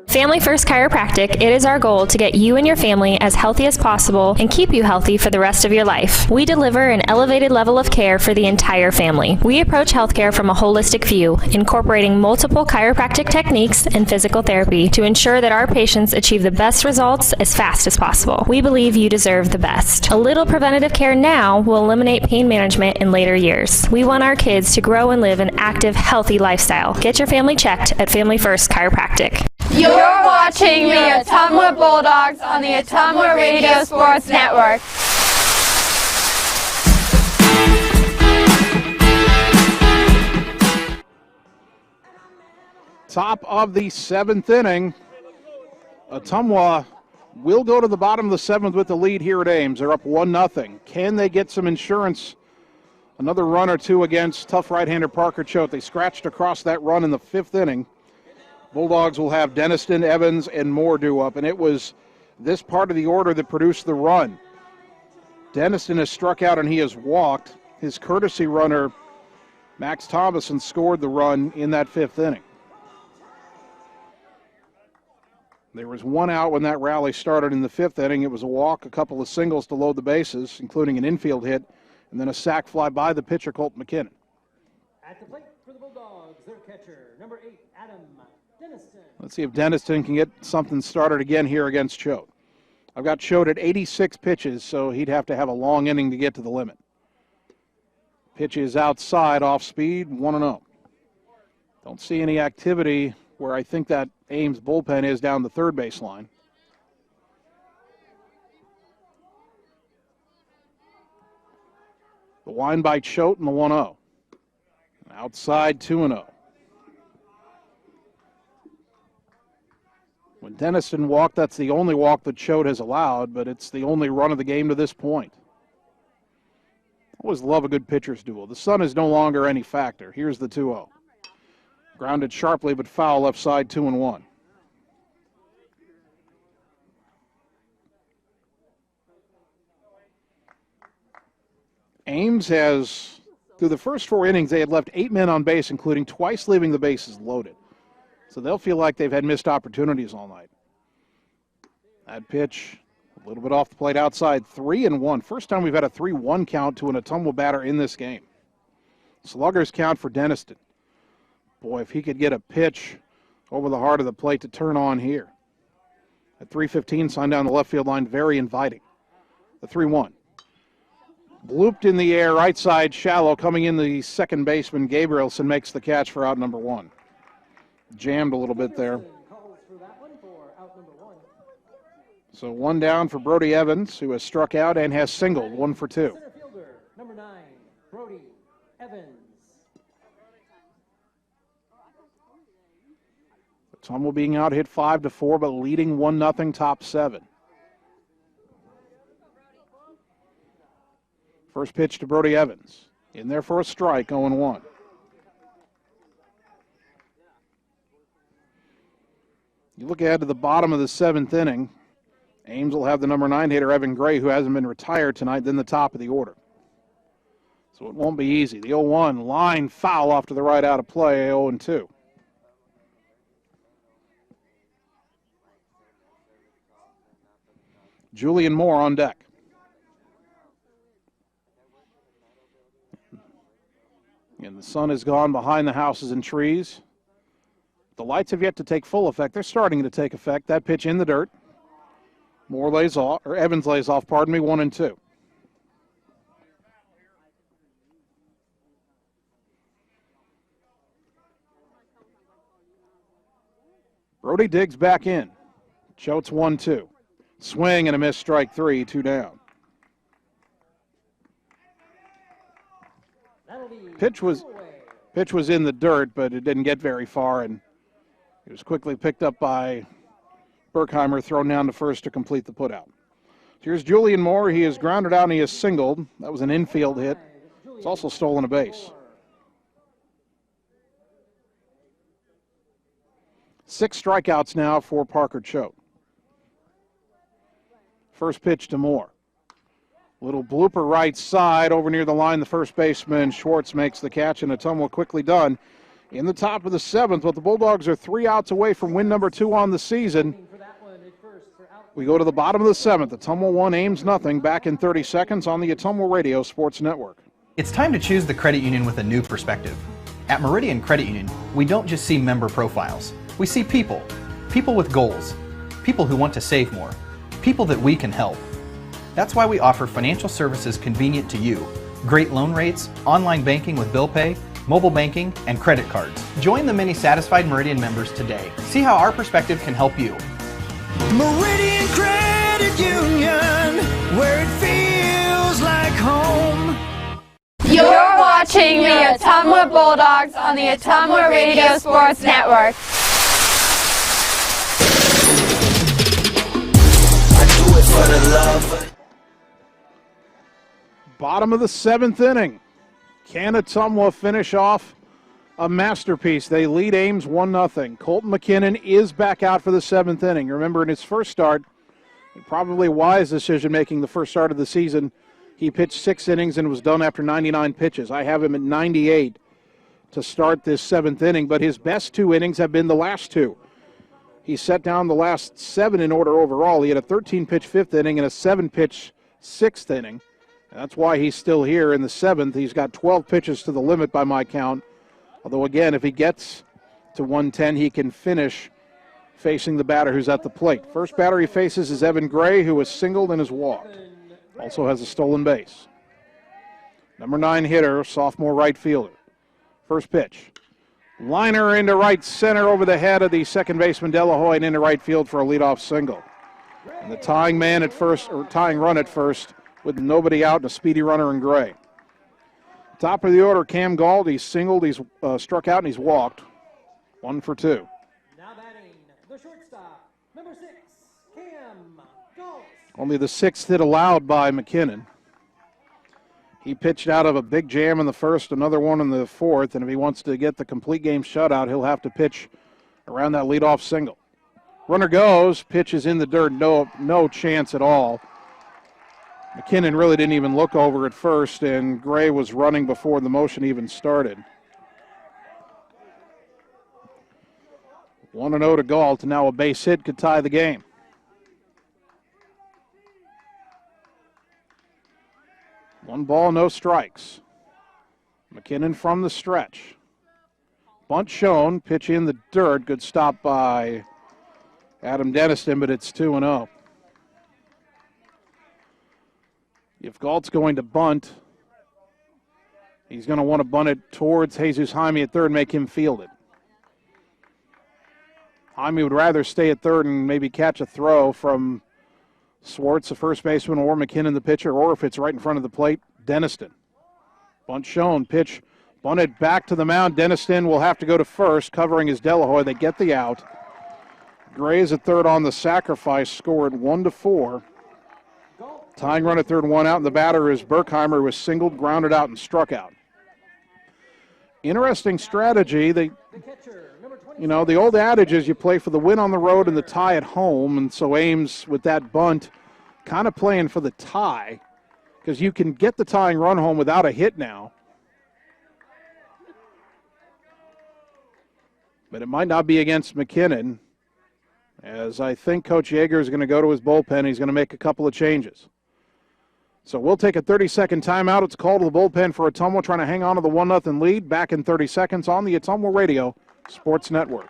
Family First Chiropractic, it is our goal to get you and your family as healthy as possible and keep you healthy for the rest of your life. We deliver an elevated level of care for the entire family. We approach healthcare from a holistic view, incorporating multiple chiropractic techniques and physical therapy to ensure that our patients achieve the best results as fast as possible. We believe you deserve the best. A little preventative care now will eliminate pain management in later years. We want our kids to grow and live an active, healthy lifestyle. Get your family checked at Family First Chiropractic.
You're watching the Ottumwa Bulldogs on the Ottumwa Radio Sports Network.
Top of the 7th inning. Ottumwa will go to the bottom of the 7th with the lead here at Ames. They're up 1-0. Can they get some insurance? Another run or 2 against tough right-hander Parker Choate. They scratched across that run in the 5th inning. Bulldogs will have Dennison, Evans, and Moore due up, and it was this part of the order that produced the run. Dennison has struck out and he has walked. His courtesy runner, Max Thomason, scored the run in that 5th inning. There was 1 out when that rally started in the 5th inning. It was a walk, a couple of singles to load the bases, including an infield hit, and then a sac fly by the pitcher, Colton McKinnon.
At the plate for the Bulldogs, their catcher, number 8, Dennison.
Let's see if Dennison can get something started again here against Choate. I've got Choate at 86 pitches, so he'd have to have a long inning to get to the limit. Pitch is outside, off speed, 1-0. Don't see any activity where I think that Ames bullpen is down the third baseline. The wind by Choate and the 1-0. Outside, 2-0. When Dennison walked, that's the only walk that Choate has allowed, but it's the only run of the game to this point. Always love a good pitcher's duel. The sun is no longer any factor. Here's the 2-0. Grounded sharply, but foul left side, 2-1. Ames has, through the first 4 innings, they had left 8 men on base, including twice leaving the bases loaded. So they'll feel like they've had missed opportunities all night. That pitch, a little bit off the plate outside, 3-1. First time we've had a 3-1 count to an Ottumwa batter in this game. Sluggers count for Dennison. Boy, if he could get a pitch over the heart of the plate to turn on here. At 3:15, signed down the left field line, very inviting. The 3-1. Blooped in the air, right side, shallow, coming in the second baseman, Gabrielson makes the catch for out number 1. Jammed a little bit there. So one down for Brody Evans, who has struck out and has singled, 1 for 2.
Center fielder, number 9, Brody Evans.
Ottumwa being out hit 5-4, but leading 1-0 top 7. First pitch to Brody Evans. In there for a strike, 0-1. You look ahead to the bottom of the 7th inning. Ames will have the number 9 hitter, Evan Gray, who hasn't been retired tonight, then the top of the order. So it won't be easy. The 0-1 line foul off to the right out of play, 0-2. Julian Moore on deck. And the sun has gone behind the houses and trees. The lights have yet to take full effect. They're starting to take effect. That pitch in the dirt. Moore lays off, or Evans lays off, 1-2. Brody digs back in. Choate's 1-2. Swing and a miss, strike 3, 2 down. Pitch was in the dirt, but it didn't get very far, and it was quickly picked up by Berkheimer, thrown down to first to complete the putout. Here's Julian Moore. He is grounded out and he is singled. That was an infield hit. It's also stolen a base. 6 strikeouts now for Parker Choate. First pitch to Moore. Little blooper right side over near the line. The first baseman, Schwartz, makes the catch, and Ottumwa quickly done. In the top of the 7th, but the Bulldogs are 3 outs away from win number 2 on the season. We go to the bottom of the 7th. Ottumwa 1, Ames nothing. Back in 30 seconds on the Ottumwa Radio Sports Network.
It's time to choose the credit union with a new perspective. At Meridian Credit Union, we don't just see member profiles. We see people. People with goals. People who want to save more. People that we can help. That's why we offer financial services convenient to you. Great loan rates, online banking with bill pay, mobile banking, and credit cards. Join the many satisfied Meridian members today. See how our perspective can help you.
Meridian Credit Union, where it feels like home.
You're watching the Ottumwa Bulldogs on the Ottumwa Radio Sports Network.
For the love.
Bottom of the 7th inning. Can Ottumwa finish off a masterpiece? They lead Ames 1-0. Colton McKinnon is back out for the 7th inning. Remember, in his first start, probably a wise decision making the first start of the season, he pitched 6 innings and was done after 99 pitches. I have him at 98 to start this 7th inning, but his best 2 innings have been the last 2. He set down the last 7 in order overall. He had a 13-pitch 5th inning and a 7-pitch 6th inning. And that's why he's still here in the 7th. He's got 12 pitches to the limit by my count. Although, again, if he gets to 110, he can finish facing the batter who's at the plate. First batter he faces is Evan Gray, who is singled and has walked. Also has a stolen base. Number 9 hitter, sophomore right fielder. First pitch. Liner into right center over the head of the second baseman Delahoy and into right field for a leadoff single. And the tying man at first, or tying run at first, with nobody out and a speedy runner in Gray. Top of the order, Cam Gauld. He's singled, he's struck out, and he's walked. 1 for 2.
Now batting, the shortstop, number 6, Cam Gauld.
Only the 6th hit allowed by McKinnon. He pitched out of a big jam in the first, another one in the 4th, and if he wants to get the complete game shutout, he'll have to pitch around that leadoff single. Runner goes, pitch is in the dirt, no chance at all. McKinnon really didn't even look over at first, and Gray was running before the motion even started. 1-0 to Gault, and now a base hit could tie the game. One ball, no strikes. McKinnon from the stretch. Bunt shown, pitch in the dirt. Good stop by Adam Dennison, but it's 2-0. If Gault's going to bunt, he's going to want to bunt it towards Jesus Jaime at third, make him field it. Jaime would rather stay at third and maybe catch a throw from Schwartz, the first baseman, or McKinnon, the pitcher, or if it's right in front of the plate, Dennison. Bunt shown, pitch bunted back to the mound. Dennison will have to go to first, covering his Delahoy. They get the out. Gray's at third on the sacrifice, scored 1-4. Tying run at third, one out, and the batter is Berkheimer, who was singled, grounded out, and struck out. Interesting strategy. The old adage is you play for the win on the road and the tie at home, and so Ames, with that bunt, kind of playing for the tie, because you can get the tying run home without a hit now. But it might not be against McKinnon, as I think Coach Yeager is going to go to his bullpen. He's going to make a couple of changes. So we'll take a 30-second timeout. It's a call to the bullpen for Ottumwa, trying to hang on to the 1-0 lead. Back in 30 seconds on the Ottumwa Radio Sports Network.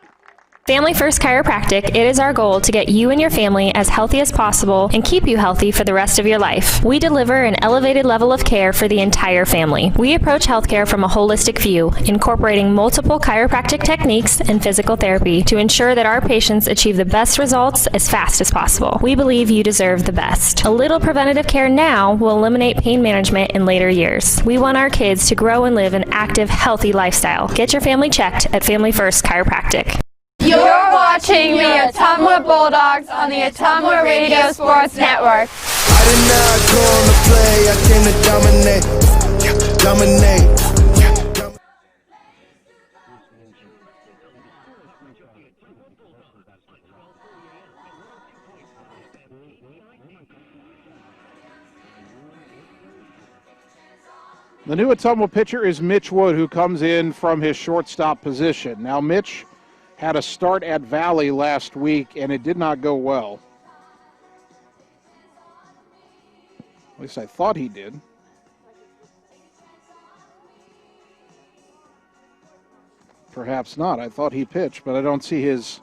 Family First Chiropractic, it is our goal to get you and your family as healthy as possible and keep you healthy for the rest of your life. We deliver an elevated level of care for the entire family. We approach healthcare from a holistic view, incorporating multiple chiropractic techniques and physical therapy to ensure that our patients achieve the best results as fast as possible. We believe you deserve the best. A little preventative care now will eliminate pain management in later years. We want our kids to grow and live an active, healthy lifestyle. Get your family checked at Family First Chiropractic.
You're watching the Ottumwa Bulldogs on the Ottumwa Radio Sports Network.
I did not come to play, I came to dominate.
The new Ottumwa pitcher is Mitch Wood, who comes in from his shortstop position. Now, Mitch had a start at Valley last week, and it did not go well. At least I thought he did. Perhaps not. I thought he pitched, but I don't see his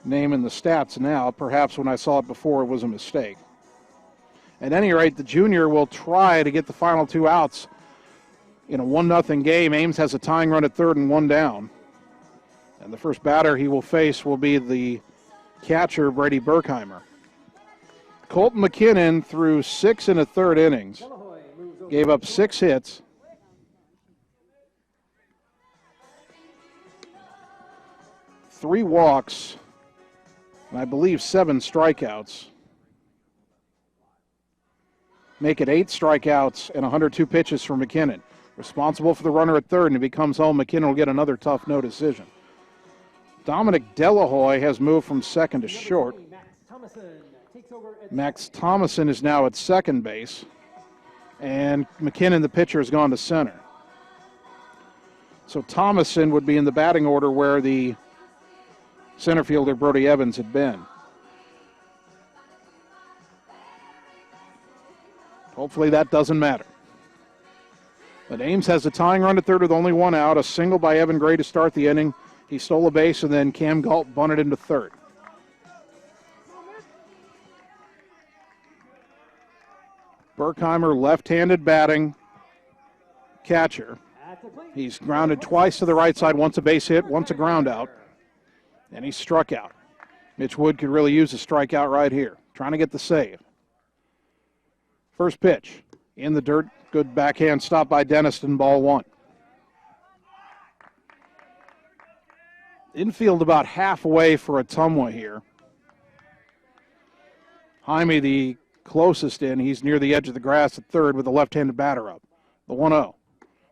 name in the stats now. Perhaps when I saw it before, it was a mistake. At any rate, the junior will try to get the final two outs in a 1-0 game. Ames has a tying run at third and one down. And the first batter he will face will be the catcher, Brady Berkheimer. Colton McKinnon threw 6 1/3 innings, gave up 6 hits, three walks, and I believe 7 strikeouts. Make it 8 strikeouts and 102 pitches for McKinnon. Responsible for the runner at third, and if he comes home, McKinnon will get another tough no decision. Dominic Delahoy has moved from second to short. Max Thomason is now at second base. And McKinnon, the pitcher, has gone to center. So Thomason would be in the batting order where the center fielder Brody Evans had been. Hopefully that doesn't matter. But Ames has a tying run at third with only one out. A single by Evan Gray to start the inning. He stole a base, and then Cam Galt bunted into third. Berkheimer, left-handed batting catcher. He's grounded twice to the right side, once a base hit, once a ground out, and he struck out. Mitch Wood could really use a strikeout right here, trying to get the save. First pitch, in the dirt, good backhand stop by Dennison, ball one. Infield about halfway for Ottumwa here. Jaime, the closest in, he's near the edge of the grass at third with the left-handed batter up. The 1-0.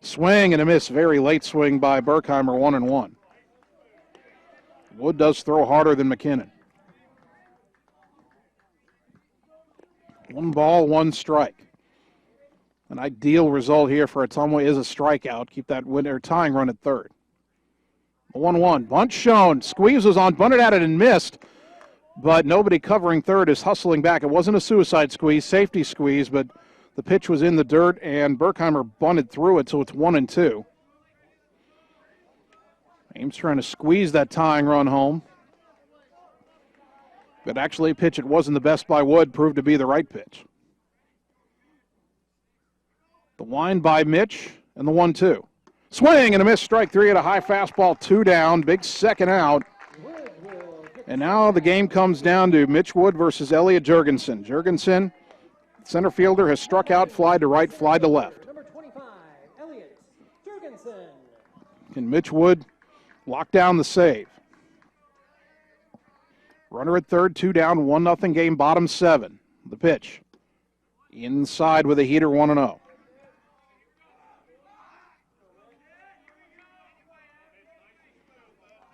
Swing and a miss, very late swing by Berkheimer, 1-1. Wood does throw harder than McKinnon. 1 ball, 1 strike. An ideal result here for Ottumwa is a strikeout. Keep that winner tying run at third. 1-1. Bunt shown. Squeeze was on, bunted at it and missed. But nobody covering third is hustling back. It wasn't a suicide squeeze, safety squeeze, but the pitch was in the dirt and Berkheimer bunted through it, so it's 1-2. Ames trying to squeeze that tying run home. But actually a pitch it wasn't the best by Wood, proved to be the right pitch. The wind by Mitch and the 1-2. Swing and a miss, strike three at a high fastball, 2 down, big second out. And now the game comes down to Mitch Wood versus Elliot Jurgensen. Jurgensen, center fielder, has struck out, fly to right, fly to left.
Number 25, Elliot Jurgensen.
Can Mitch Wood lock down the save? Runner at third, 2 down, 1-0 game, bottom 7. The pitch. Inside with a heater, 1-0.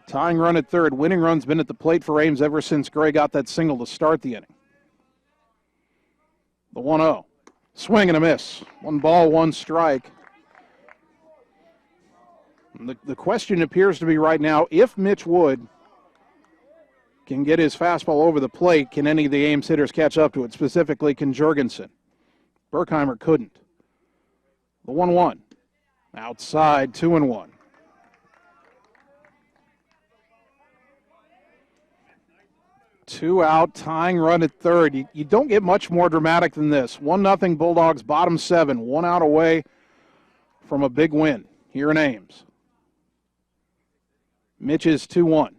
Tying run at third. Winning run's been at the plate for Ames ever since Gray got that single to start the inning. The 1-0. Swing and a miss. 1 ball, 1 strike. The question appears to be right now, if Mitch Wood can get his fastball over the plate, can any of the Ames hitters catch up to it? Specifically, can Jurgensen? Berkheimer couldn't. The 1-1. Outside, 2-1. 2 out, tying run at third. You don't get much more dramatic than this. 1-0 Bulldogs, bottom 7. 1 out away from a big win here in Ames. Mitch is 2-1.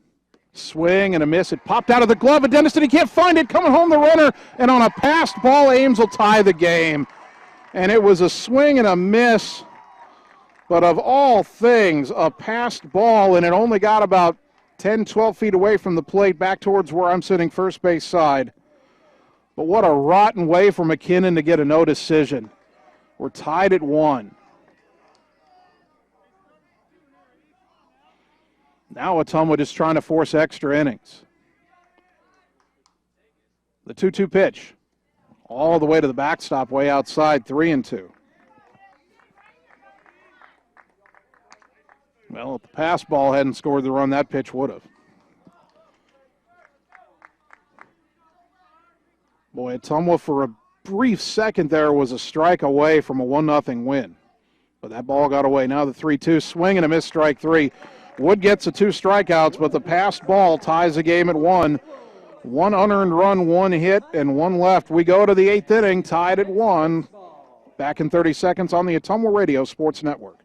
Swing and a miss. It popped out of the glove of Dennison. He can't find it. Coming home the runner. And on a passed ball, Ames will tie the game. And it was a swing and a miss. But of all things, a passed ball, and it only got about 10, 12 feet away from the plate, back towards where I'm sitting, first base side. But what a rotten way for McKinnon to get a no decision. We're tied at 1. Now Ottumwa just trying to force extra innings. The 2-2 pitch. All the way to the backstop, way outside, 3-2. Well, if the pass ball hadn't scored the run, that pitch would have. Boy, Ottumwa for a brief second there was a strike away from a 1-0 win. But that ball got away. Now the 3-2 swing and a miss, strike 3. Wood gets the 2 strikeouts, but the passed ball ties the game at 1. 1 unearned run, 1 hit, and 1 left. We go to the 8th inning, tied at 1. Back in 30 seconds on the Ottumwa Radio Sports Network.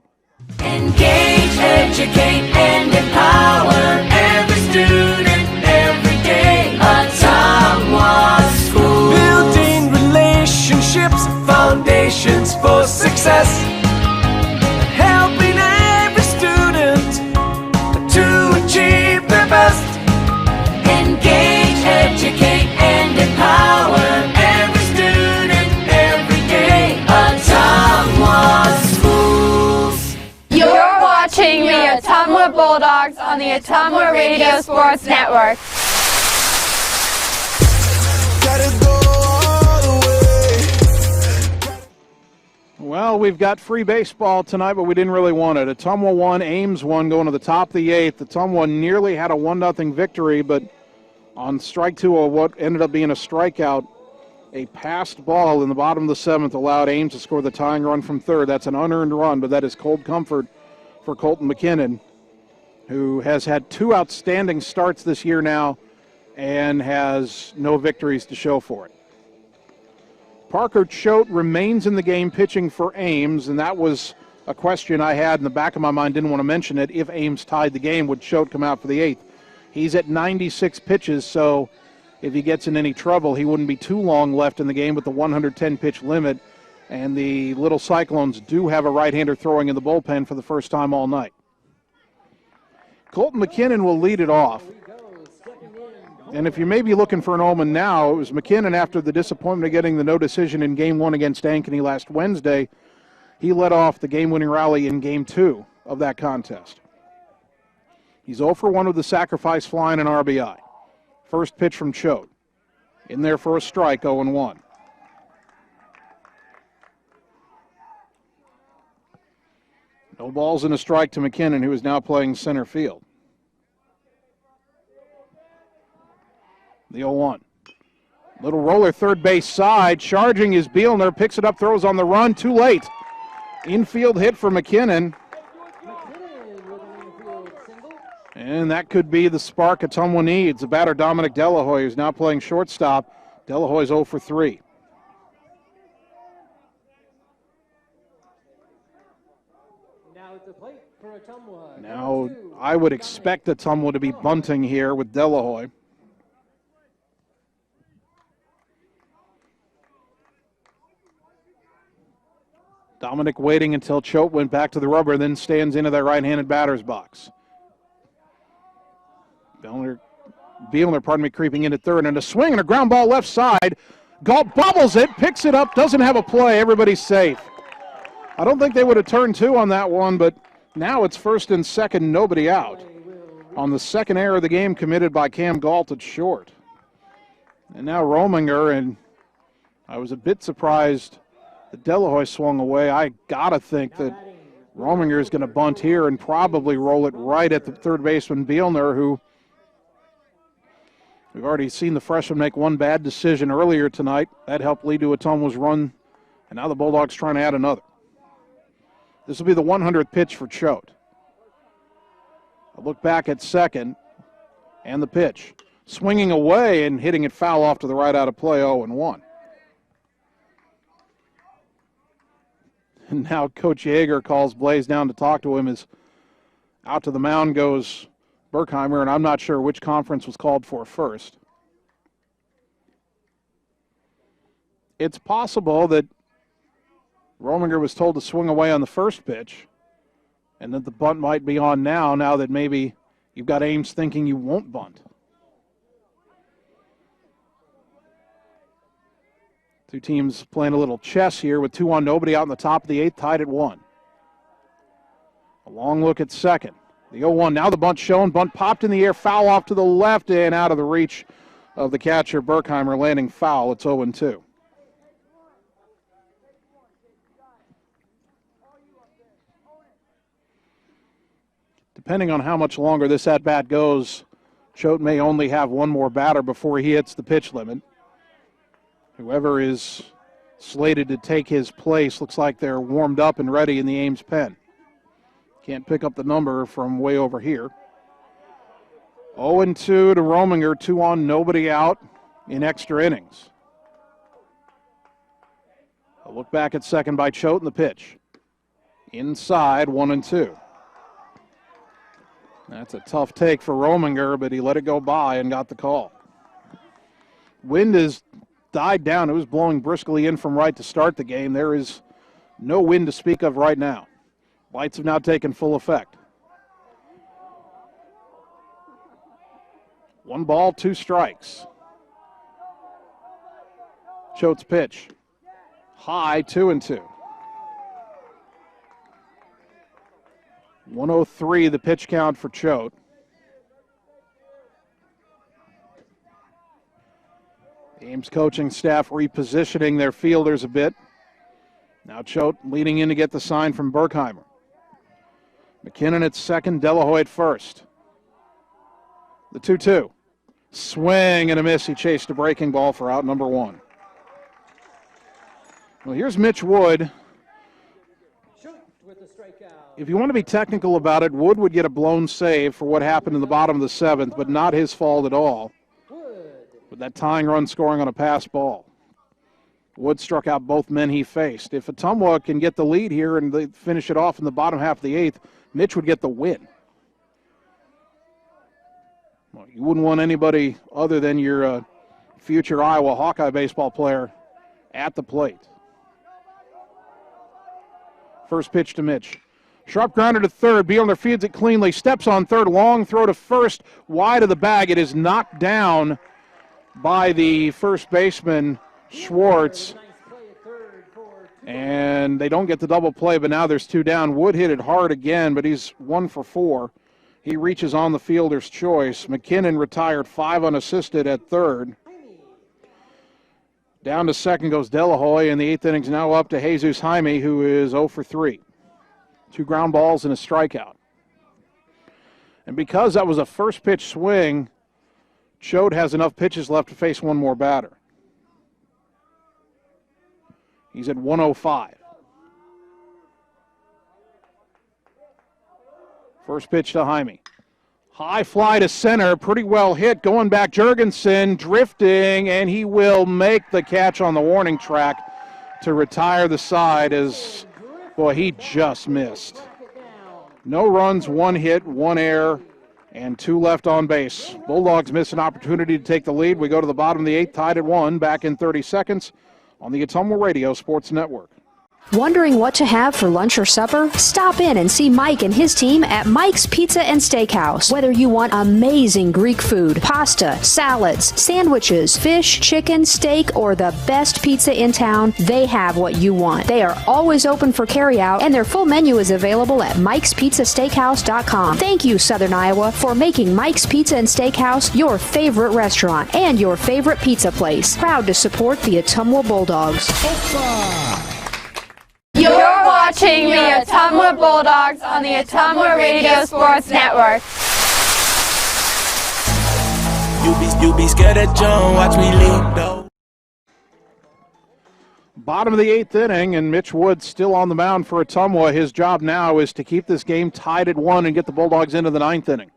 Engage, educate, and empower every student every day. Ottumwa School. Building relationships, foundations for success. Helping every student to achieve their best. Engage, educate, and empower every student every day. Ottumwa Schools.
You're watching the Ottumwa Bulldogs on the Ottumwa Radio Sports Network.
Well, we've got free baseball tonight, but we didn't really want it. Ottumwa 1, Ames 1, going to the top of the 8th. Ottumwa nearly had a 1-0 victory, but on strike 2 of what ended up being a strikeout, a passed ball in the bottom of the 7th allowed Ames to score the tying run from third. That's an unearned run, but that is cold comfort for Colton Mckinnon, who has had 2 outstanding starts this year now and has no victories to show for it. Parker Choate remains in the game pitching for Ames, and that was a question I had in the back of my mind. Didn't want to mention it. If Ames tied the game, would Choate come out for the 8th? He's at 96 pitches, so if he gets in any trouble, he wouldn't be too long left in the game with the 110-pitch limit. And the little Cyclones do have a right-hander throwing in the bullpen for the first time all night. Colton Mckinnon will lead it off. And if you may be looking for an omen now, it was McKinnon after the disappointment of getting the no decision in Game 1 against Ankeny last Wednesday. He led off the game-winning rally in Game 2 of that contest. He's 0 for 1 with the sacrifice fly and an RBI. First pitch from Choate. In there for a strike, 0-1. No balls and a strike to McKinnon, who is now playing center field. The 0-1. Little roller third base side. Charging is Bielner. Picks it up, throws on the run. Too late. Infield hit for McKinnon. And that could be the spark Ottumwa needs. The batter, Dominic Delahoy, who's now playing shortstop. Delahoy's 0 for 3.
Now at the plate for Ottumwa.
Now I would expect Ottumwa to be bunting here with Delahoy. Dominic waiting until Choate went back to the rubber, then stands into that right-handed batter's box. Bielner, creeping into third, and a swing and a ground ball left side. Galt bobbles it, picks it up, doesn't have a play. Everybody's safe. I don't think they would have turned two on that one, but now it's first and second, nobody out. On the second error of the game committed by Cam Galt at short. And now Rominger, and I was a bit surprised that Delahoy swung away. I got to think that Rominger is going to bunt here and probably roll it right at the third baseman Bielner, who we've already seen the freshman make one bad decision earlier tonight. That helped lead to Ottumwa's run, and now the Bulldogs trying to add another. This will be the 100th pitch for Choate. A look back at second, and the pitch. Swinging away and hitting it foul off to the right out of play, 0-1. And now Coach Yeager calls Blaze down to talk to him as out to the mound goes Berkheimer, and I'm not sure which conference was called for first. It's possible that Rominger was told to swing away on the first pitch, and that the bunt might be on now that maybe you've got Ames thinking you won't bunt. Two teams playing a little chess here with 2 on, nobody out in the top of the 8th, tied at 1. A long look at second. The 0-1, now the bunt shown. Bunt popped in the air, foul off to the left and out of the reach of the catcher Berkheimer, landing foul. It's 0-2. Depending on how much longer this at-bat goes, Choate may only have one more batter before he hits the pitch limit. Whoever is slated to take his place looks like they're warmed up and ready in the Ames pen. Can't pick up the number from way over here. 0-2 to Rominger, 2 on, nobody out in extra innings. A look back at second by Choate and the pitch. Inside, 1-2. That's a tough take for Rominger, but he let it go by and got the call. Wind has died down. It was blowing briskly in from right to start the game. There is no wind to speak of right now. Lights have now taken full effect. 1 ball, 2 strikes. Choate's pitch. High, 2-2. 103 the pitch count for Choate. Ames coaching staff repositioning their fielders a bit. Now Choate leading in to get the sign from Berkheimer. McKinnon at second, Delahoy at first. The 2-2. Swing and a miss. He chased a breaking ball for out number 1. Well, here's Mitch Wood. If you want to be technical about it, Wood would get a blown save for what happened in the bottom of the 7th, but not his fault at all. With that tying run scoring on a pass ball. Wood struck out both men he faced. If Ottumwa can get the lead here and they finish it off in the bottom half of the 8th, Mitch would get the win. Well, you wouldn't want anybody other than your future Iowa Hawkeye baseball player at the plate. First pitch to Mitch. Sharp grounder to third. Bielner feeds it cleanly. Steps on third. Long throw to first. Wide of the bag. It is knocked down by the first baseman, Schwartz. And they don't get the double play, but now there's 2 down. Wood hit it hard again, but he's 1 for 4. He reaches on the fielder's choice. McKinnon retired 5 unassisted at third. Down to second goes Delahoy, and the 8th inning's now up to Jesus Jaime, who is 0 for 3. 2 ground balls and a strikeout. And because that was a first pitch swing, Choate has enough pitches left to face one more batter. He's at 105. First pitch to Jaime. High fly to center, pretty well hit. Going back, Jurgensen drifting, and he will make the catch on the warning track to retire the side as, boy, he just missed. No runs, 1 hit, 1 error, and 2 left on base. Bulldogs miss an opportunity to take the lead. We go to the bottom of the 8th, tied at 1, back in 30 seconds on the Ottumwa Radio Sports Network.
Wondering what to have for lunch or supper? Stop in and see Mike and his team at Mike's Pizza and Steakhouse. Whether you want amazing Greek food, pasta, salads, sandwiches, fish, chicken, steak, or the best pizza in town, they have what you want. They are always open for carryout, and their full menu is available at mikespizzasteakhouse.com. Thank you, Southern Iowa, for making Mike's Pizza and Steakhouse your favorite restaurant and your favorite pizza place. Proud to support the Ottumwa Bulldogs.
You're watching the Ottumwa Bulldogs on the Ottumwa Radio Sports Network.
You be scared of John, watch me leap though.
Bottom of the 8th inning, and Mitch Wood still on the mound for Ottumwa. His job now is to keep this game tied at 1 and get the Bulldogs into the 9th inning.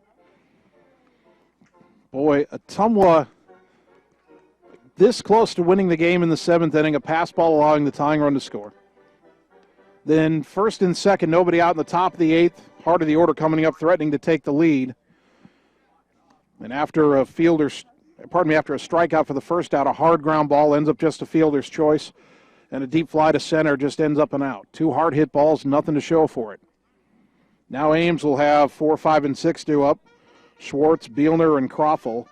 Boy, Ottumwa this close to winning the game in the 7th inning, a pass ball allowing the tying run to score. Then first and second, nobody out in the top of the 8th. Heart of the order coming up, threatening to take the lead. And after a strikeout for the first out, a hard ground ball ends up just a fielder's choice. And a deep fly to center just ends up and out. 2 hard hit balls, nothing to show for it. Now Ames will have 4, 5, and 6 due up. Schwartz, Bielner, and Croffel.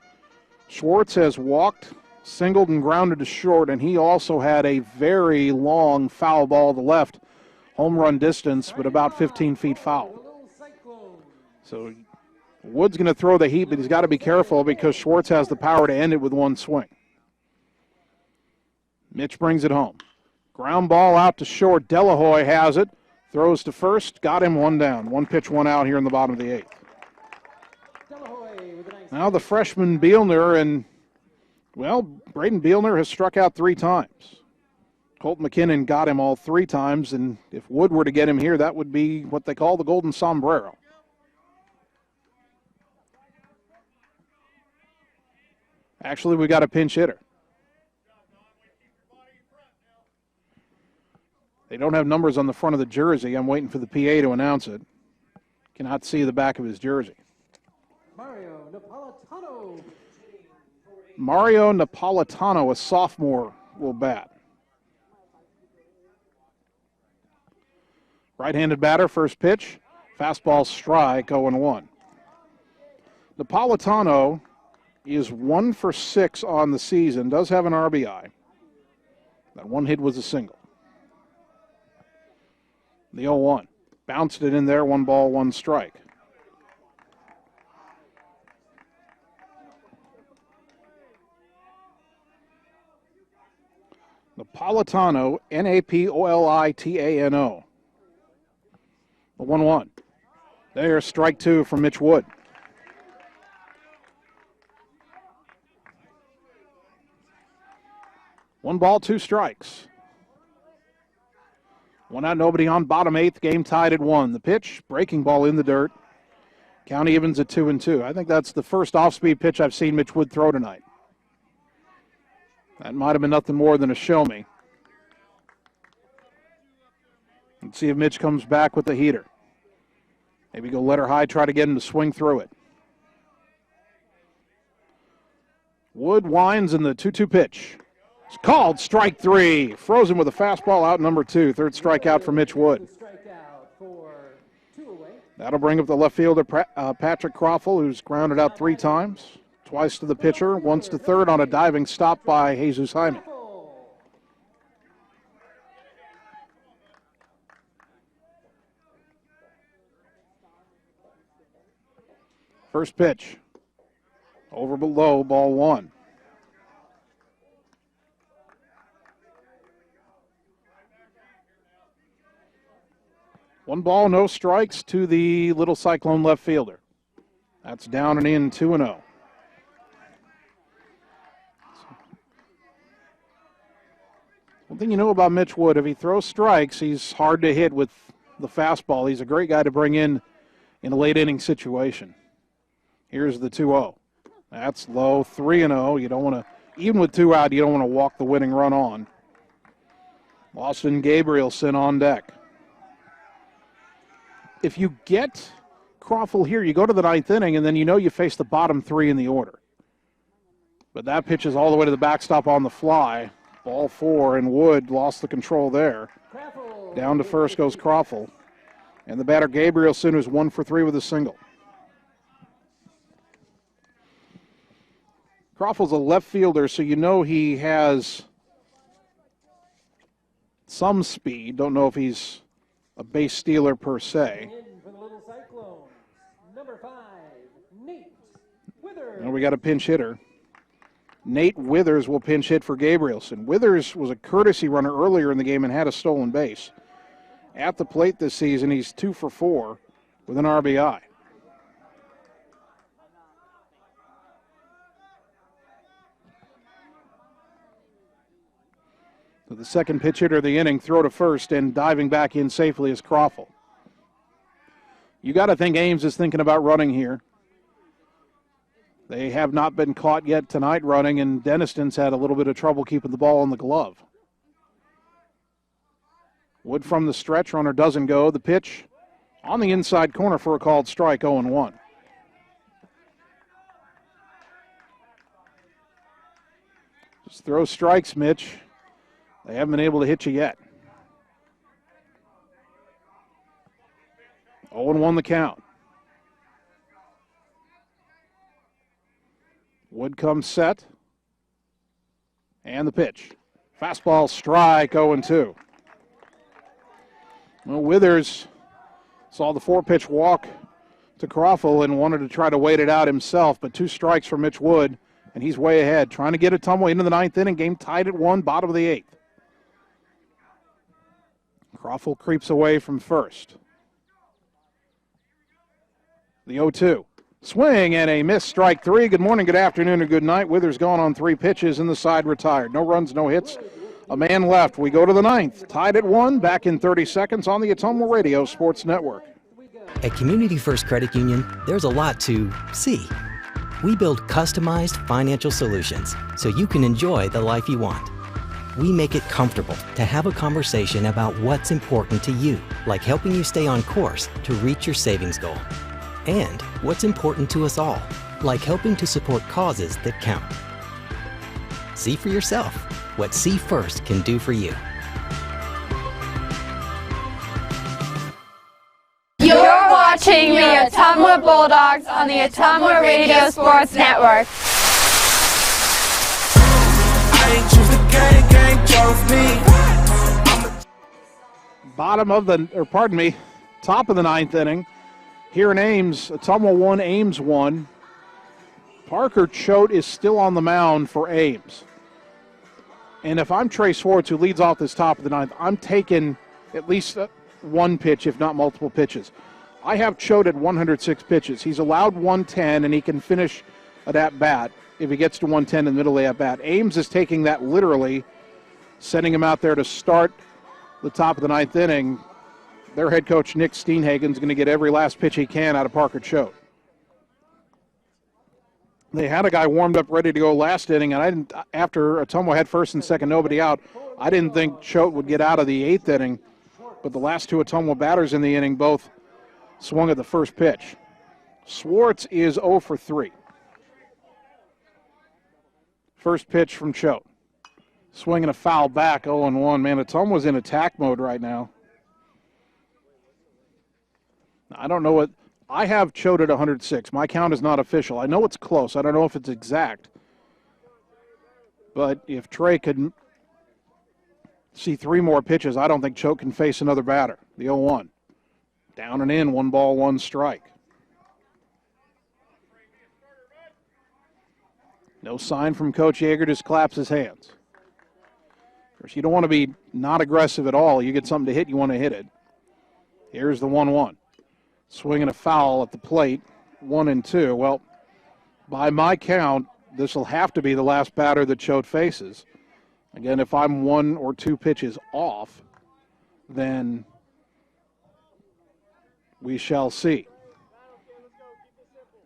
Schwartz has walked, singled, and grounded to short, and he also had a very long foul ball to left. Home run distance, but about 15 feet foul. So Wood's going to throw the heat, but he's got to be careful because Schwartz has the power to end it with one swing. Mitch brings it home. Ground ball out to short. Delahoy has it. Throws to first. Got him one down. 1 pitch, 1 out here in the bottom of the 8th. Now the freshman Bielner, and, well, Braden Bielner has struck out 3 times. Colton McKinnon got him all 3 times, and if Wood were to get him here, that would be what they call the golden sombrero. Actually, we got a pinch hitter. They don't have numbers on the front of the jersey. I'm waiting for the PA to announce it. Cannot see the back of his jersey. Mario Napolitano, a sophomore, will bat. Right-handed batter, first pitch. Fastball strike, 0-1. Napolitano is 1 for 6 on the season, does have an RBI. That one hit was a single. The 0-1. Bounced it in there, 1 ball, 1 strike. Napolitano, Napolitano. The 1-1. There's strike 2 from Mitch Wood. One ball, 2 strikes. 1 out, nobody on, bottom 8th, game tied at 1. The pitch, breaking ball in the dirt. Count evens at 2-2. I think that's the first off-speed pitch I've seen Mitch Wood throw tonight. That might have been nothing more than a show me. Let's see if Mitch comes back with the heater. Maybe go let her high, try to get him to swing through it. Wood winds in the 2-2 pitch. It's called strike 3. Frozen with a fastball out number 2. Third strikeout for Mitch Wood. That'll bring up the left fielder, Patrick Croffel, who's grounded out 3 times. Twice to the pitcher, once to third on a diving stop by Jesus Hyman. First pitch. Over below, ball 1. One ball, no strikes to the little Cyclone left fielder. That's down and in, 2-0. One thing you know about Mitch Wood, if he throws strikes, he's hard to hit with the fastball. He's a great guy to bring in a late inning situation. Here's the 2-0. That's low, 3-0. You don't want to, even with 2 out, you don't want to walk the winning run on. Lawson Gabriel sent on deck. If you get Croffel here, you go to the 9th inning, and then you know you face the bottom 3 in the order. But that pitch is all the way to the backstop on the fly. Ball 4, and Wood lost the control there. Down to first goes Croffle. And the batter Gabriel who's 1 for 3 with a single. Croffle's a left fielder, so you know he has some speed. Don't know if he's a base stealer per se.
In for the little Cyclones, number 5, Nate Withers.
And we got a pinch hitter. Nate Withers will pinch hit for Gabrielson. Withers was a courtesy runner earlier in the game and had a stolen base. At the plate this season, he's 2 for 4 with an RBI. So the second pitch hitter of the inning, throw to first, and diving back in safely is Croffle. You got to think Ames is thinking about running here. They have not been caught yet tonight running, and Denniston's had a little bit of trouble keeping the ball in the glove. Wood from the stretch, runner doesn't go. The pitch on the inside corner for a called strike, 0-1. Just throw strikes, Mitch. They haven't been able to hit you yet. 0-1 the count. Wood comes set. And the pitch. Fastball strike, 0-2. Well, Withers saw the 4-pitch walk to Croffle and wanted to try to wait it out himself, but 2 strikes for Mitch Wood, and he's way ahead. Trying to get Ottumwa into the 9th inning. Game tied at 1, bottom of the 8th. Croffle creeps away from first. The 0-2. Swing and a miss, strike 3. Good morning, good afternoon, or good night. Withers gone on 3 pitches, and the side retired. No runs, no hits. A man left. We go to the 9th. Tied at 1, back in 30 seconds on the Ottumwa Radio Sports Network.
At Community First Credit Union, there's a lot to see. We build customized financial solutions so you can enjoy the life you want. We make it comfortable to have a conversation about what's important to you, like helping you stay on course to reach your savings goal. And what's important to us all, like helping to support causes that count. See for yourself what See First can do for you.
You're watching the Ottumwa Bulldogs on the Ottumwa Radio Sports Network.
Top of the 9th inning. Here in Ames, Ottumwa 1, Ames 1. Parker Choate is still on the mound for Ames. And if I'm Trey Schwartz, who leads off this top of the 9th, I'm taking at least 1 pitch, if not multiple pitches. I have Choate at 106 pitches. He's allowed 110, and he can finish an at-bat if he gets to 110 in the middle of the at-bat. Ames is taking that literally, sending him out there to start the top of the 9th inning. Their head coach, Nick Steenhagen's going to get every last pitch he can out of Parker Choate. They had a guy warmed up ready to go last inning, and after Ottumwa had first and second, nobody out, I didn't think Choate would get out of the 8th inning, but the last 2 Ottumwa batters in the inning both swung at the first pitch. Schwartz is 0 for 3. First pitch from Choate. Swinging a foul back, 0-1. Man, Ottumwa's in attack mode right now. I don't know what. I have Choate at 106. My count is not official. I know it's close. I don't know if it's exact. But if Trey could see 3 more pitches, I don't think Choate can face another batter. The 0-1. Down and in, 1 ball, 1 strike. No sign from Coach Yeager, just claps his hands. Of course, you don't want to be not aggressive at all. You get something to hit, you want to hit it. Here's the 1-1. Swinging a foul at the plate, 1-2. Well, by my count, this will have to be the last batter that Choate faces. Again, if I'm 1 or 2 pitches off, then we shall see.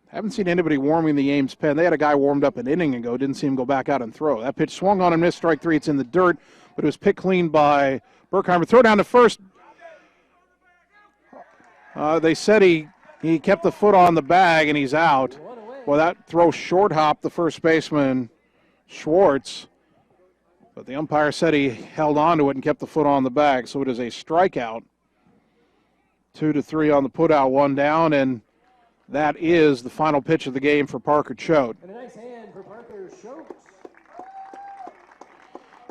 Haven't seen anybody warming the Ames pen. They had a guy warmed up an inning ago, didn't see him go back out and throw. That pitch swung on and missed, strike 3. It's in the dirt, but it was picked clean by Berkheimer. Throw down to first. They said he kept the foot on the bag and he's out. Well, that throw short hopped the first baseman, Schwartz. But the umpire said he held on to it and kept the foot on the bag, so it is a strikeout. 2-3 on the putout, one down, and that is the final pitch of the game for Parker Choate.
And a nice hand for Parker Choate.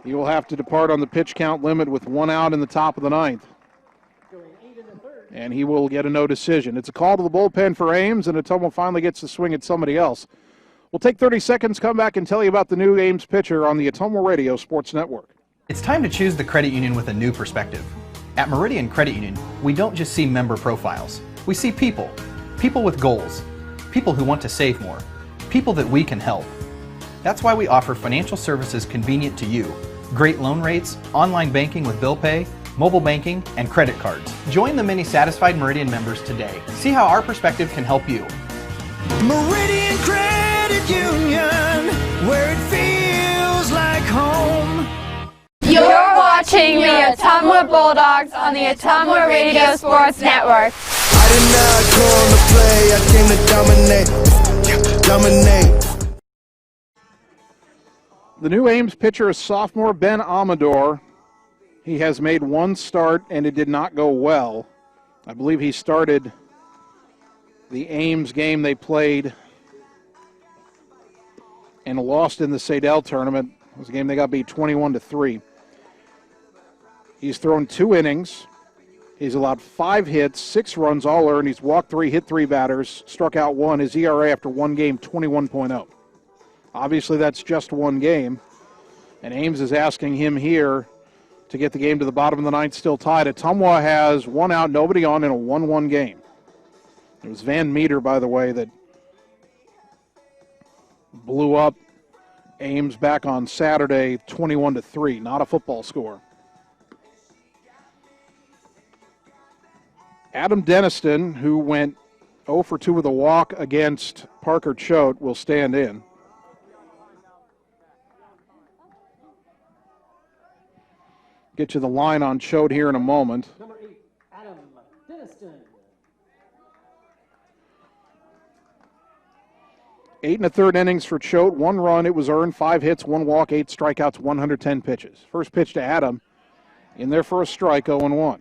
He will have to depart on the pitch count limit with one out in the top of the ninth. And he will get a no decision. It's a call to the bullpen for Ames, and Ottumwa finally gets to swing at somebody else. We'll take 30 seconds, come back and tell you about the new Ames pitcher on the Ottumwa Radio Sports Network.
It's time to choose the credit union with a new perspective. At Meridian Credit Union, we don't just see member profiles. We see people. People with goals. People who want to save more. People that we can help. That's why we offer financial services convenient to you. Great loan rates, online banking with bill pay, mobile banking, and credit cards. Join the many satisfied Meridian members today. See how our perspective can help you.
Meridian Credit Union, where it feels like home.
You're watching the Ottumwa Bulldogs on the Ottumwa Radio Sports Network.
I did not come to play, I came to dominate.
The new Ames pitcher is sophomore Ben Amador. He has made one start, and it did not go well. I believe he started the Ames game they played and lost in the Sadell tournament. It was a game they got beat 21-3. He's thrown 2 innings. He's allowed 5 hits, 6 runs, all earned. He's walked 3, hit 3 batters, struck out 1. His ERA after one game, 21.0. Obviously, that's just one game. And Ames is asking him here to get the game to the bottom of the ninth, still tied. Ottumwa has 1 out, nobody on in a 1-1 game. It was Van Meter, by the way, that blew up Ames back on Saturday, 21-3. Not a football score. Adam Dennison, who went 0 for 2 with a walk against Parker Choate, will stand in. Get you the line on Choate here in a moment.
Number 8, Adam Dennison.
8 1/3 innings for Choate, 1 run. It was earned, 5 hits, 1 walk, 8 strikeouts, 110 pitches. First pitch to Adam in there for a strike, 0-1.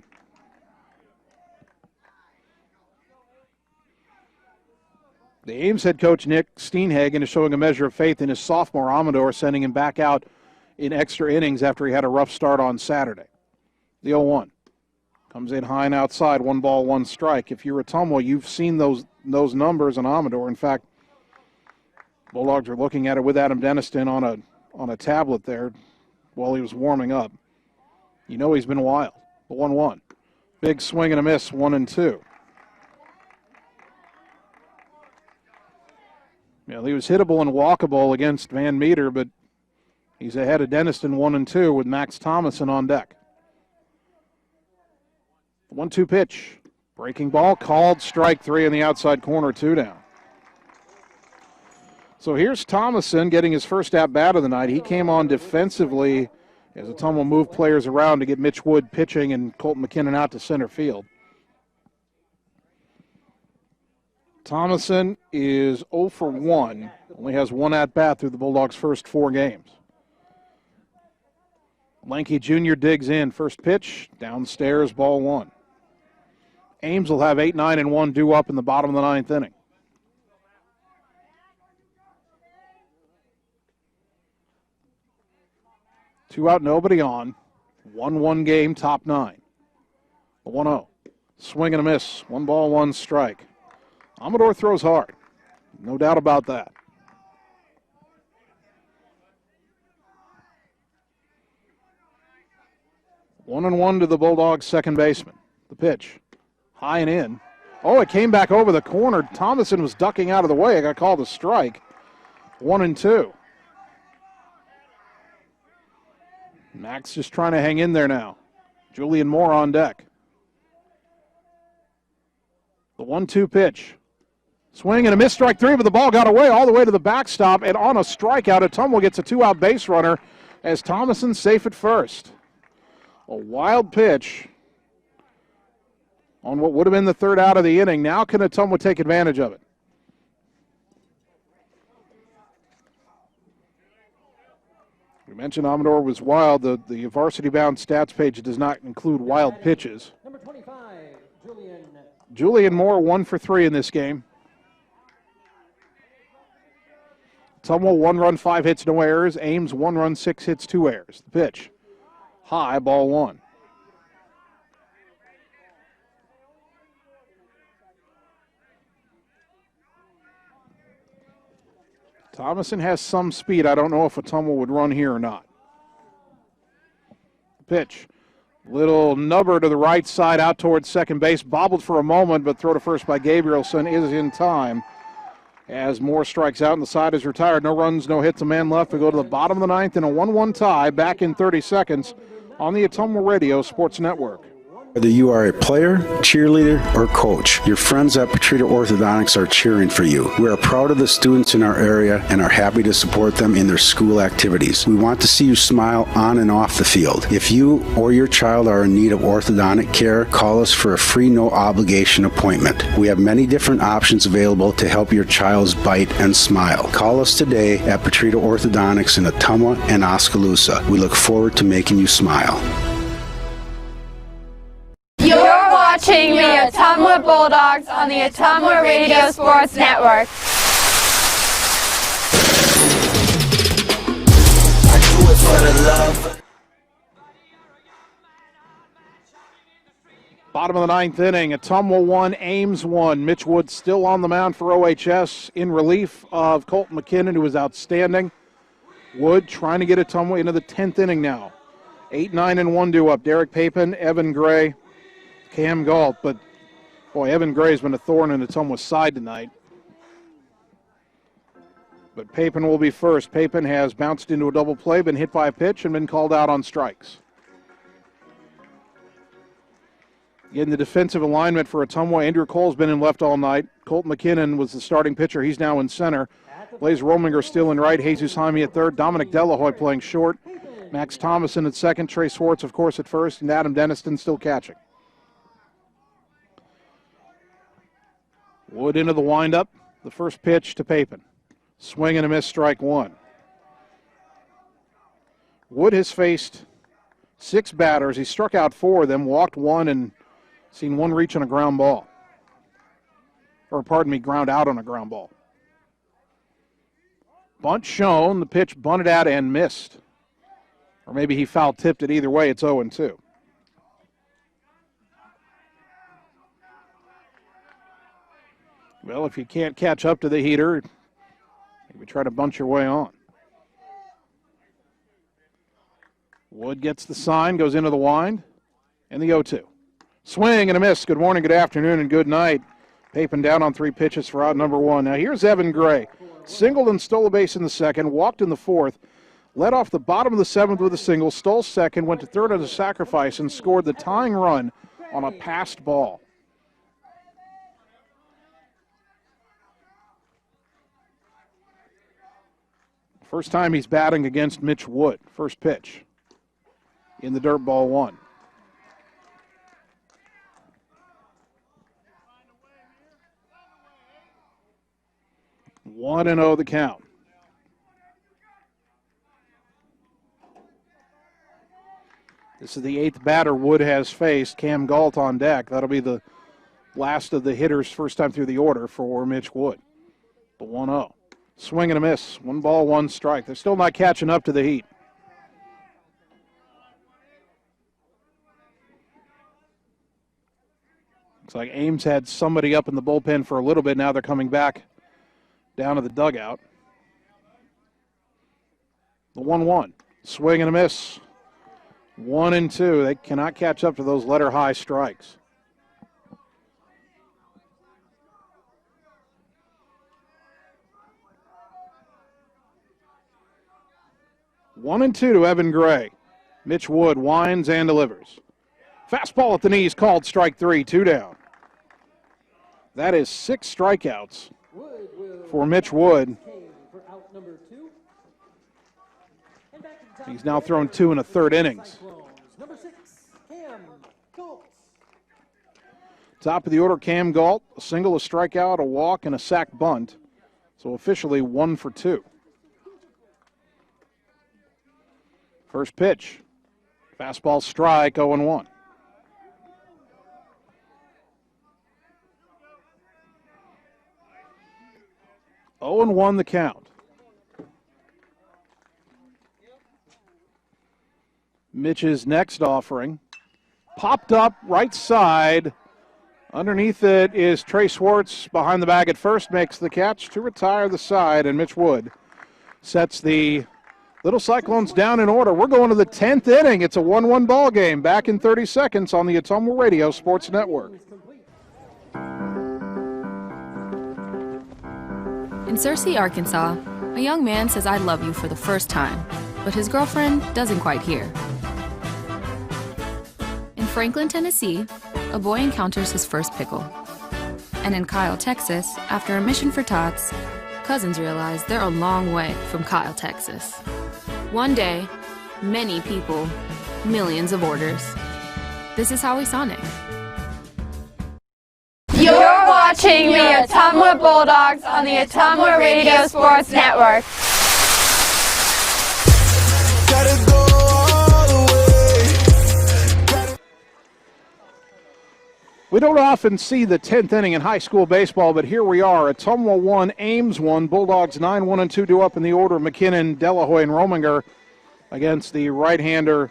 The Ames head coach Nick Steenhagen is showing a measure of faith in his sophomore Amador, sending him back out in extra innings after he had a rough start on Saturday. The 0-1 comes in high and outside, 1 ball, 1 strike. If you're Ottumwa, you've seen those numbers on Amador. In fact, Bulldogs are looking at it with Adam Dennison on a tablet there while he was warming up. You know he's been wild. The 1-1. Big swing and a miss, 1-2. Yeah, he was hittable and walkable against Van Meter, but he's ahead of Dennison 1-2 with Max Thomason on deck. 1-2 pitch. Breaking ball called, strike 3 in the outside corner, 2 down. So here's Thomason getting his first at-bat of the night. He came on defensively as Ottumwa moved players around to get Mitch Wood pitching and Colton McKinnon out to center field. Thomason is 0 for 1. Only has 1 at-bat through the Bulldogs' first 4 games. Lanky Jr. digs in. First pitch, downstairs, ball 1. Ames will have 8, 9, and 1 due up in the bottom of the 9th inning. Two out, nobody on. 1-1 game, top 9. The 1-0. Swing and a miss. 1 ball, 1 strike. Amador throws hard. No doubt about that. 1-1 to the Bulldogs' second baseman. The pitch. High and in. Oh, it came back over the corner. Thomason was ducking out of the way. It got called a strike. 1-2. Max just trying to hang in there now. Julian Moore on deck. The 1-2 pitch. Swing and a miss, strike 3, but the ball got away all the way to the backstop, and on a strikeout, Ottumwa gets a 2-out base runner as Thomason's safe at first. A wild pitch on what would have been the 3rd out of the inning. Now can Ottumwa take advantage of it? We mentioned Amador was wild. The varsity-bound stats page does not include wild pitches.
Number 25,
Julian Moore 1 for 3 in this game. Ottumwa 1 run, 5 hits, no errors. Ames 1 run, 6 hits, 2 errors. The pitch, high, ball 1. Thomason has some speed. I don't know if Ottumwa would run here or not. Pitch. Little nubber to the right side out towards second base. Bobbled for a moment, but throw to first by Gabrielson is in time. As Moore strikes out and the side is retired. No runs, no hits, a man left. We go to the bottom of the ninth in a 1-1 tie. Back in 30 seconds on the Ottumwa Radio Sports Network.
Whether you are a player, cheerleader, or coach, your friends at Petrita Orthodontics are cheering for you. We are proud of the students in our area and are happy to support them in their school activities. We want to see you smile on and off the field. If you or your child are in need of orthodontic care, call us for a free, no-obligation appointment. We have many different options available to help your child's bite and smile. Call us today at Petrita Orthodontics in Ottumwa and Oskaloosa. We look forward to making you smile.
You're watching the Ottumwa Bulldogs on the Ottumwa Radio Sports Network.
I do it for the love.
Bottom of the ninth inning, Ottumwa 1, Ames 1. Mitch Wood still on the mound for OHS in relief of Colton Mckinnon, who was outstanding. Wood trying to get Ottumwa into the 10th inning now. 8-9 and 1 due up. Derek Papen, Evan Gray, Cam Galt, but boy, Evan Gray's been a thorn in Ottumwa's side tonight. But Papen will be first. Papen has bounced into a double play, been hit by a pitch, and been called out on strikes. In the defensive alignment for Ottumwa, Andrew Cole's been in left all night. Colton McKinnon was the starting pitcher. He's now in center. Blaze Rominger still in right. Jesus Jaime at third. Dominic Delahoy playing short. Max Thomason at second. Trey Schwartz, of course, at first. And Adam Dennison still catching. Wood into the windup. The first pitch to Papen. Swing and a miss, strike one. Wood has faced 6 batters. He struck out 4 of them, walked 1, and seen 1 reach on a ground ball. Or pardon me, ground out on a ground ball. Bunt shown. The pitch bunted out and missed. Or maybe he foul tipped it. Either way, it's 0-2. Well, if you can't catch up to the heater, maybe try to bunt your way on. Wood gets the sign, goes into the wind, and the 0-2. Swing and a miss. Good morning, good afternoon, and good night. Papen down on 3 pitches for out number 1. Now here's Evan Gray. Singled and stole a base in the second, walked in the 4th, led off the bottom of the 7th with a single, stole second, went to third as a sacrifice, and scored the tying run on a passed ball. First time he's batting against Mitch Wood. First pitch in the dirt, ball 1. One and 0 the count. This is the 8th batter Wood has faced. Cam Galt on deck. That'll be the last of the hitters first time through the order for Mitch Wood. The 1-0. Swing and a miss. 1 ball, 1 strike. They're still not catching up to the heat. Looks like Ames had somebody up in the bullpen for a little bit. Now they're coming back down to the dugout. The 1-1. Swing and a miss. 1 and 2. They cannot catch up to those letter high strikes. One and 2 to Evan Gray. Mitch Wood winds and delivers. Fastball at the knees called, strike 3, 2 down. That is 6 strikeouts for Mitch Wood. He's now thrown 2 in the 3rd innings. Top of the order, Cam Galt. A single, a strikeout, a walk, and a sac bunt. So officially 1 for 2. First pitch. Fastball strike, 0-1. Oh and 1 the count. Mitch's next offering. Popped up right side. Underneath it is Trey Schwartz behind the bag at first, makes the catch to retire the side, and Mitch Wood sets the Little Cyclones down in order. We're going to the 10th inning. It's a 1-1 ball game. Back in 30 seconds on the Ottumwa Radio Sports Network.
In Searcy, Arkansas, a young man says I love you for the first time, but his girlfriend doesn't quite hear. In Franklin, Tennessee, a boy encounters his first pickle. And in Kyle, Texas, after a mission for tots, cousins realize they're a long way from Kyle, Texas. One day, many people, millions of orders. This is Howie Sonic.
You're watching the Ottumwa Bulldogs on the Ottumwa Radio Sports Network.
We don't often see the 10th inning in high school baseball, but here we are. Ottumwa 1, Ames 1. Bulldogs 9-1-2 due up in the order. McKinnon, Delahoy, and Rominger against the right-hander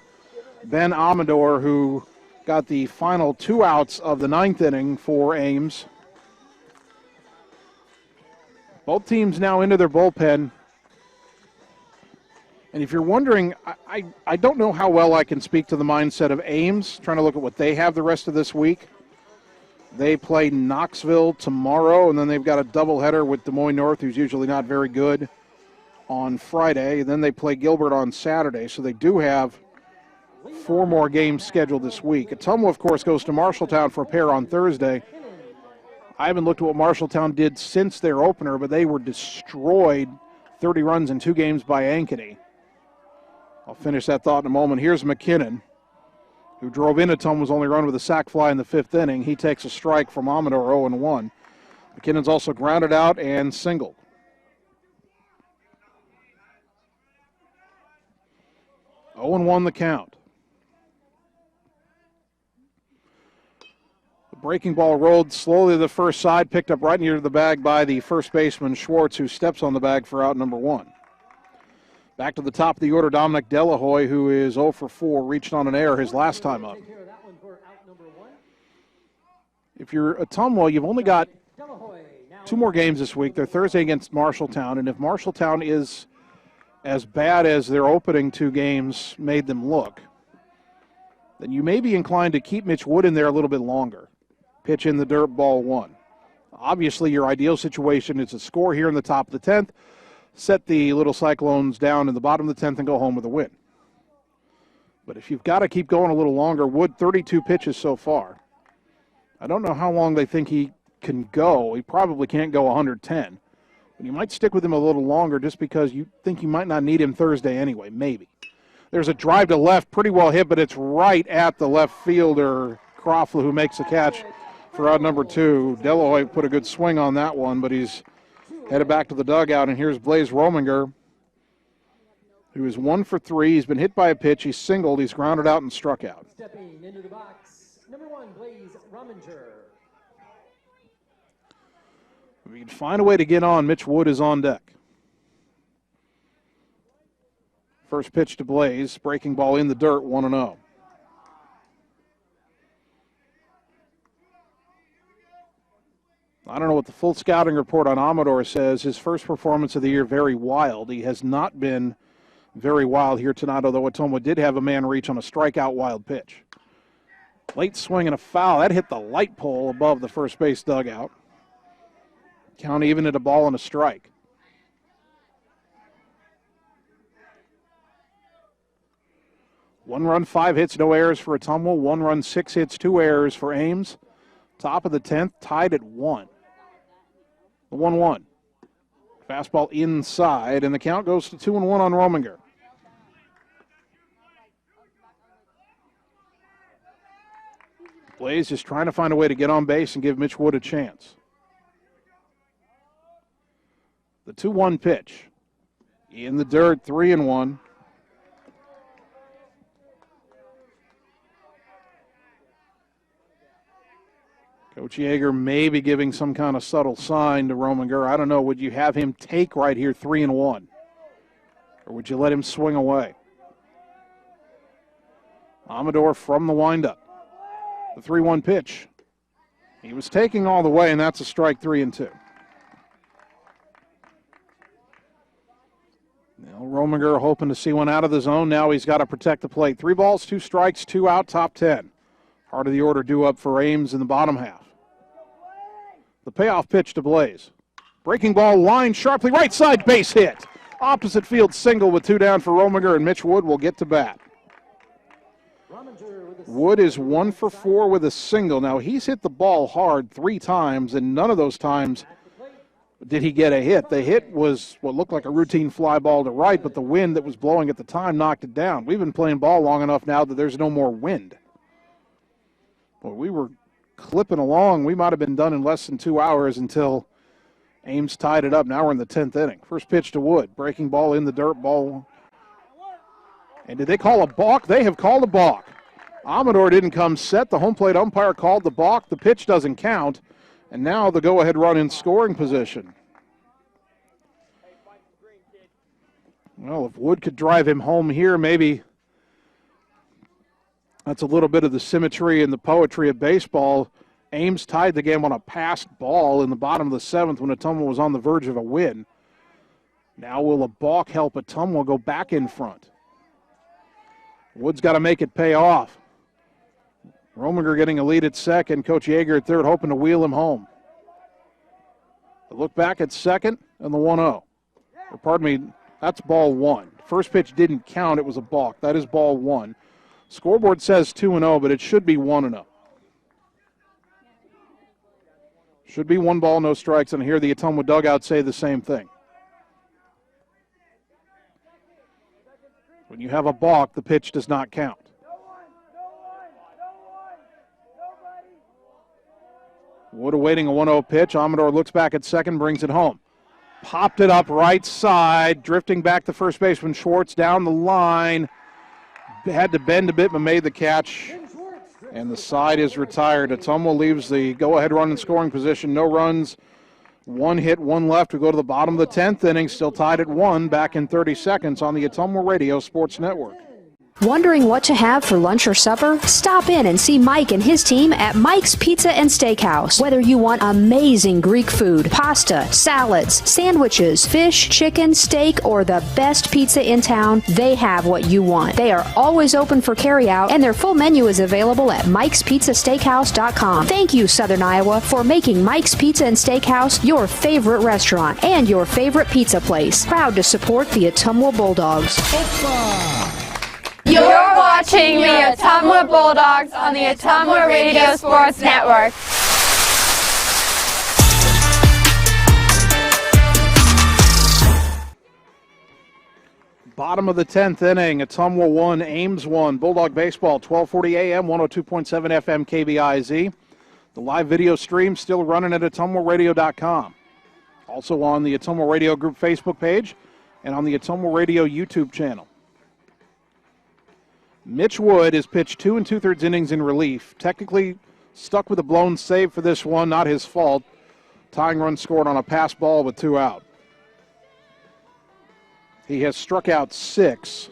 Ben Amador, who got the final 2 outs of the 9th inning for Ames. Both teams now into their bullpen. And if you're wondering, I don't know how well I can speak to the mindset of Ames, trying to look at what they have the rest of this week. They play Knoxville tomorrow, and then they've got a doubleheader with Des Moines North, who's usually not very good, on Friday. And then they play Gilbert on Saturday, so they do have 4 more games scheduled this week. Ottumwa, of course, goes to Marshalltown for a pair on Thursday. I haven't looked at what Marshalltown did since their opener, but they were destroyed 30 runs in 2 games by Ankeny. I'll finish that thought in a moment. Here's McKinnon, who drove in Ottumwa's only run with a sac fly in the 5th inning. He takes a strike from Amador, 0-1. McKinnon's also grounded out and singled. Oh and 1 the count. The breaking ball rolled slowly to the first side, picked up right near the bag by the first baseman Schwartz, who steps on the bag for out number 1. Back to the top of the order, Dominic Delahoy, who is 0 for 4, reached on an error his last time up. If you're Ottumwa, you've only got 2 more games this week. They're Thursday against Marshalltown, and if Marshalltown is as bad as their opening 2 games made them look, then you may be inclined to keep Mitch Wood in there a little bit longer. Pitch in the dirt, ball 1. Obviously, your ideal situation is to score here in the top of the 10th, set the Little Cyclones down in the bottom of the 10th, and go home with a win. But if you've got to keep going a little longer, Wood 32 pitches so far. I don't know how long they think he can go. He probably can't go 110. But you might stick with him a little longer just because you think you might not need him Thursday anyway, maybe. There's a drive to left, pretty well hit, but it's right at the left fielder, Croftler, who makes the catch for out number 2. Delahoy put a good swing on that one, but he's headed back to the dugout, and here's Blaze Rominger, who is 1 for 3. He's been hit by a pitch. He's singled. He's grounded out and struck out.
Stepping into the box, number 1, Blaze Rominger.
If you can find a way to get on, Mitch Wood is on deck. First pitch to Blaze, breaking ball in the dirt, 1-0. I don't know what the full scouting report on Amador says. His first performance of the year, very wild. He has not been very wild here tonight, although Ottumwa did have a man reach on a strikeout wild pitch. Late swing and a foul. That hit the light pole above the first base dugout. Count even at a ball and a strike. One run, 5 hits, no errors for Ottumwa. 1 run, 6 hits, 2 errors for Ames. Top of the 10th, tied at 1. The 1-1. Fastball inside, and the count goes to 2-1 on Rominger. Blaze just trying to find a way to get on base and give Mitch Wood a chance. The 2-1 pitch. In the dirt, 3-1. Coach Yeager may be giving some kind of subtle sign to Rominger. I don't know. Would you have him take right here 3-1? Or would you let him swing away? Amador from the windup. The 3-1 pitch. He was taking all the way, and that's a strike, 3-2. Now Rominger hoping to see one out of the zone. Now he's got to protect the plate. 3 balls, 2 strikes, 2 out, top 10. Heart of the order due up for Ames in the bottom half. The payoff pitch to Blaze. Breaking ball, line sharply, right side, base hit. Opposite field single with 2 down for Rominger, and Mitch Wood will get to bat. Wood is 1 for 4 with a single. Now he's hit the ball hard 3 times, and none of those times did he get a hit. The hit was what looked like a routine fly ball to right, but the wind that was blowing at the time knocked it down. We've been playing ball long enough now that there's no more wind. Boy, we were clipping along. We might have been done in less than 2 hours until Ames tied it up. Now we're in the 10th inning. First pitch to Wood. Breaking ball in the dirt, ball. And did they call a balk? They have called a balk. Amador didn't come set. The home plate umpire called the balk. The pitch doesn't count. And now the go-ahead run in scoring position. Well, if Wood could drive him home here, maybe that's a little bit of the symmetry and the poetry of baseball. Ames tied the game on a passed ball in the bottom of the 7th when Ottumwa was on the verge of a win. Now will a balk help Ottumwa go back in front? Wood's got to make it pay off. Rominger getting a lead at second. Coach Yeager at third hoping to wheel him home. A look back at second and the 1-0. Or pardon me, that's ball 1. First pitch didn't count. It was a balk. That is ball 1. Scoreboard says 2-0, but it should be 1-0. Should be 1 ball, no strikes, and I hear the Ottumwa dugout say the same thing. When you have a balk, the pitch does not count. Wood awaiting a 1-0 pitch. Amador looks back at second, brings it home. Popped it up right side, drifting back to first baseman Schwartz down the line. Had to bend a bit, but made the catch. And the side is retired. Ottumwa leaves the go-ahead run in scoring position. No runs, 1 hit, 1 left. We go to the bottom of the 10th inning, still tied at 1, back in 30 seconds on the Ottumwa Radio Sports Network.
Wondering what to have for lunch or supper? Stop in and see Mike and his team at Mike's Pizza and Steakhouse. Whether you want amazing Greek food, pasta, salads, sandwiches, fish, chicken, steak, or the best pizza in town, they have what you want. They are always open for carryout, and their full menu is available at Mike'sPizzaSteakhouse.com. Thank you, Southern Iowa, for making Mike's Pizza and Steakhouse your favorite restaurant and your favorite pizza place. Proud to support the Ottumwa Bulldogs.
You're watching the Ottumwa Bulldogs on the Ottumwa Radio Sports Network.
Bottom of the 10th inning, Ottumwa 1, Ames 1. Bulldog Baseball, 1240 AM, 102.7 FM KBIZ. The live video stream still running at ottumwaradio.com. Also on the Ottumwa Radio Group Facebook page and on the Ottumwa Radio YouTube channel. Mitch Wood has pitched 2 2/3 innings in relief. Technically stuck with a blown save for this one, not his fault. Tying run scored on a pass ball with 2 out. He has struck out 6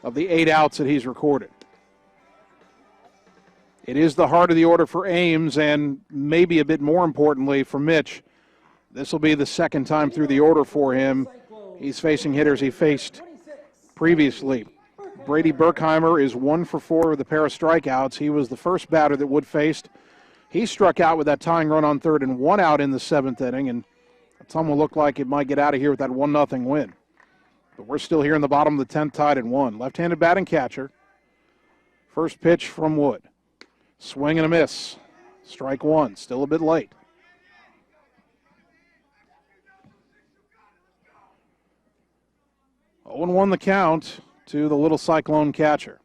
of the 8 outs that he's recorded. It is the heart of the order for Ames, and maybe a bit more importantly for Mitch, this will be the second time through the order for him. He's facing hitters he faced previously. Brady Berkheimer is 1 for 4 with a pair of strikeouts. He was the first batter that Wood faced. He struck out with that tying run on third and 1 out in the 7th inning, and Ottumwa looked like it might get out of here with that 1-0 win. But we're still here in the bottom of the 10th, tied at 1. Left-handed batting catcher. First pitch from Wood. Swing and a miss. Strike 1, still a bit late. 0-1 the count to the little Cyclone catcher.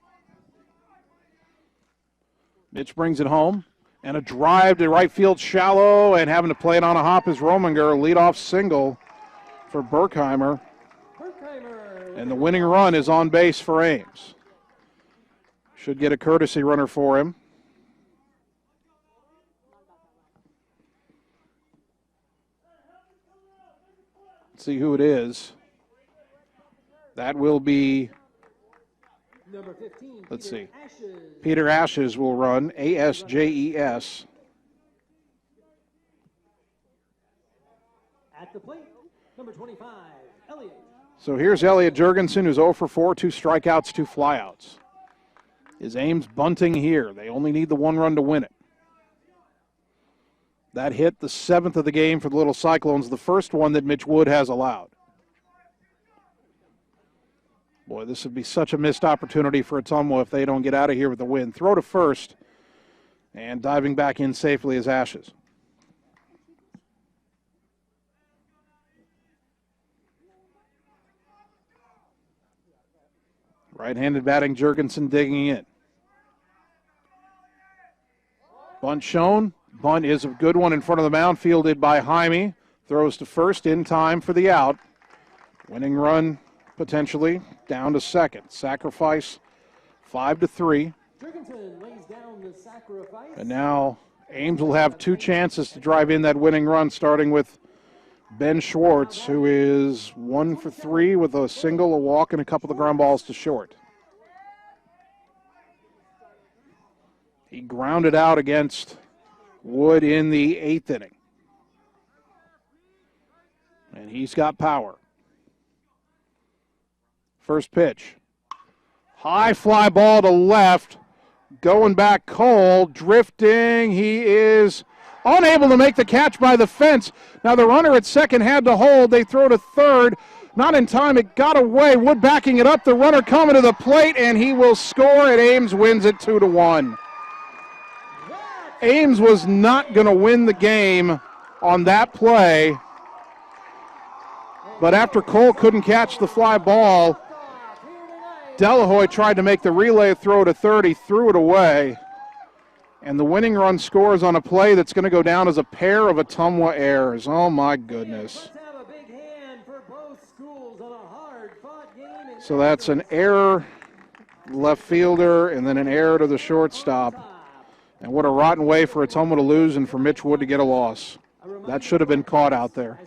Mitch brings it home, and a drive to right field shallow, and having to play it on a hop is Rominger. Leadoff single for Berkheimer. And the winning run is on base for Ames. Should get a courtesy runner for him. Let's see who it is. That will be,
Number 15,
let's see.
Ashes.
Peter Ashes will run, ASJES.
At the plate, number 25, Elliot.
So here's Elliot Jurgensen, who's 0 for 4, 2 strikeouts, 2 flyouts. Is Ames bunting here? They only need the 1 run to win it. That hit the 7th of the game for the Little Cyclones, the first one that Mitch Wood has allowed. Boy, this would be such a missed opportunity for Ottumwa if they don't get out of here with the win. Throw to first, and diving back in safely is Ashes. Right-handed batting, Jurgensen digging in. Bunt shown. Bunt is a good one in front of the mound, fielded by Jaime. Throws to first in time for the out. Winning run potentially down to second. Sacrifice 5-3.
Jurgensen lays down the sacrifice.
And now Ames will have 2 chances to drive in that winning run, starting with Ben Schwartz, who is 1 for 3 with a single, a walk, and a couple of ground balls to short. He grounded out against Wood in the 8th inning. And he's got power. First pitch. High fly ball to left. Going back Cole, drifting. He is unable to make the catch by the fence. Now the runner at second had to hold. They throw to third. Not in time. It got away. Wood backing it up. The runner coming to the plate, and he will score, and Ames wins it 2-1. Ames was not going to win the game on that play. But after Cole couldn't catch the fly ball, Delahoy tried to make the relay throw to third. He threw it away. And the winning run scores on a play that's going to go down as a pair of Ottumwa errors. Oh, my goodness. So that's an error, left fielder, and then an error to the shortstop. And what a rotten way for Ottumwa to lose and for Mitch Wood to get a loss. That should have been caught out there.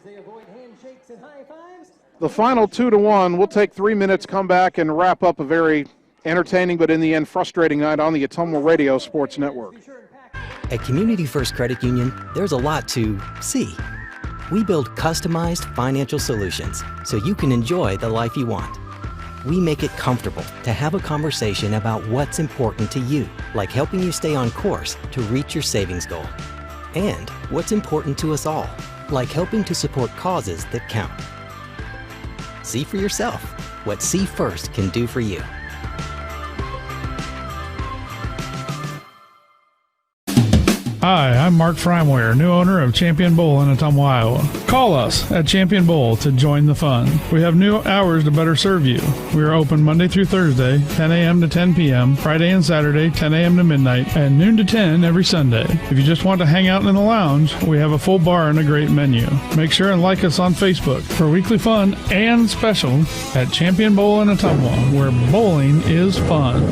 The final 2-1. We'll take 3 minutes, come back, and wrap up a very entertaining but in the end frustrating night on the Ottumwa Radio Sports Network.
At Community First Credit Union, there's a lot to see. We build customized financial solutions so you can enjoy the life you want. We make it comfortable to have a conversation about what's important to you, like helping you stay on course to reach your savings goal. And what's important to us all, like helping to support causes that count. See for yourself what See First can do for you.
Hi, I'm Mark Frimeware, new owner of Champion Bowl in Ottumwa, Iowa. Call us at Champion Bowl to join the fun. We have new hours to better serve you. We are open Monday through Thursday, 10 a.m. to 10 p.m., Friday and Saturday, 10 a.m. to midnight, and noon to 10 every Sunday. If you just want to hang out in the lounge, we have a full bar and a great menu. Make sure and like us on Facebook for weekly fun and special at Champion Bowl in Ottumwa, where bowling is fun.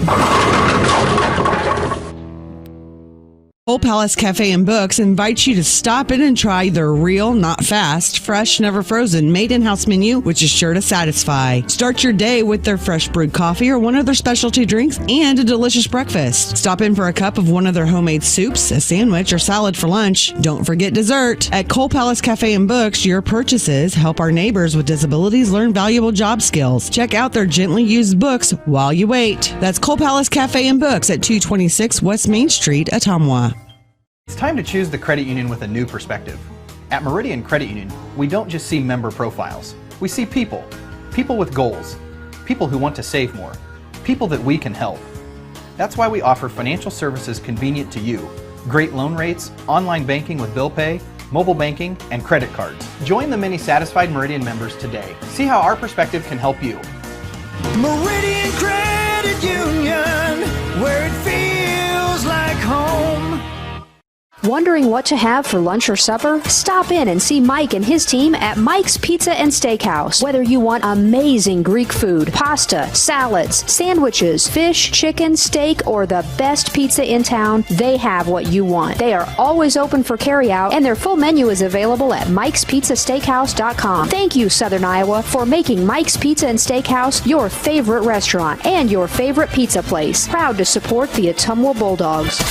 Old Palace Cafe and Books invites you to stop in and try their real, not fast, fresh, never frozen, made in-house menu, which is sure to satisfy. Start your day with their fresh brewed coffee or one of their specialty drinks and a delicious breakfast. Stop in for a cup of one of their homemade soups, a sandwich, or salad for lunch. Don't forget dessert. At Cole Palace Cafe and Books, your purchases help our neighbors with disabilities learn valuable job skills. Check out their gently used books while you wait. That's Cole Palace Cafe and Books at 226 West Main Street, Ottumwa.
It's time to choose the credit union with a new perspective. At Meridian Credit Union, we don't just see member profiles. We see people. People with goals. People who want to save more. People that we can help. That's why we offer financial services convenient to you. Great loan rates, online banking with bill pay, mobile banking, and credit cards. Join the many satisfied Meridian members today. See how our perspective can help you.
Meridian Credit Union, where it feels like home.
Wondering what to have for lunch or supper? Stop in and see Mike and his team at Mike's Pizza and Steakhouse. Whether you want amazing Greek food, pasta, salads, sandwiches, fish, chicken, steak, or the best pizza in town, they have what you want. They are always open for carryout, and their full menu is available at mikespizzasteakhouse.com. Thank you, Southern Iowa, for making Mike's Pizza and Steakhouse your favorite restaurant and your favorite pizza place. Proud to support the Ottumwa Bulldogs.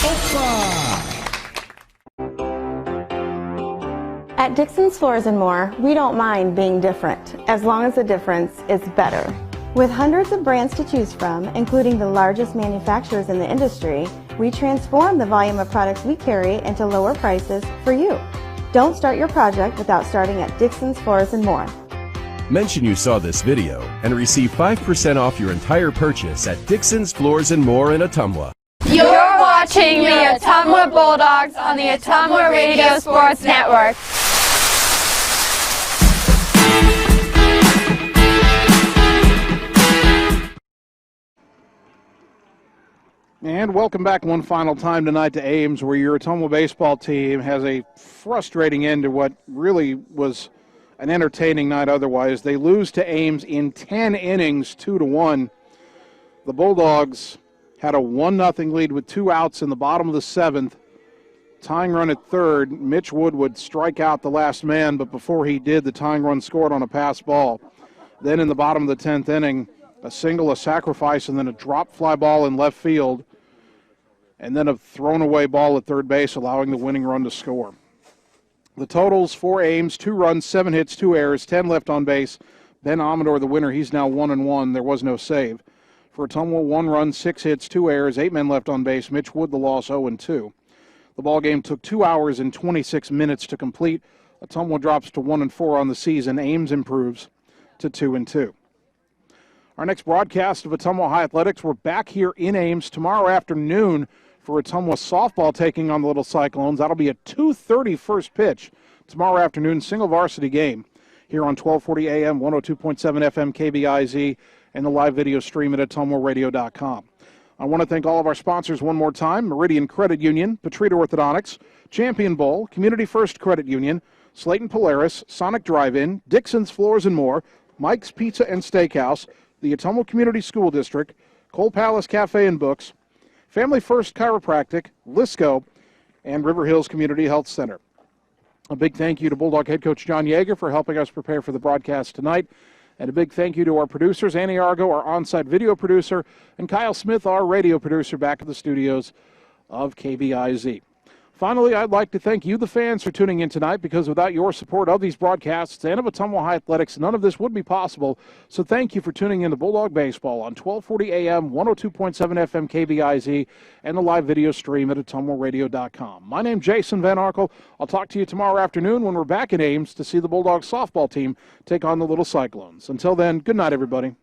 At Dixon's Floors and More, we don't mind being different, as long as the difference is better. With hundreds of brands to choose from, including the largest manufacturers in the industry, we transform the volume of products we carry into lower prices for you. Don't start your project without starting at Dixon's Floors and More.
Mention you saw this video and receive 5% off your entire purchase at Dixon's Floors and More in Ottumwa.
You're watching the Ottumwa Bulldogs on the Ottumwa Radio Sports Network.
And welcome back one final time tonight to Ames, where your Ottumwa baseball team has a frustrating end to what really was an entertaining night otherwise. They lose to Ames in 10 innings, 2-1. The Bulldogs had a 1-0 lead with 2 outs in the bottom of the 7th. Tying run at third. Mitch Wood would strike out the last man, but before he did, the tying run scored on a pass ball. Then in the bottom of the 10th inning, a single, a sacrifice, and then a drop fly ball in left field, and then a thrown away ball at third base, allowing the winning run to score. The totals for Ames: 2 runs, 7 hits, 2 errors, 10 left on base. Ben Amador, the winner, he's now 1-1. There was no save. For Ottumwa, 1 run, 6 hits, 2 errors, 8 men left on base. Mitch Wood, the loss, 0-2. The ball game took 2 hours and 26 minutes to complete. Ottumwa drops to 1-4 on the season. Ames improves to 2-2. Our next broadcast of Ottumwa High Athletics, we're back here in Ames tomorrow afternoon for Ottumwa softball taking on the Little Cyclones. That'll be a 2:30 first pitch tomorrow afternoon, single varsity game here on 1240 AM, 102.7 FM KBIZ, and the live video stream at ottumwaradio.com. I want to thank all of our sponsors one more time: Meridian Credit Union, Petrita Orthodontics, Champion Bowl, Community First Credit Union, Slayton Polaris, Sonic Drive-In, Dixon's Floors and More, Mike's Pizza and Steakhouse, the Ottumwa Community School District, Cole Palace Cafe and Books, Family First Chiropractic, Lisco, and River Hills Community Health Center. A big thank you to Bulldog head coach John Yeager for helping us prepare for the broadcast tonight. And a big thank you to our producers, Annie Argo, our on-site video producer, and Kyle Smith, our radio producer, back at the studios of KBIZ. Finally, I'd like to thank you, the fans, for tuning in tonight, because without your support of these broadcasts and of Ottumwa High Athletics, none of this would be possible. So thank you for tuning in to Bulldog Baseball on 1240 AM, 102.7 FM KBIZ, and the live video stream at ottumwaradio.com. My name's Jason Van Arkel. I'll talk to you tomorrow afternoon when we're back in Ames to see the Bulldogs softball team take on the Little Cyclones. Until then, good night, everybody.